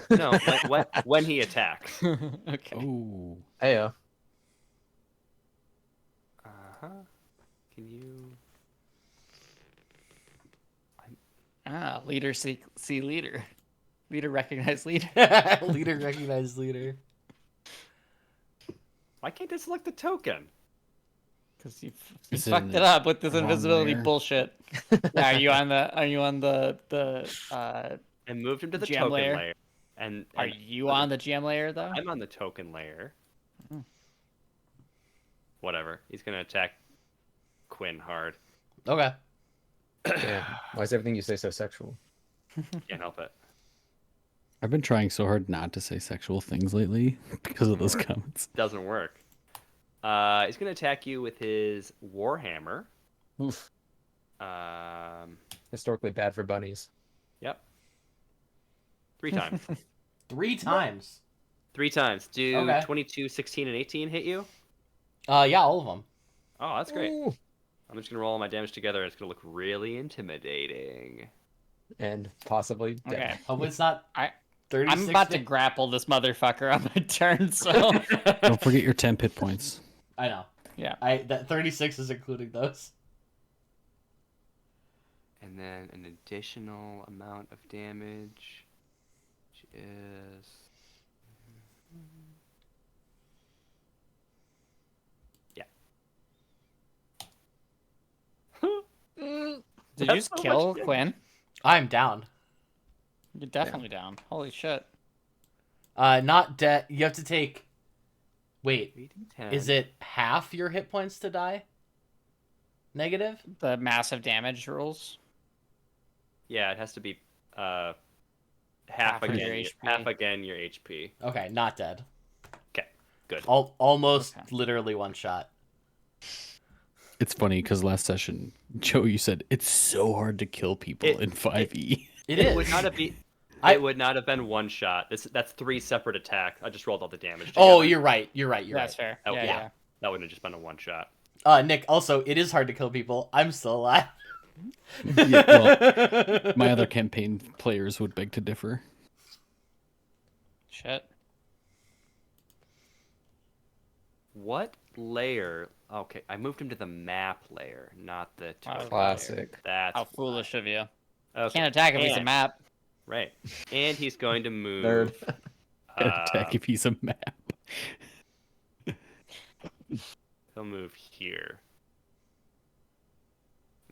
Speaker 2: No, when he attacks.
Speaker 3: Okay.
Speaker 6: Oh.
Speaker 5: Heyo.
Speaker 2: Uh-huh. Can you...
Speaker 3: Leader see leader. Leader recognize leader.
Speaker 4: Leader recognized leader.
Speaker 2: Why can't I select the token?
Speaker 3: Because you
Speaker 6: Is it
Speaker 3: fucked
Speaker 6: in
Speaker 3: it
Speaker 6: the
Speaker 3: up with this
Speaker 6: wrong
Speaker 3: invisibility
Speaker 6: layer?
Speaker 3: bullshit. Yeah, are you on the
Speaker 2: I moved him to the
Speaker 3: GM
Speaker 2: token
Speaker 3: layer?
Speaker 2: layer. And
Speaker 3: are you on the GM layer though?
Speaker 2: I'm on the token layer.
Speaker 3: Oh.
Speaker 2: Whatever. He's going to attack Quinn hard.
Speaker 4: Okay.
Speaker 5: Yeah. Why is everything you say so sexual?
Speaker 2: Can't help it.
Speaker 6: I've been trying so hard not to say sexual things lately because of those comments.
Speaker 2: Doesn't work. He's going to attack you with his Warhammer.
Speaker 5: Oof.
Speaker 2: Um,
Speaker 5: Historically bad for bunnies.
Speaker 2: yep. 3 times.
Speaker 4: 3 times.
Speaker 2: 3 times. Do
Speaker 4: Okay.
Speaker 2: 22, 16, and 18 hit you?
Speaker 4: Yeah, all of them.
Speaker 2: Oh, that's great.
Speaker 5: Ooh.
Speaker 2: I'm just going to roll all my damage together. It's going to look really intimidating.
Speaker 5: And possibly dead.
Speaker 3: Okay.
Speaker 4: Hope it's not
Speaker 3: I-
Speaker 4: 36.
Speaker 3: I'm about to grapple this motherfucker on my turn, so
Speaker 6: Don't forget your 10 hit points.
Speaker 4: I know.
Speaker 3: yeah.
Speaker 4: That 36 is including those.
Speaker 2: And then an additional amount of damage, which is... Yeah.
Speaker 3: Did
Speaker 2: That's
Speaker 3: you just
Speaker 2: so much
Speaker 3: kill
Speaker 2: damage.
Speaker 3: Quinn?
Speaker 4: I'm down.
Speaker 3: You're definitely down. Holy shit.
Speaker 4: Not dead. You have to take. Wait,
Speaker 2: 3d10.
Speaker 4: is it half your hit points to die? Negative?
Speaker 3: The massive damage rules.
Speaker 2: Yeah, it has to be half
Speaker 3: Half of
Speaker 2: again.
Speaker 3: your
Speaker 2: Your
Speaker 3: HP.
Speaker 2: half again your HP.
Speaker 4: Okay, not dead.
Speaker 2: Okay, good.
Speaker 4: Almost
Speaker 3: Okay.
Speaker 4: literally one shot.
Speaker 6: It's funny because last session, Joe, you said it's so hard to kill people in 5e.
Speaker 4: It
Speaker 2: It
Speaker 4: is.
Speaker 2: would not have been.
Speaker 4: I-
Speaker 2: It would not have been one shot. That's 3 separate attacks. I just rolled all the damage.
Speaker 4: Oh,
Speaker 2: together.
Speaker 4: you're right. You're right. You're
Speaker 3: That's
Speaker 4: right.
Speaker 3: fair.
Speaker 2: Oh,
Speaker 3: yeah,
Speaker 2: yeah.
Speaker 3: yeah.
Speaker 2: That wouldn't have just been a one shot.
Speaker 4: Nick, also, it is hard to kill people. I'm still alive.
Speaker 6: Yeah, well, my other campaign players would beg to differ.
Speaker 3: Shit.
Speaker 2: What layer? Okay, I moved him to the map layer, not the
Speaker 3: Wow.
Speaker 2: token
Speaker 5: Classic.
Speaker 2: layer. That's
Speaker 3: How foolish of you.
Speaker 2: okay.
Speaker 3: Can't attack if he's a
Speaker 2: And-
Speaker 3: map.
Speaker 2: Right, and he's going to move.
Speaker 5: Nerd.
Speaker 6: Attack if he's a map.
Speaker 2: He'll move here.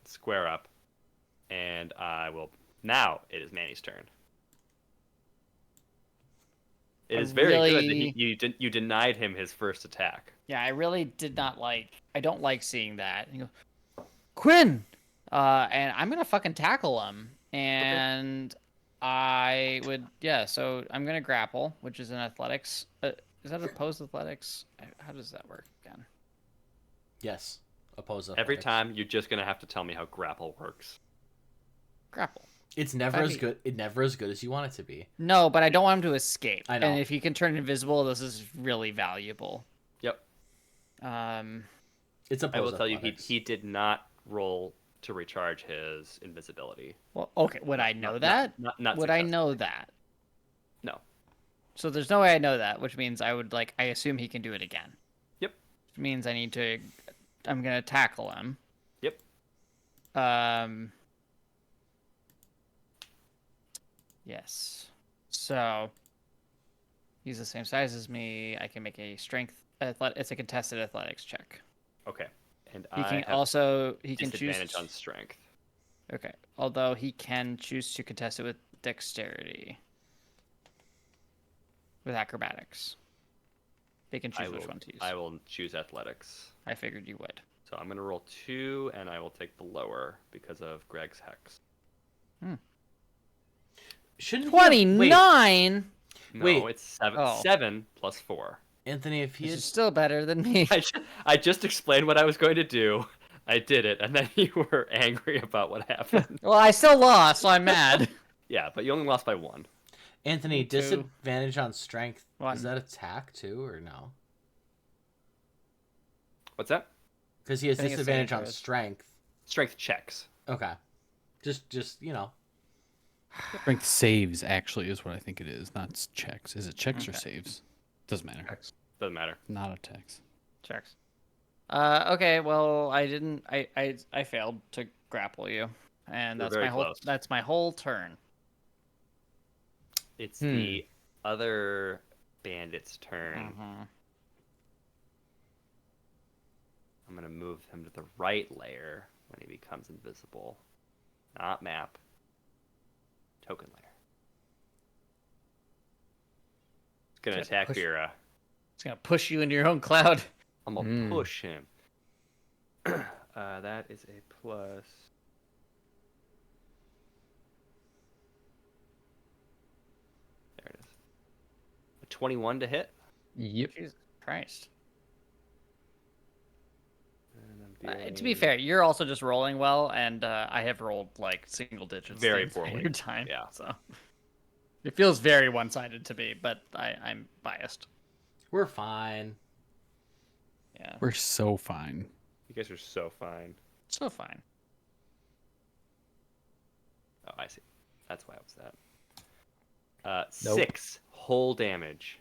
Speaker 2: Square up, and I will. Now it is Manny's turn. It
Speaker 3: I
Speaker 2: is very good that
Speaker 3: really-
Speaker 2: you denied him his first attack.
Speaker 3: Yeah, I really did not like. I don't like seeing that. And you go, Quinn, and I'm gonna fucking tackle him, and I would So I'm gonna grapple, which is an athletics. Is that opposed athletics? How does that work again?
Speaker 4: Yes. Oppose
Speaker 2: Every
Speaker 4: athletics.
Speaker 2: time, you're just gonna have to tell me how grapple works.
Speaker 3: Grapple.
Speaker 4: It's never as
Speaker 3: 5e.
Speaker 4: good. It's never as good as you want it to be.
Speaker 3: No, but I don't want him to escape.
Speaker 4: I know.
Speaker 3: And if he can turn invisible, this is really valuable.
Speaker 2: Yep.
Speaker 4: It's oppose
Speaker 2: I will tell you,
Speaker 4: athletics.
Speaker 2: he did not roll to recharge his invisibility.
Speaker 3: Well, okay. Would I know that?
Speaker 2: Not
Speaker 3: Would I
Speaker 2: successful.
Speaker 3: know that?
Speaker 2: No.
Speaker 3: So there's no way I know that, which means I would I assume he can do it again.
Speaker 2: Yep.
Speaker 3: Which means I'm gonna tackle him.
Speaker 2: Yep.
Speaker 3: Yes. So he's the same size as me. I can make a strength it's a contested athletics check.
Speaker 2: Okay. And
Speaker 3: He
Speaker 2: I
Speaker 3: can
Speaker 2: have
Speaker 3: also he can choose
Speaker 2: disadvantage on strength.
Speaker 3: Okay. Although he can choose to contest it with dexterity with acrobatics. They can choose which one to use.
Speaker 2: I will choose athletics.
Speaker 3: I figured you would.
Speaker 2: So I'm going to roll 2, and I will take the lower because of Greg's hex.
Speaker 4: Shouldn't he have-
Speaker 3: 29.
Speaker 2: No,
Speaker 4: Wait.
Speaker 2: it's 7.
Speaker 3: Oh.
Speaker 2: 7 plus 4.
Speaker 4: Anthony, if he
Speaker 3: Which
Speaker 4: had...
Speaker 3: is still better than me.
Speaker 2: I just explained what I was going to do. I did it, and then you were angry about what happened.
Speaker 3: Well, I still lost, so I'm mad.
Speaker 2: Yeah, but you only lost by 1.
Speaker 4: Anthony,
Speaker 3: 2.
Speaker 4: disadvantage on strength.
Speaker 3: 1.
Speaker 4: Is that attack too, or no?
Speaker 2: What's that?
Speaker 4: Because he has
Speaker 3: I think it's
Speaker 4: disadvantage on
Speaker 3: dangerous.
Speaker 4: strength.
Speaker 2: Strength checks.
Speaker 4: Okay. Just you know.
Speaker 6: Strength saves actually is what I think it is, not checks. Is it checks or saves? Doesn't matter.
Speaker 2: Doesn't matter.
Speaker 6: Not attacks.
Speaker 3: Checks. Okay, well, I didn't. I failed to grapple you, and
Speaker 2: You're
Speaker 3: that's
Speaker 2: very
Speaker 3: my whole.
Speaker 2: close.
Speaker 3: That's my whole turn.
Speaker 2: It's the other bandit's turn.
Speaker 3: Mhm.
Speaker 2: I'm going to move him to the right layer when he becomes invisible. Not map. Token layer. It's going to
Speaker 3: Just
Speaker 2: attack
Speaker 3: push-
Speaker 2: Vera.
Speaker 3: It's gonna push you into your own cloud.
Speaker 2: I'm going to push him. That is a plus. There it is. A 21 to hit.
Speaker 5: Yep.
Speaker 3: Jesus Christ.
Speaker 2: And I'm
Speaker 3: To be
Speaker 2: dealing-
Speaker 3: fair, you're also just rolling well, and I have rolled like single digits
Speaker 2: Very
Speaker 3: the entire
Speaker 2: poorly.
Speaker 3: time.
Speaker 2: Yeah.
Speaker 3: So it feels very one-sided to me, but I'm biased.
Speaker 4: We're fine.
Speaker 3: Yeah,
Speaker 6: We're so fine.
Speaker 2: You guys are so fine.
Speaker 3: so fine.
Speaker 2: Oh, I see. That's why it was that.
Speaker 5: Nope.
Speaker 2: 6 whole damage.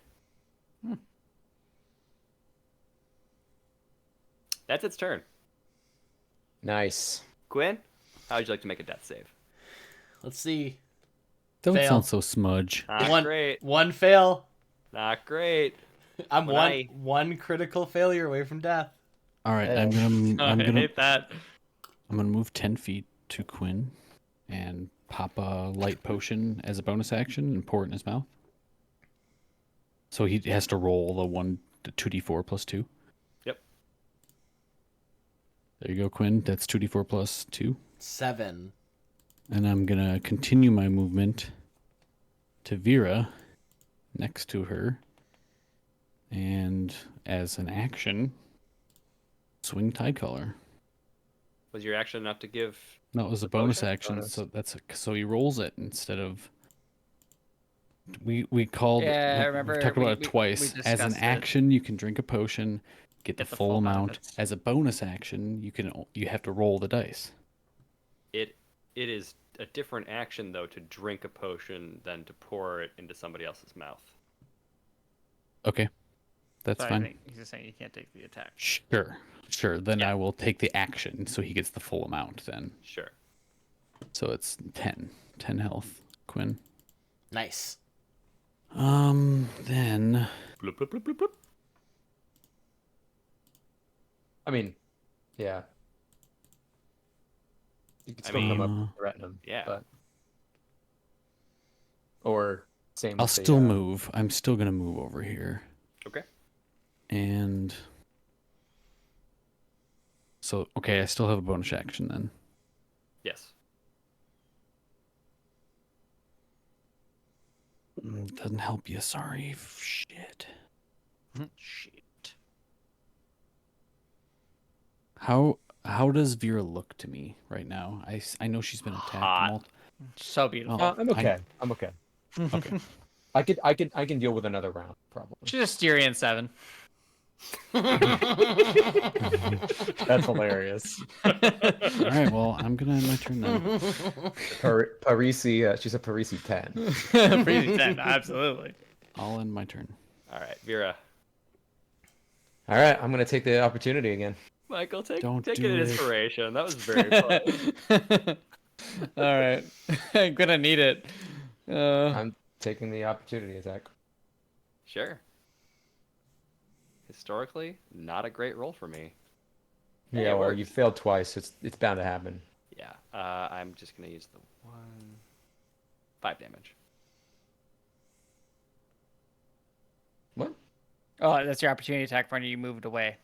Speaker 2: That's its turn.
Speaker 5: Nice.
Speaker 2: Quinn, how would you like to make a death save?
Speaker 4: Let's see.
Speaker 6: Don't
Speaker 4: Fail.
Speaker 6: sound so smudge.
Speaker 2: Not
Speaker 4: One-
Speaker 2: great.
Speaker 4: One fail.
Speaker 2: Not great.
Speaker 4: I'm
Speaker 2: When
Speaker 4: one
Speaker 2: I-
Speaker 4: one critical failure away from death.
Speaker 6: All right,
Speaker 5: Yeah.
Speaker 6: I'm
Speaker 3: I
Speaker 6: gonna
Speaker 3: hate that.
Speaker 6: I'm gonna move 10 feet to Quinn and pop a light potion as a bonus action and pour it in his mouth. So he has to roll the 2d4 plus 2.
Speaker 2: Yep.
Speaker 6: There you go, Quinn. That's 2d4 plus 2.
Speaker 4: 7.
Speaker 6: And I'm gonna continue my movement to Vera next to her. And as an action, swing Tide Color.
Speaker 2: Was your action enough to give?
Speaker 6: No, it was a
Speaker 2: The
Speaker 6: bonus
Speaker 2: potion?
Speaker 6: action,
Speaker 5: Bonus.
Speaker 6: so he rolls it instead of. We called.
Speaker 3: Yeah, I
Speaker 6: we
Speaker 3: remember
Speaker 6: talked about
Speaker 3: we-
Speaker 6: it
Speaker 3: we
Speaker 6: twice. As an
Speaker 3: discussed it.
Speaker 6: action, you can drink a potion, get the
Speaker 3: Get the
Speaker 6: full
Speaker 3: full
Speaker 6: amount.
Speaker 3: benefits.
Speaker 6: As a bonus action, you have to roll the dice.
Speaker 2: It is a different action though to drink a potion than to pour it into somebody else's mouth.
Speaker 6: Okay, that's
Speaker 3: So I
Speaker 6: fine.
Speaker 3: think he's just saying you can't take the attack.
Speaker 6: Sure. Then
Speaker 2: Yeah.
Speaker 6: I will take the action, so he gets the full amount. Then,
Speaker 2: Sure.
Speaker 6: so it's 10 health, Quinn.
Speaker 4: Nice.
Speaker 6: Then
Speaker 2: Bloop, bloop, bloop, bloop, bloop.
Speaker 5: I mean, yeah. You could
Speaker 2: I
Speaker 5: still come up
Speaker 6: mean-
Speaker 5: and threaten him.
Speaker 2: Yeah.
Speaker 5: But... Or same.
Speaker 6: I'll
Speaker 5: with the,
Speaker 6: still move. I'm still gonna move over here.
Speaker 2: Okay.
Speaker 6: And so, okay, I still have a bonus action then.
Speaker 2: Yes.
Speaker 6: Doesn't help you. Sorry. Shit.
Speaker 3: Shit.
Speaker 6: How does Vera look to me right now? I know she's been attacked.
Speaker 2: Hot.
Speaker 3: So beautiful.
Speaker 6: Oh.
Speaker 5: I'm okay. I'm okay.
Speaker 6: Okay.
Speaker 5: I can deal with another round probably.
Speaker 3: She's a Styrian 7.
Speaker 5: That's hilarious.
Speaker 6: All right. Well, I'm gonna end my turn then.
Speaker 5: Parisi, she's a Parisi 10.
Speaker 3: Pretty 10, absolutely.
Speaker 6: I'll end my turn.
Speaker 2: All right, Vera.
Speaker 5: All right, I'm gonna take the opportunity again.
Speaker 2: Michael, take
Speaker 6: Don't
Speaker 2: an
Speaker 6: do it.
Speaker 2: inspiration. That was very fun.
Speaker 3: All right. I'm gonna need it.
Speaker 5: I'm taking the opportunity attack.
Speaker 2: Sure. Historically, not a great roll for me.
Speaker 5: Yeah,
Speaker 2: it
Speaker 5: well,
Speaker 2: works.
Speaker 5: you failed twice. It's bound to happen.
Speaker 2: Yeah. I'm just gonna use the one. 5 damage.
Speaker 5: What?
Speaker 3: Oh, that's your opportunity attack when you moved away.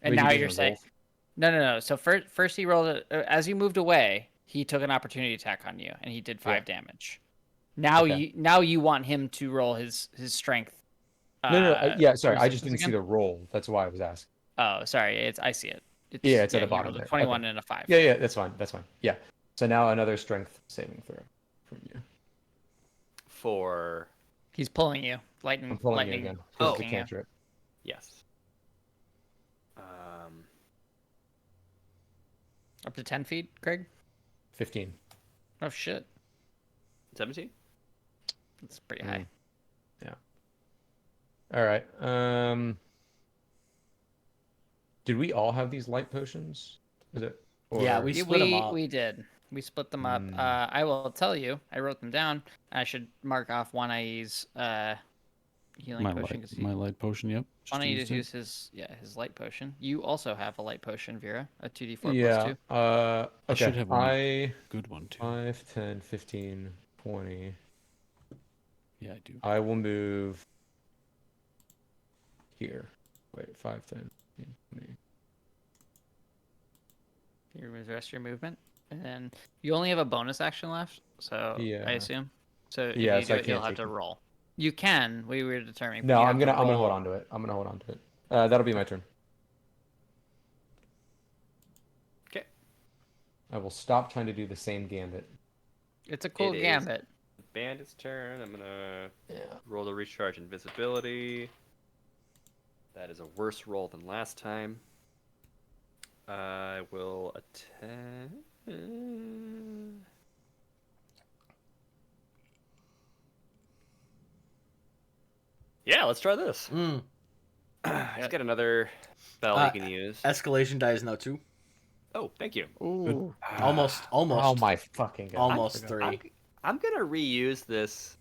Speaker 3: And
Speaker 5: Wait, he
Speaker 3: now
Speaker 5: doesn't
Speaker 3: you're saying
Speaker 5: roll?
Speaker 3: no. So first he rolled it as you moved away. He took an opportunity attack on you, and he did 5 damage. Now
Speaker 5: Okay.
Speaker 3: you want him to roll his strength.
Speaker 5: No. Yeah, sorry. I just
Speaker 3: Resistance
Speaker 5: didn't see
Speaker 3: again?
Speaker 5: the roll. That's why I was asking.
Speaker 3: Oh, sorry. I see it.
Speaker 5: Yeah, it's at the
Speaker 3: he
Speaker 5: bottom
Speaker 3: rolled a
Speaker 5: there.
Speaker 3: 21
Speaker 5: Okay.
Speaker 3: and a 5.
Speaker 5: Yeah, that's fine. That's fine. Yeah. So now another strength saving throw from you.
Speaker 2: For
Speaker 3: He's pulling you.
Speaker 5: I'm pulling you again because of the
Speaker 3: poking you.
Speaker 5: cantrip.
Speaker 2: yes.
Speaker 3: Up to 10 feet, Craig?
Speaker 5: 15.
Speaker 3: Oh, shit.
Speaker 2: 17.
Speaker 3: That's pretty high.
Speaker 5: Yeah. All right. Did we all have these light potions? Is it?
Speaker 4: Yeah,
Speaker 5: or-
Speaker 4: we split them up.
Speaker 3: We did. We split them up.
Speaker 5: Hmm.
Speaker 3: I will tell you. I wrote them down. I should mark off One Eye's healing
Speaker 6: My
Speaker 3: potion.
Speaker 6: my light potion. Yep.
Speaker 3: Why don't you just
Speaker 6: used it.
Speaker 3: use his light potion? You also have a light potion, Vera, a 2d4
Speaker 5: Yeah.
Speaker 3: plus 2.
Speaker 5: Okay.
Speaker 6: I should have one. Good one too.
Speaker 5: 5, 10, 15, 20.
Speaker 6: Yeah, I do.
Speaker 5: I will move here. Wait, 5, 10, 15, 20.
Speaker 3: You remove the rest of your movement, and then you only have a bonus action left. So
Speaker 5: Yeah.
Speaker 3: I assume. So if
Speaker 5: Yeah,
Speaker 3: you
Speaker 5: so
Speaker 3: do
Speaker 5: I
Speaker 3: it, you'll
Speaker 5: can't
Speaker 3: have
Speaker 5: take
Speaker 3: to
Speaker 5: it.
Speaker 3: roll. You can. We were determining. but
Speaker 5: No,
Speaker 3: you
Speaker 5: I'm
Speaker 3: have to
Speaker 5: gonna
Speaker 3: roll.
Speaker 5: hold on to it. I'm gonna hold on to it. That'll be my turn.
Speaker 2: Okay.
Speaker 5: I will stop trying to do the same gambit.
Speaker 3: It's a cool
Speaker 2: It is.
Speaker 3: gambit.
Speaker 2: Bandit's turn. I'm gonna
Speaker 5: Yeah.
Speaker 2: roll to recharge invisibility. That is a worse roll than last time. I will attack. Yeah, let's try this.
Speaker 4: Mm.
Speaker 2: He's got another spell he can use.
Speaker 4: Escalation die is now 2.
Speaker 2: Oh, thank you.
Speaker 3: Ooh.
Speaker 4: Almost.
Speaker 5: Oh my fucking god.
Speaker 4: Almost
Speaker 5: I forgot.
Speaker 4: 3.
Speaker 2: I'm gonna reuse this.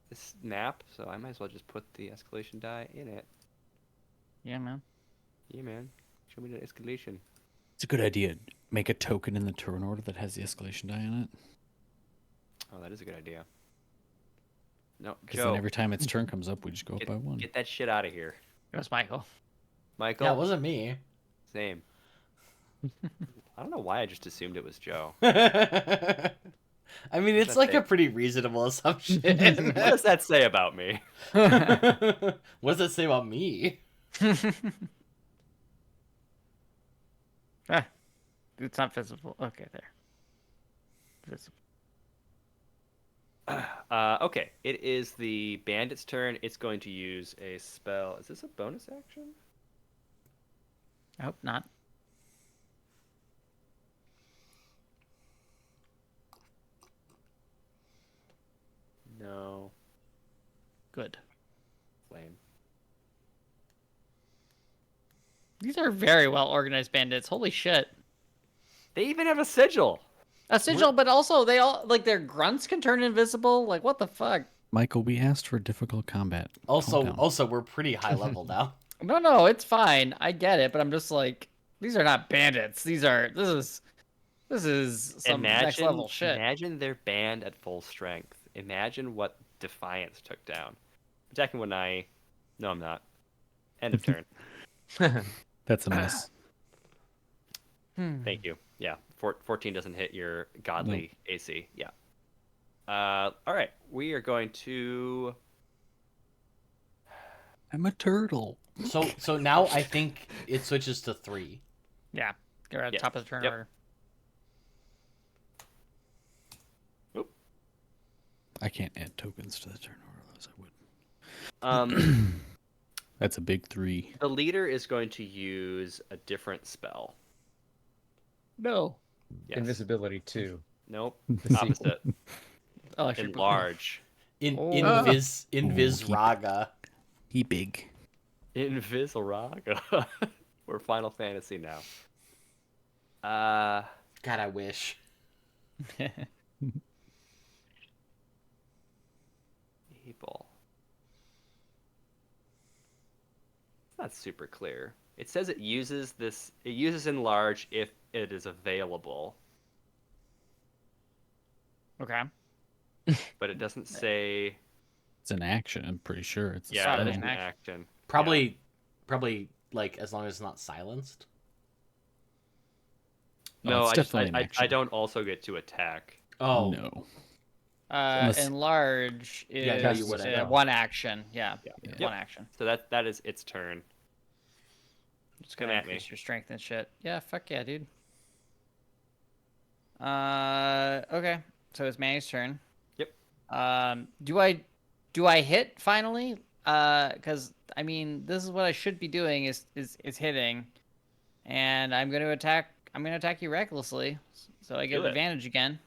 Speaker 2: This map, so I might as well just put the escalation die in it.
Speaker 3: Yeah, man.
Speaker 2: Yeah, man. Show me the escalation.
Speaker 6: It's a good idea. Make a token in the turn order that has the escalation die in it.
Speaker 2: Oh, that is a good idea. No,
Speaker 6: Because
Speaker 2: Joe,
Speaker 6: then every time its turn comes up, we just go up by one.
Speaker 2: get that shit out of here.
Speaker 3: It was Michael.
Speaker 2: Michael?
Speaker 4: Yeah, it wasn't me.
Speaker 2: Same. I don't know why I just assumed it was Joe.
Speaker 4: I mean, it's
Speaker 2: that
Speaker 4: like
Speaker 2: say?
Speaker 4: a pretty reasonable assumption.
Speaker 2: What does that say about me?
Speaker 4: What does that say about me?
Speaker 3: Ah, it's not visible. Okay, there. Visible.
Speaker 2: Okay, it is the bandit's turn. It's going to use a spell. Is this a bonus action?
Speaker 3: I hope not.
Speaker 2: No.
Speaker 3: Good.
Speaker 2: Lame.
Speaker 3: These are very well organized bandits. Holy shit.
Speaker 2: They even have a sigil.
Speaker 3: A sigil, but also they all like their grunts can turn invisible. Like what the fuck?
Speaker 6: Michael, we asked for difficult combat. Calm down.
Speaker 4: Also, we're pretty high level now.
Speaker 3: No, it's fine. I get it, but I'm just like these are not bandits. This is some next level shit.
Speaker 2: Imagine their band at full strength. Imagine what Defiance took down. Attacking one eye. No, I'm not. End of turn.
Speaker 6: That's a miss.
Speaker 2: Thank you. Yeah, 14 doesn't hit your godly AC. Yeah. All right, we are going to.
Speaker 6: I'm a turtle.
Speaker 4: So now I think it switches to 3.
Speaker 3: Yeah, you're at the
Speaker 2: Yeah.
Speaker 3: top of the turn
Speaker 2: Yep.
Speaker 3: order.
Speaker 6: I can't add tokens to the turn order, otherwise I would. That's a big 3.
Speaker 2: The leader is going to use a different spell.
Speaker 3: No.
Speaker 2: Yes.
Speaker 5: Invisibility 2.
Speaker 2: Nope.
Speaker 5: The sequel.
Speaker 2: Opposite.
Speaker 3: Oh, I should put-
Speaker 2: Enlarge.
Speaker 4: Invis Raga.
Speaker 6: He big.
Speaker 2: Invisilaga. We're Final Fantasy now.
Speaker 4: God, I wish.
Speaker 2: Evil. It's not super clear. It says it uses this. It uses enlarge if it is available,
Speaker 3: Okay.
Speaker 2: but it doesn't say.
Speaker 6: It's an action. I'm pretty sure it's.
Speaker 2: Yeah,
Speaker 3: Probably
Speaker 2: that is
Speaker 3: an
Speaker 2: an
Speaker 3: action.
Speaker 2: action.
Speaker 4: Probably like as long as it's not silenced.
Speaker 6: Oh,
Speaker 2: No,
Speaker 6: it's definitely an
Speaker 2: I
Speaker 6: action.
Speaker 2: don't also get to attack.
Speaker 4: Oh,
Speaker 6: No. Unless-
Speaker 3: Enlarge is
Speaker 4: Yeah,
Speaker 5: no, you wouldn't, no.
Speaker 3: one action. Yeah,
Speaker 2: Yep.
Speaker 3: one action.
Speaker 2: So that is its turn.
Speaker 3: Just
Speaker 2: Come
Speaker 3: gonna
Speaker 2: at me.
Speaker 3: increase your strength and shit. Yeah, fuck yeah, dude. Okay. So it's Manny's turn.
Speaker 2: Yep.
Speaker 3: Do I hit finally? Because I mean, this is what I should be doing is hitting, and I'm gonna attack. I'm gonna attack you recklessly, so I get
Speaker 2: Do it.
Speaker 3: advantage again.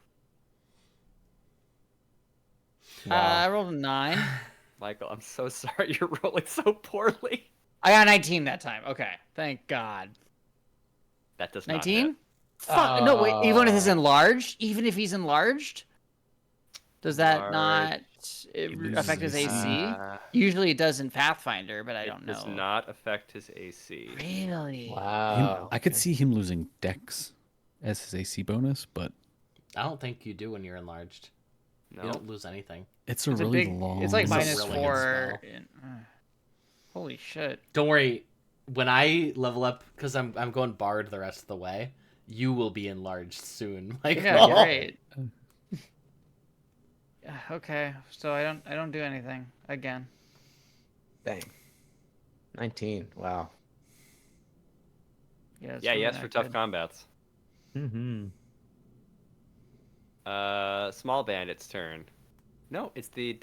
Speaker 5: Wow.
Speaker 3: I rolled a 9.
Speaker 2: Michael, I'm so sorry you're rolling so poorly.
Speaker 3: I got 19 that time. Okay, thank God.
Speaker 2: That does not
Speaker 3: 19?
Speaker 2: hit.
Speaker 3: Fuck. No, wait. Even if he's enlarged, even if he's enlarged, does that not
Speaker 6: loses
Speaker 3: affect his
Speaker 6: AC.
Speaker 3: AC? Usually it does in Pathfinder, but I don't
Speaker 2: It
Speaker 3: know.
Speaker 2: does not affect his AC.
Speaker 3: Really?
Speaker 5: Wow.
Speaker 6: I could see him losing Dex as his AC bonus, but
Speaker 4: I don't think you do when you're enlarged.
Speaker 2: No.
Speaker 4: You don't lose anything.
Speaker 6: it's a
Speaker 3: It's
Speaker 6: really
Speaker 3: a big.
Speaker 6: long.
Speaker 3: It's like
Speaker 4: It's a
Speaker 3: minus
Speaker 4: really good
Speaker 3: 4.
Speaker 4: spell.
Speaker 3: Holy shit.
Speaker 4: Don't worry. When I level up, because I'm going bard the rest of the way, you will be enlarged soon. Michael.
Speaker 3: Yeah, great. Yeah, okay, so I don't do anything again.
Speaker 5: Dang. 19. Wow.
Speaker 3: Yeah, it's
Speaker 2: Yeah,
Speaker 3: really
Speaker 2: yes
Speaker 3: not
Speaker 2: for tough
Speaker 3: good.
Speaker 2: combats.
Speaker 5: Mm-hmm.
Speaker 2: Small bandit's turn. No, it's the.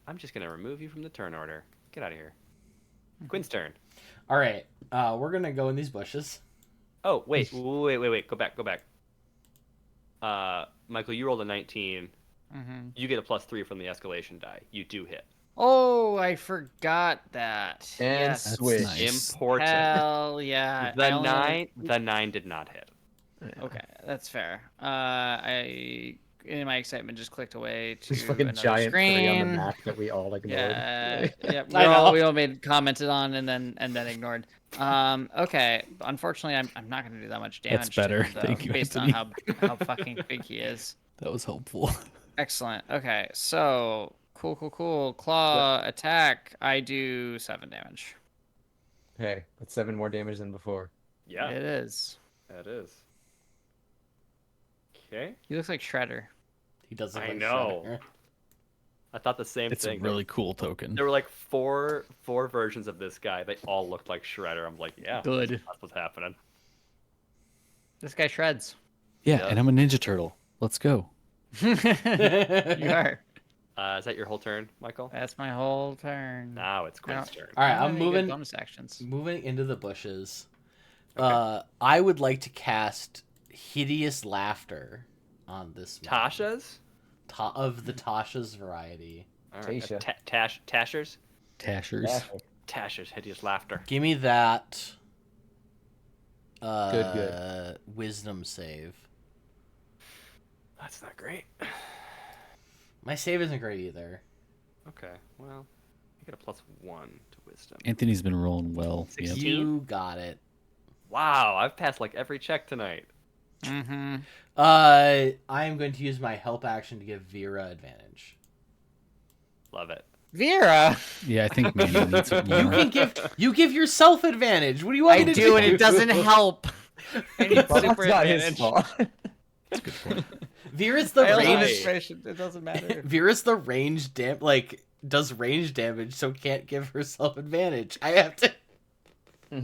Speaker 2: I'm just gonna remove you from the turn order. Get out of here. Quinn's turn.
Speaker 4: All right. We're gonna go in these bushes.
Speaker 2: Oh wait. Go back. Michael, you rolled a 19.
Speaker 3: Mhm.
Speaker 2: You get a +3 from the escalation die. You do hit.
Speaker 3: Oh, I forgot that.
Speaker 5: And
Speaker 3: Yes.
Speaker 6: That's
Speaker 5: switch.
Speaker 6: nice.
Speaker 2: Important.
Speaker 3: Hell yeah. I only-
Speaker 2: The 9 did not hit.
Speaker 3: Okay, that's fair. I in my excitement just clicked away to
Speaker 5: These fucking
Speaker 3: another
Speaker 5: giant
Speaker 3: screen.
Speaker 5: 3 on the map that we all ignored.
Speaker 3: Yeah, yeah.
Speaker 4: I know.
Speaker 3: We all made commented on and then ignored. Okay. Unfortunately, I'm not gonna do that much damage.
Speaker 6: That's
Speaker 3: to
Speaker 6: better.
Speaker 3: him, though,
Speaker 6: Thank you,
Speaker 3: based on
Speaker 6: Anthony.
Speaker 3: how fucking big he is.
Speaker 6: That was helpful.
Speaker 3: Excellent. Okay, so cool. Claw attack. I do 7 damage.
Speaker 5: Hey, that's 7 more damage than before.
Speaker 2: Yeah,
Speaker 3: It is.
Speaker 2: that is. Okay.
Speaker 3: He looks like Shredder.
Speaker 4: He doesn't.
Speaker 2: I
Speaker 4: look
Speaker 2: know.
Speaker 4: Shredder.
Speaker 2: I thought the same
Speaker 6: It's a
Speaker 2: thing.
Speaker 6: really cool token.
Speaker 2: There were like four versions of this guy. They all looked like Shredder. I'm like, yeah,
Speaker 6: Good.
Speaker 2: that's what's happening.
Speaker 3: This guy shreds.
Speaker 6: Yeah,
Speaker 2: Yeah.
Speaker 6: and I'm a Ninja Turtle. Let's go.
Speaker 3: You are.
Speaker 2: Is that your whole turn, Michael?
Speaker 3: That's my whole turn.
Speaker 2: Now it's Quinn's
Speaker 3: No.
Speaker 2: turn.
Speaker 4: All right,
Speaker 3: I don't
Speaker 4: I'm
Speaker 3: have any good
Speaker 4: moving.
Speaker 3: bonus actions.
Speaker 4: Moving into the bushes.
Speaker 2: Okay.
Speaker 4: I would like to cast Hideous Laughter on this man.
Speaker 2: Tasha's?
Speaker 4: Of the Tasha's variety.
Speaker 2: All right.
Speaker 5: Tasha.
Speaker 2: Tashers?
Speaker 6: Tashers.
Speaker 2: Tashers, hideous laughter.
Speaker 4: Give me that.
Speaker 5: Good.
Speaker 4: Wisdom save.
Speaker 2: That's not great.
Speaker 4: My save isn't great either.
Speaker 2: Okay, well, you get a +1 to wisdom.
Speaker 6: Anthony's been rolling well. Yep.
Speaker 2: 16?
Speaker 4: You got it.
Speaker 2: Wow, I've passed like every check tonight.
Speaker 3: Mm-hmm.
Speaker 4: I am going to use my help action to give Vera advantage.
Speaker 2: Love it.
Speaker 3: Vera.
Speaker 6: Yeah, I think Manny needs it
Speaker 4: You
Speaker 6: more.
Speaker 4: can give yourself advantage. What do you want
Speaker 3: I
Speaker 4: me to
Speaker 3: do, and it doesn't help. I need
Speaker 5: Well,
Speaker 3: super
Speaker 5: that's not his
Speaker 3: advantage.
Speaker 5: fault.
Speaker 6: That's a good point.
Speaker 4: Vera's the
Speaker 3: I also have
Speaker 2: range-
Speaker 3: inspiration. It doesn't matter.
Speaker 4: Vera's the range does range damage, so can't give herself advantage. I have to.
Speaker 5: Hmm.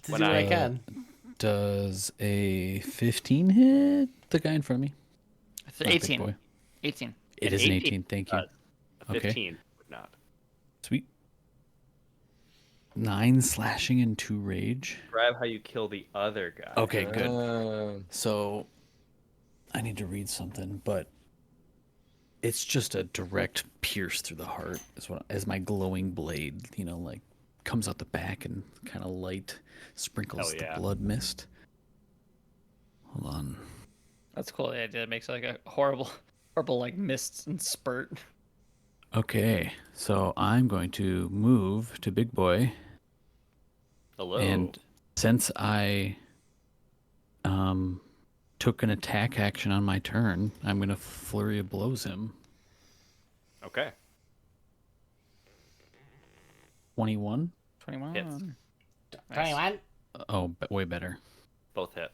Speaker 4: To
Speaker 2: When
Speaker 4: do what I
Speaker 2: I-
Speaker 4: can.
Speaker 6: Does a 15 hit the guy in front of me?
Speaker 3: It's
Speaker 6: Not big
Speaker 3: 18.
Speaker 6: boy.
Speaker 3: 18.
Speaker 6: It
Speaker 2: An
Speaker 6: is an
Speaker 2: 18
Speaker 6: 18. Thank you.
Speaker 2: A
Speaker 6: Okay.
Speaker 2: 15 would not.
Speaker 6: Sweet. 9 slashing and 2 rage.
Speaker 2: Grab how you kill the other guy.
Speaker 6: Okay, good.
Speaker 5: Um,
Speaker 6: So I need to read something, but it's just a direct pierce through the heart as my glowing blade, like comes out the back and kind of light sprinkles
Speaker 2: Hell yeah.
Speaker 6: the blood mist. Hold on.
Speaker 3: That's cool. The idea. It makes like a horrible like mist and spurt.
Speaker 6: Okay, so I'm going to move to Big Boy
Speaker 2: Hello.
Speaker 6: And since I took an attack action on my turn, I'm gonna flurry of blows him.
Speaker 2: Okay.
Speaker 3: 21.
Speaker 6: 21.
Speaker 2: Hits.
Speaker 3: Nice.
Speaker 4: 21.
Speaker 6: Oh, way better.
Speaker 2: Both hit.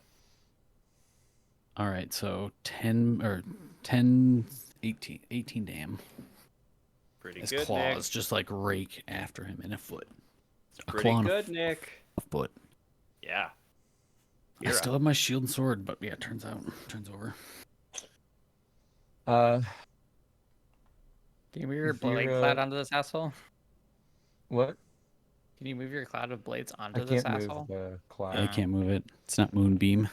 Speaker 6: All right, so 10, 18 damn.
Speaker 2: Pretty
Speaker 6: His
Speaker 2: good,
Speaker 6: claws
Speaker 2: Nick.
Speaker 6: just like rake after him in a foot.
Speaker 2: It's
Speaker 6: A
Speaker 2: pretty
Speaker 6: claw and
Speaker 2: good, Nick.
Speaker 6: a foot.
Speaker 2: Yeah.
Speaker 6: I still have my shield and sword, but yeah, turns over.
Speaker 3: Can you move your blade
Speaker 5: Vera-
Speaker 3: cloud onto this asshole?
Speaker 5: What?
Speaker 3: Can you move your cloud of blades
Speaker 5: I
Speaker 3: onto this
Speaker 5: can't move
Speaker 3: asshole?
Speaker 5: the cloud.
Speaker 6: I can't move it. It's not moonbeam.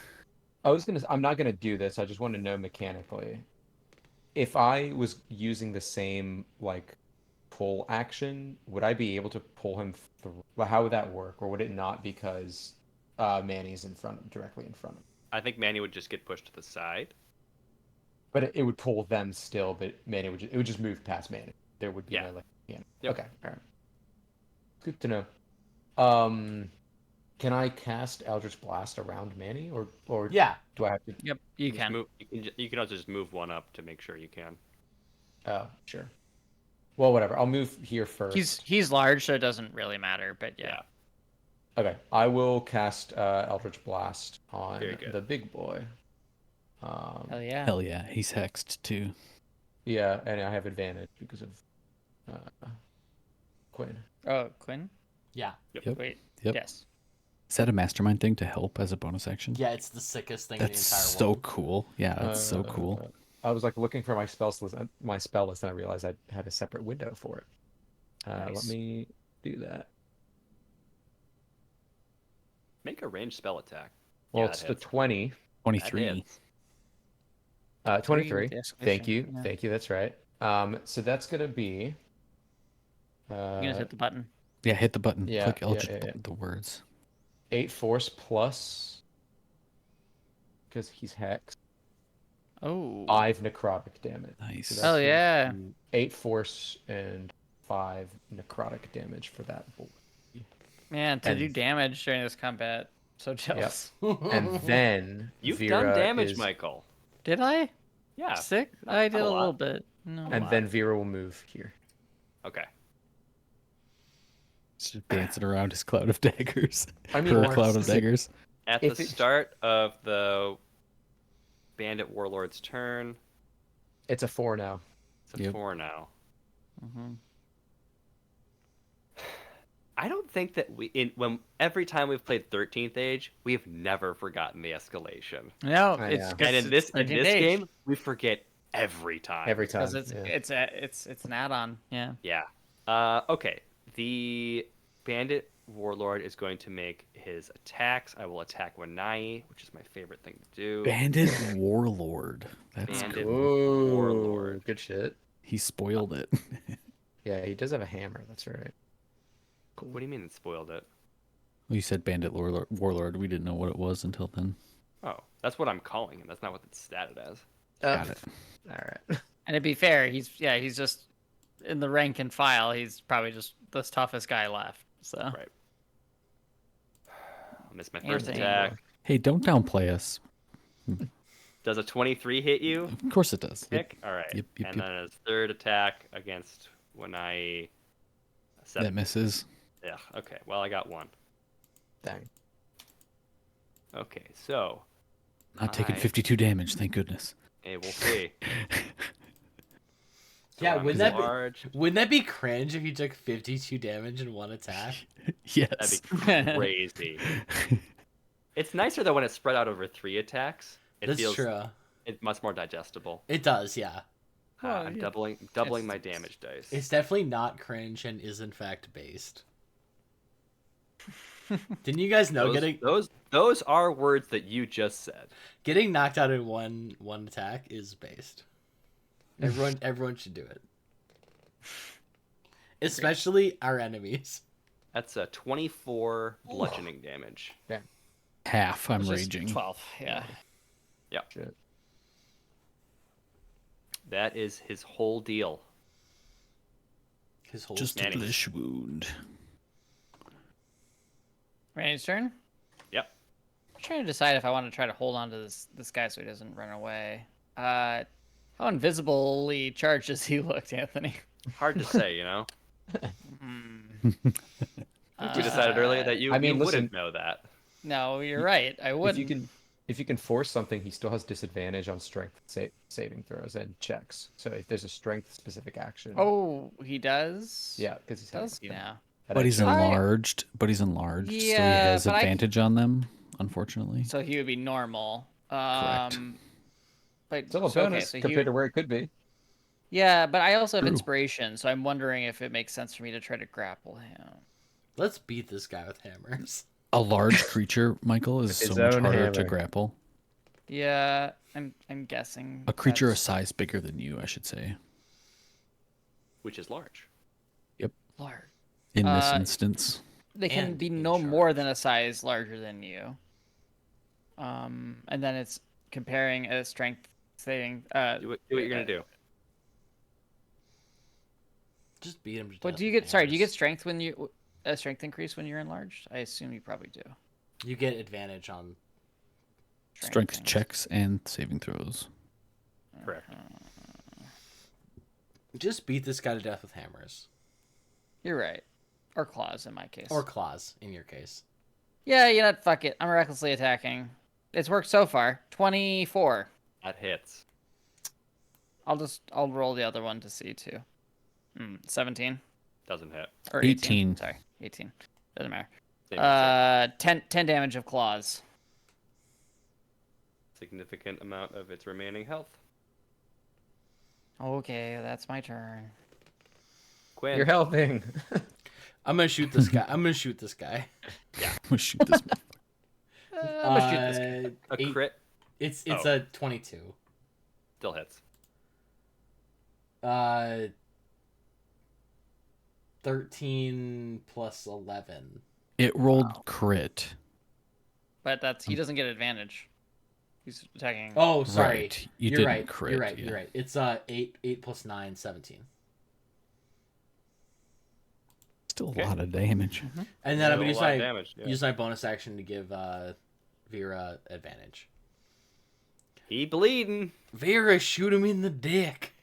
Speaker 5: I'm not gonna do this. I just want to know mechanically. If I was using the same like pull action, would I be able to pull him through? Well, how would that work? Or would it not because Manny's directly in front of him?
Speaker 2: I think Manny would just get pushed to the side.
Speaker 5: But it would pull them still, but Manny it would just move past Manny. There would be
Speaker 2: Yeah.
Speaker 5: no like yeah.
Speaker 2: Yep.
Speaker 5: Okay, all right. Good to know. Can I cast Eldritch Blast around Manny or
Speaker 4: Yeah.
Speaker 5: do I have to
Speaker 3: Yep, you
Speaker 2: Just
Speaker 3: can.
Speaker 2: move. You can also just move one up to make sure you can.
Speaker 5: Oh, sure. Well, whatever. I'll move here first.
Speaker 3: He's large, so it doesn't really matter. But yeah.
Speaker 5: Okay, I will cast Eldritch Blast on
Speaker 2: Very good.
Speaker 5: the big boy.
Speaker 3: Hell yeah.
Speaker 6: Hell yeah, he's hexed too.
Speaker 5: Yeah, and I have advantage because of Quinn.
Speaker 3: Oh, Quinn.
Speaker 4: Yeah.
Speaker 6: Yep.
Speaker 3: Wait.
Speaker 6: Yep.
Speaker 3: Yes.
Speaker 6: Is that a mastermind thing to help as a bonus action?
Speaker 4: Yeah, it's the sickest thing
Speaker 6: That's
Speaker 4: in the entire
Speaker 6: so
Speaker 4: world.
Speaker 6: cool. Yeah, that's so cool.
Speaker 5: I was like looking for my spell list, and I realized I had a separate window for it. Let
Speaker 3: Nice.
Speaker 5: me do that.
Speaker 2: Make a ranged spell attack.
Speaker 5: Well,
Speaker 2: Yeah,
Speaker 5: it's
Speaker 2: that
Speaker 5: the
Speaker 2: hits.
Speaker 5: 20.
Speaker 6: 23.
Speaker 2: That hits.
Speaker 5: 23.
Speaker 3: with the
Speaker 5: Thank you.
Speaker 3: exclamation, yeah.
Speaker 5: Thank you. That's right. So that's gonna be.
Speaker 3: You guys hit the button.
Speaker 6: Yeah, hit the button.
Speaker 5: Yeah,
Speaker 6: Click
Speaker 5: yeah,
Speaker 6: Eldritch
Speaker 5: yeah, yeah.
Speaker 6: the words.
Speaker 5: 8 force plus because he's hexed.
Speaker 3: Oh.
Speaker 5: 5 necrotic damage.
Speaker 6: Nice.
Speaker 5: So
Speaker 3: Hell
Speaker 5: that's
Speaker 3: yeah.
Speaker 5: 8 force and 5 necrotic damage for that boy.
Speaker 3: Man, to
Speaker 5: And-
Speaker 3: do damage during this combat. So jealous.
Speaker 5: And then
Speaker 2: You've
Speaker 5: Vera
Speaker 2: done damage,
Speaker 5: is,
Speaker 2: Michael.
Speaker 3: Did I?
Speaker 2: Yeah.
Speaker 3: Sick?
Speaker 2: not-
Speaker 3: I
Speaker 2: not
Speaker 3: did
Speaker 2: a
Speaker 3: a
Speaker 2: lot.
Speaker 3: little bit. No.
Speaker 5: and then Vera will move here.
Speaker 2: Okay.
Speaker 6: Just dancing around his cloud of daggers.
Speaker 5: I mean,
Speaker 6: Her
Speaker 5: more
Speaker 6: cloud of
Speaker 5: specific-
Speaker 6: daggers.
Speaker 2: At
Speaker 5: If
Speaker 2: the
Speaker 5: it-
Speaker 2: start of the Bandit Warlord's turn,
Speaker 5: It's a 4 now.
Speaker 2: it's a
Speaker 6: Yep.
Speaker 2: 4 now.
Speaker 3: Mm-hmm.
Speaker 2: I don't think that every time we've played 13th Age, we've never forgotten the escalation.
Speaker 3: No,
Speaker 5: I
Speaker 3: it's
Speaker 5: know.
Speaker 2: And in this
Speaker 3: 13th age.
Speaker 2: game, we forget every time.
Speaker 5: Every time.
Speaker 3: because
Speaker 5: yeah.
Speaker 3: it's an add-on. Yeah.
Speaker 2: Yeah. Okay. The Bandit Warlord is going to make his attacks. I will attack Wanai, which is my favorite thing to do.
Speaker 6: Bandit Warlord. That's
Speaker 2: Bandit
Speaker 6: cool.
Speaker 5: Ooh,
Speaker 2: Warlord.
Speaker 5: good shit.
Speaker 6: He spoiled it.
Speaker 5: Yeah, he does have a hammer. That's right.
Speaker 2: What do you mean it spoiled it?
Speaker 6: Well, you said Bandit Warlord. We didn't know what it was until then.
Speaker 2: Oh, that's what I'm calling him. That's not what it's statted as.
Speaker 6: Got it.
Speaker 5: All right.
Speaker 3: And to be fair, he's just in the rank and file. He's probably just the toughest guy left. So
Speaker 2: Right. I missed my first
Speaker 3: Anthony.
Speaker 2: attack.
Speaker 6: Hey, don't downplay us.
Speaker 2: Does a 23 hit you,
Speaker 6: Of course it does. Yep.
Speaker 2: Nick? All right.
Speaker 6: Yep, yep,
Speaker 2: And
Speaker 6: yep.
Speaker 2: then his third attack against Wanai.
Speaker 6: That
Speaker 2: 7.
Speaker 6: misses.
Speaker 2: Yeah. Okay. Well, I got one.
Speaker 5: Dang.
Speaker 2: Okay. So,
Speaker 6: Not taking
Speaker 2: I-
Speaker 6: 52 damage, thank goodness.
Speaker 2: hey, we'll see.
Speaker 4: Yeah,
Speaker 2: I'm
Speaker 4: wouldn't that be-
Speaker 2: large.
Speaker 4: Wouldn't that be cringe if you took 52 damage in one attack?
Speaker 6: Yes.
Speaker 2: That'd be crazy. It's nicer though when it's spread out over 3 attacks. It
Speaker 4: That's
Speaker 2: feels
Speaker 4: true.
Speaker 2: It's much more digestible.
Speaker 4: It does, yeah.
Speaker 3: Well,
Speaker 2: I'm
Speaker 3: yeah.
Speaker 2: doubling
Speaker 3: It's-
Speaker 2: my damage dice.
Speaker 4: It's definitely not cringe and is in fact based. Didn't you guys know
Speaker 2: those are words that you just said.
Speaker 4: getting knocked out in one attack is based? Everyone should do it. Especially our enemies.
Speaker 2: That's a 24 bludgeoning damage.
Speaker 6: Half. I'm
Speaker 3: It's just
Speaker 6: raging.
Speaker 3: 12. Yeah.
Speaker 5: Shit.
Speaker 2: That is his whole deal.
Speaker 4: His whole
Speaker 6: Just a
Speaker 2: Manny.
Speaker 6: flesh wound.
Speaker 3: Randy's turn.
Speaker 2: Yep.
Speaker 3: I'm trying to decide if I want to try to hold on to this guy so he doesn't run away. How invisibly charged does he look, Anthony?
Speaker 2: Hard to say, you know.
Speaker 3: Hmm.
Speaker 2: We decided earlier that you
Speaker 5: I mean,
Speaker 2: you
Speaker 5: listen.
Speaker 2: wouldn't know that.
Speaker 3: No, you're right. I wouldn't.
Speaker 5: If you can force something, he still has disadvantage on strength saving throws and checks. So if there's a strength specific action,
Speaker 3: Oh, he does.
Speaker 5: yeah, because he's
Speaker 3: Does he now?
Speaker 6: But he's
Speaker 3: I-
Speaker 6: enlarged. But he's enlarged, so he
Speaker 3: Yeah,
Speaker 6: has
Speaker 3: but
Speaker 6: advantage on them. Unfortunately.
Speaker 3: So he would be normal.
Speaker 6: Correct.
Speaker 3: But
Speaker 5: still a
Speaker 3: so,
Speaker 5: bonus
Speaker 3: so he
Speaker 5: compared to where it could be.
Speaker 3: yeah, but I also have
Speaker 6: True.
Speaker 3: inspiration, so I'm wondering if it makes sense for me to try to grapple him.
Speaker 4: Let's beat this guy with hammers.
Speaker 6: A large creature, Michael, is
Speaker 5: His
Speaker 6: so much
Speaker 5: own
Speaker 6: harder to
Speaker 5: hammer.
Speaker 6: grapple.
Speaker 3: Yeah, I'm guessing.
Speaker 6: A creature a
Speaker 3: that's
Speaker 6: size bigger than you, I should say.
Speaker 2: Which is large.
Speaker 3: large.
Speaker 6: In this
Speaker 3: Uh,
Speaker 6: instance,
Speaker 3: They can
Speaker 4: And
Speaker 3: be
Speaker 4: in
Speaker 3: no more
Speaker 4: charge.
Speaker 3: than a size larger than you. And then it's comparing a strength saving.
Speaker 2: Do what you're gonna do.
Speaker 4: Just beat him to
Speaker 3: What
Speaker 4: death
Speaker 3: do you
Speaker 4: with
Speaker 3: get? Sorry, do you get
Speaker 4: hammers.
Speaker 3: strength when you a strength increase when you're enlarged? I assume you probably do.
Speaker 4: You get advantage on.
Speaker 6: strength
Speaker 3: things.
Speaker 6: checks and saving throws.
Speaker 2: Correct.
Speaker 4: Just beat this guy to death with hammers.
Speaker 3: You're right. Or claws in my case.
Speaker 4: Or claws, in your case.
Speaker 3: Yeah, you know what? Fuck it. I'm recklessly attacking. It's worked so far. 24.
Speaker 2: That hits.
Speaker 3: I'll roll the other one to see too. 17
Speaker 2: Doesn't hit.
Speaker 3: or
Speaker 6: 18.
Speaker 3: Sorry, 18. Doesn't matter.
Speaker 2: Same answer.
Speaker 3: 10 damage of claws.
Speaker 2: Significant amount of its remaining health.
Speaker 3: Okay, that's my turn.
Speaker 2: Quinn.
Speaker 5: You're helping.
Speaker 4: I'm gonna shoot this guy. I'm gonna shoot this guy.
Speaker 6: I'm gonna shoot this.
Speaker 3: I'm gonna shoot this guy.
Speaker 2: A
Speaker 4: eight-
Speaker 2: crit
Speaker 4: It's
Speaker 2: Oh.
Speaker 4: a 22.
Speaker 2: still hits.
Speaker 4: 13 plus 11.
Speaker 6: It rolled crit.
Speaker 3: But he doesn't get advantage. He's attacking.
Speaker 4: Oh, sorry.
Speaker 6: Right. You
Speaker 4: You're
Speaker 6: didn't
Speaker 4: right.
Speaker 6: crit,
Speaker 4: You're right.
Speaker 6: yeah.
Speaker 4: You're right. It's 8 plus 9, 17.
Speaker 6: Still a
Speaker 2: Okay.
Speaker 6: lot of damage.
Speaker 4: And then I'm
Speaker 2: Still
Speaker 4: gonna
Speaker 2: a
Speaker 4: use
Speaker 2: lot of
Speaker 4: my
Speaker 2: damage. Yeah.
Speaker 4: use my bonus action to give Vera advantage.
Speaker 2: He bleeding.
Speaker 4: Vera, shoot him in the dick.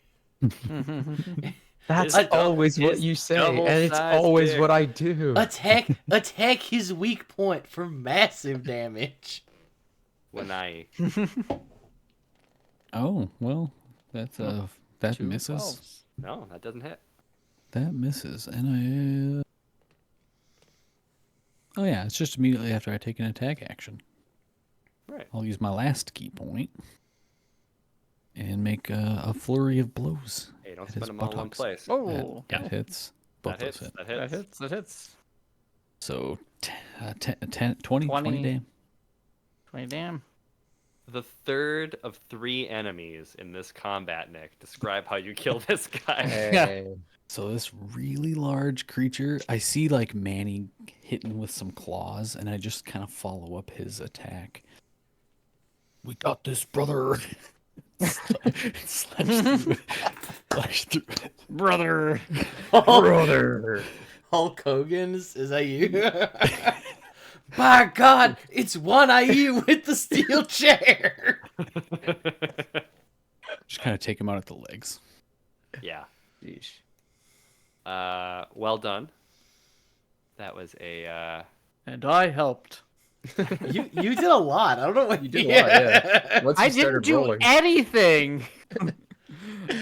Speaker 5: That's
Speaker 2: His
Speaker 5: always what
Speaker 2: his
Speaker 5: you say, and it's
Speaker 2: double-sized
Speaker 5: always
Speaker 2: dick.
Speaker 5: what I do.
Speaker 4: Attack his weak point for massive damage.
Speaker 2: When I
Speaker 6: Oh well, that's that
Speaker 3: Two
Speaker 6: misses.
Speaker 3: 12s.
Speaker 2: no, that doesn't hit.
Speaker 6: That misses, and I. Oh yeah, it's just immediately after I take an attack action.
Speaker 2: Right.
Speaker 6: I'll use my last key point and make a flurry of blows.
Speaker 2: Hey, don't
Speaker 6: at his
Speaker 2: spend them all in one
Speaker 6: buttocks.
Speaker 2: place.
Speaker 3: Oh,
Speaker 6: That hits. Both
Speaker 2: That
Speaker 6: those
Speaker 2: hits.
Speaker 6: hit.
Speaker 2: That
Speaker 3: that
Speaker 2: hits.
Speaker 3: hits. That hits.
Speaker 6: So 20
Speaker 3: 20.
Speaker 6: damn.
Speaker 3: 20 damn.
Speaker 2: The third of 3 enemies in this combat, Nick. Describe how you kill this guy.
Speaker 5: Hey.
Speaker 6: So this really large creature, I see like Manny hitting with some claws, and I just kind of follow up his attack. We got this, brother. Slash through it.
Speaker 3: Brother.
Speaker 6: Brother.
Speaker 4: Hulk Hogan, is that you? By God, it's One Eye with the steel chair.
Speaker 6: Just kind of take him out at the legs.
Speaker 2: Yeah.
Speaker 3: Sheesh.
Speaker 2: Well done. That was a
Speaker 3: And I helped.
Speaker 4: You did a lot. I don't know what
Speaker 5: You did a lot, yeah. Once you
Speaker 3: I didn't
Speaker 5: started
Speaker 3: do
Speaker 5: rolling,
Speaker 3: anything.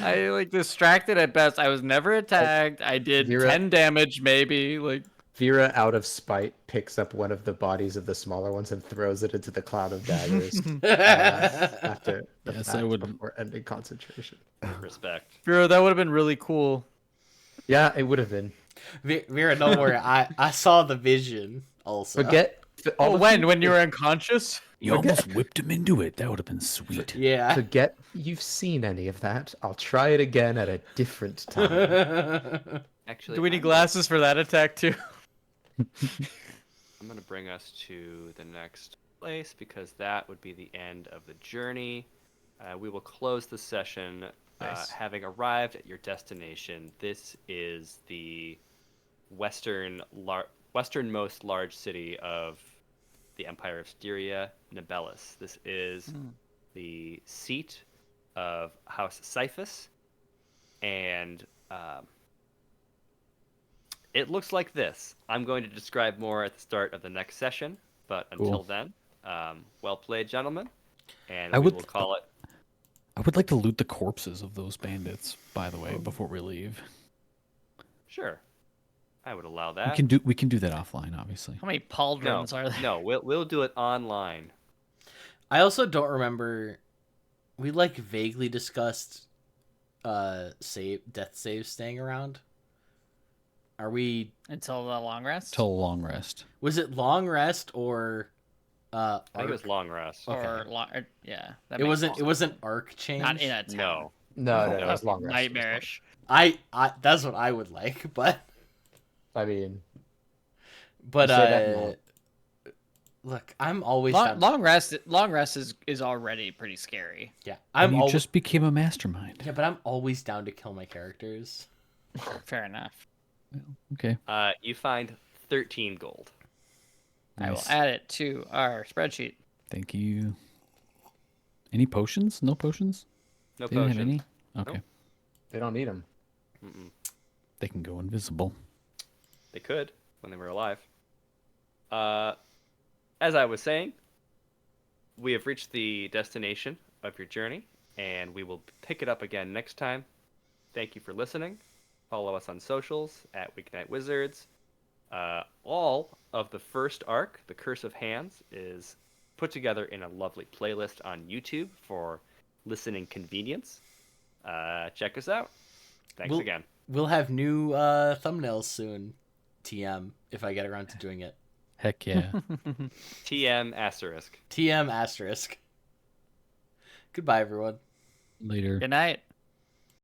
Speaker 3: I like distracted at best. I was never attacked. I did
Speaker 5: Vera-
Speaker 3: 10 damage maybe. Like
Speaker 5: Vera, out of spite, picks up one of the bodies of the smaller ones and throws it into the cloud of daggers after the
Speaker 6: Yes,
Speaker 5: fact
Speaker 6: I would-
Speaker 5: before ending concentration.
Speaker 2: respect.
Speaker 3: Vera, that would have been really cool.
Speaker 5: Yeah, it would have been.
Speaker 4: Vera, don't worry. I saw the vision also.
Speaker 5: Forget
Speaker 3: Oh, when you were unconscious?
Speaker 6: You almost whipped him into it. That would have been sweet.
Speaker 4: Yeah.
Speaker 5: Forget you've seen any of that. I'll try it again at a different time.
Speaker 2: Actually,
Speaker 3: Do we need glasses for that attack too?
Speaker 2: I'm gonna bring us to the next place because that would be the end of the journey. We will close the session
Speaker 5: Nice.
Speaker 2: having arrived at your destination. This is the western westernmost large city of the Empire of Styria, Nibelus. This is the seat of House Cyphus, and it looks like this. I'm going to describe more at the start of the next session, but until
Speaker 6: Cool.
Speaker 2: then, well played, gentlemen, and
Speaker 6: I
Speaker 2: we
Speaker 6: would-
Speaker 2: will call it.
Speaker 6: I would like to loot the corpses of those bandits, by the way, before we leave.
Speaker 2: Sure, I would allow
Speaker 6: We
Speaker 2: that.
Speaker 6: can do that offline, obviously.
Speaker 3: How many
Speaker 2: No,
Speaker 3: pauldrons are there?
Speaker 2: no, we'll do it online.
Speaker 4: I also don't remember. We like vaguely discussed death saves staying around. Are we?
Speaker 3: Until the long rest?
Speaker 6: Till a long rest.
Speaker 4: Was it long rest or?
Speaker 2: I think it was
Speaker 4: arc?
Speaker 2: long rest.
Speaker 4: Okay.
Speaker 3: Yeah. That
Speaker 4: It
Speaker 3: makes
Speaker 4: wasn't.
Speaker 3: sense.
Speaker 4: It wasn't arc change.
Speaker 3: Not in a town.
Speaker 2: No,
Speaker 5: No,
Speaker 2: No.
Speaker 5: that's long rest.
Speaker 3: Nightmarish.
Speaker 4: I that's what I would like, but
Speaker 5: I mean,
Speaker 4: but
Speaker 5: You say that now.
Speaker 4: look, I'm always
Speaker 3: Long,
Speaker 4: down.
Speaker 3: long rest is already pretty scary.
Speaker 4: Yeah,
Speaker 6: And
Speaker 4: I'm
Speaker 6: you
Speaker 4: always
Speaker 6: just became a mastermind.
Speaker 4: yeah, but I'm always down to kill my characters.
Speaker 3: Fair enough.
Speaker 6: Okay.
Speaker 2: you find 13 gold.
Speaker 3: I will
Speaker 6: Nice.
Speaker 3: add it to our spreadsheet.
Speaker 6: Thank you. Any potions? No potions?
Speaker 2: No
Speaker 6: They didn't have
Speaker 2: potions.
Speaker 6: any? Okay.
Speaker 5: they don't need them.
Speaker 2: Mm-mm.
Speaker 6: They can go invisible.
Speaker 2: They could when they were alive. As I was saying, we have reached the destination of your journey, and we will pick it up again next time. Thank you for listening. Follow us on socials at Weeknight Wizards. All of the first arc, The Curse of Hands, is put together in a lovely playlist on YouTube for listening convenience. Check us out. Thanks again.
Speaker 4: We'll have new thumbnails soon. TM if I get around to doing it.
Speaker 6: Heck yeah.
Speaker 2: TM asterisk.
Speaker 4: TM asterisk. Goodbye, everyone.
Speaker 6: Later.
Speaker 3: Good night.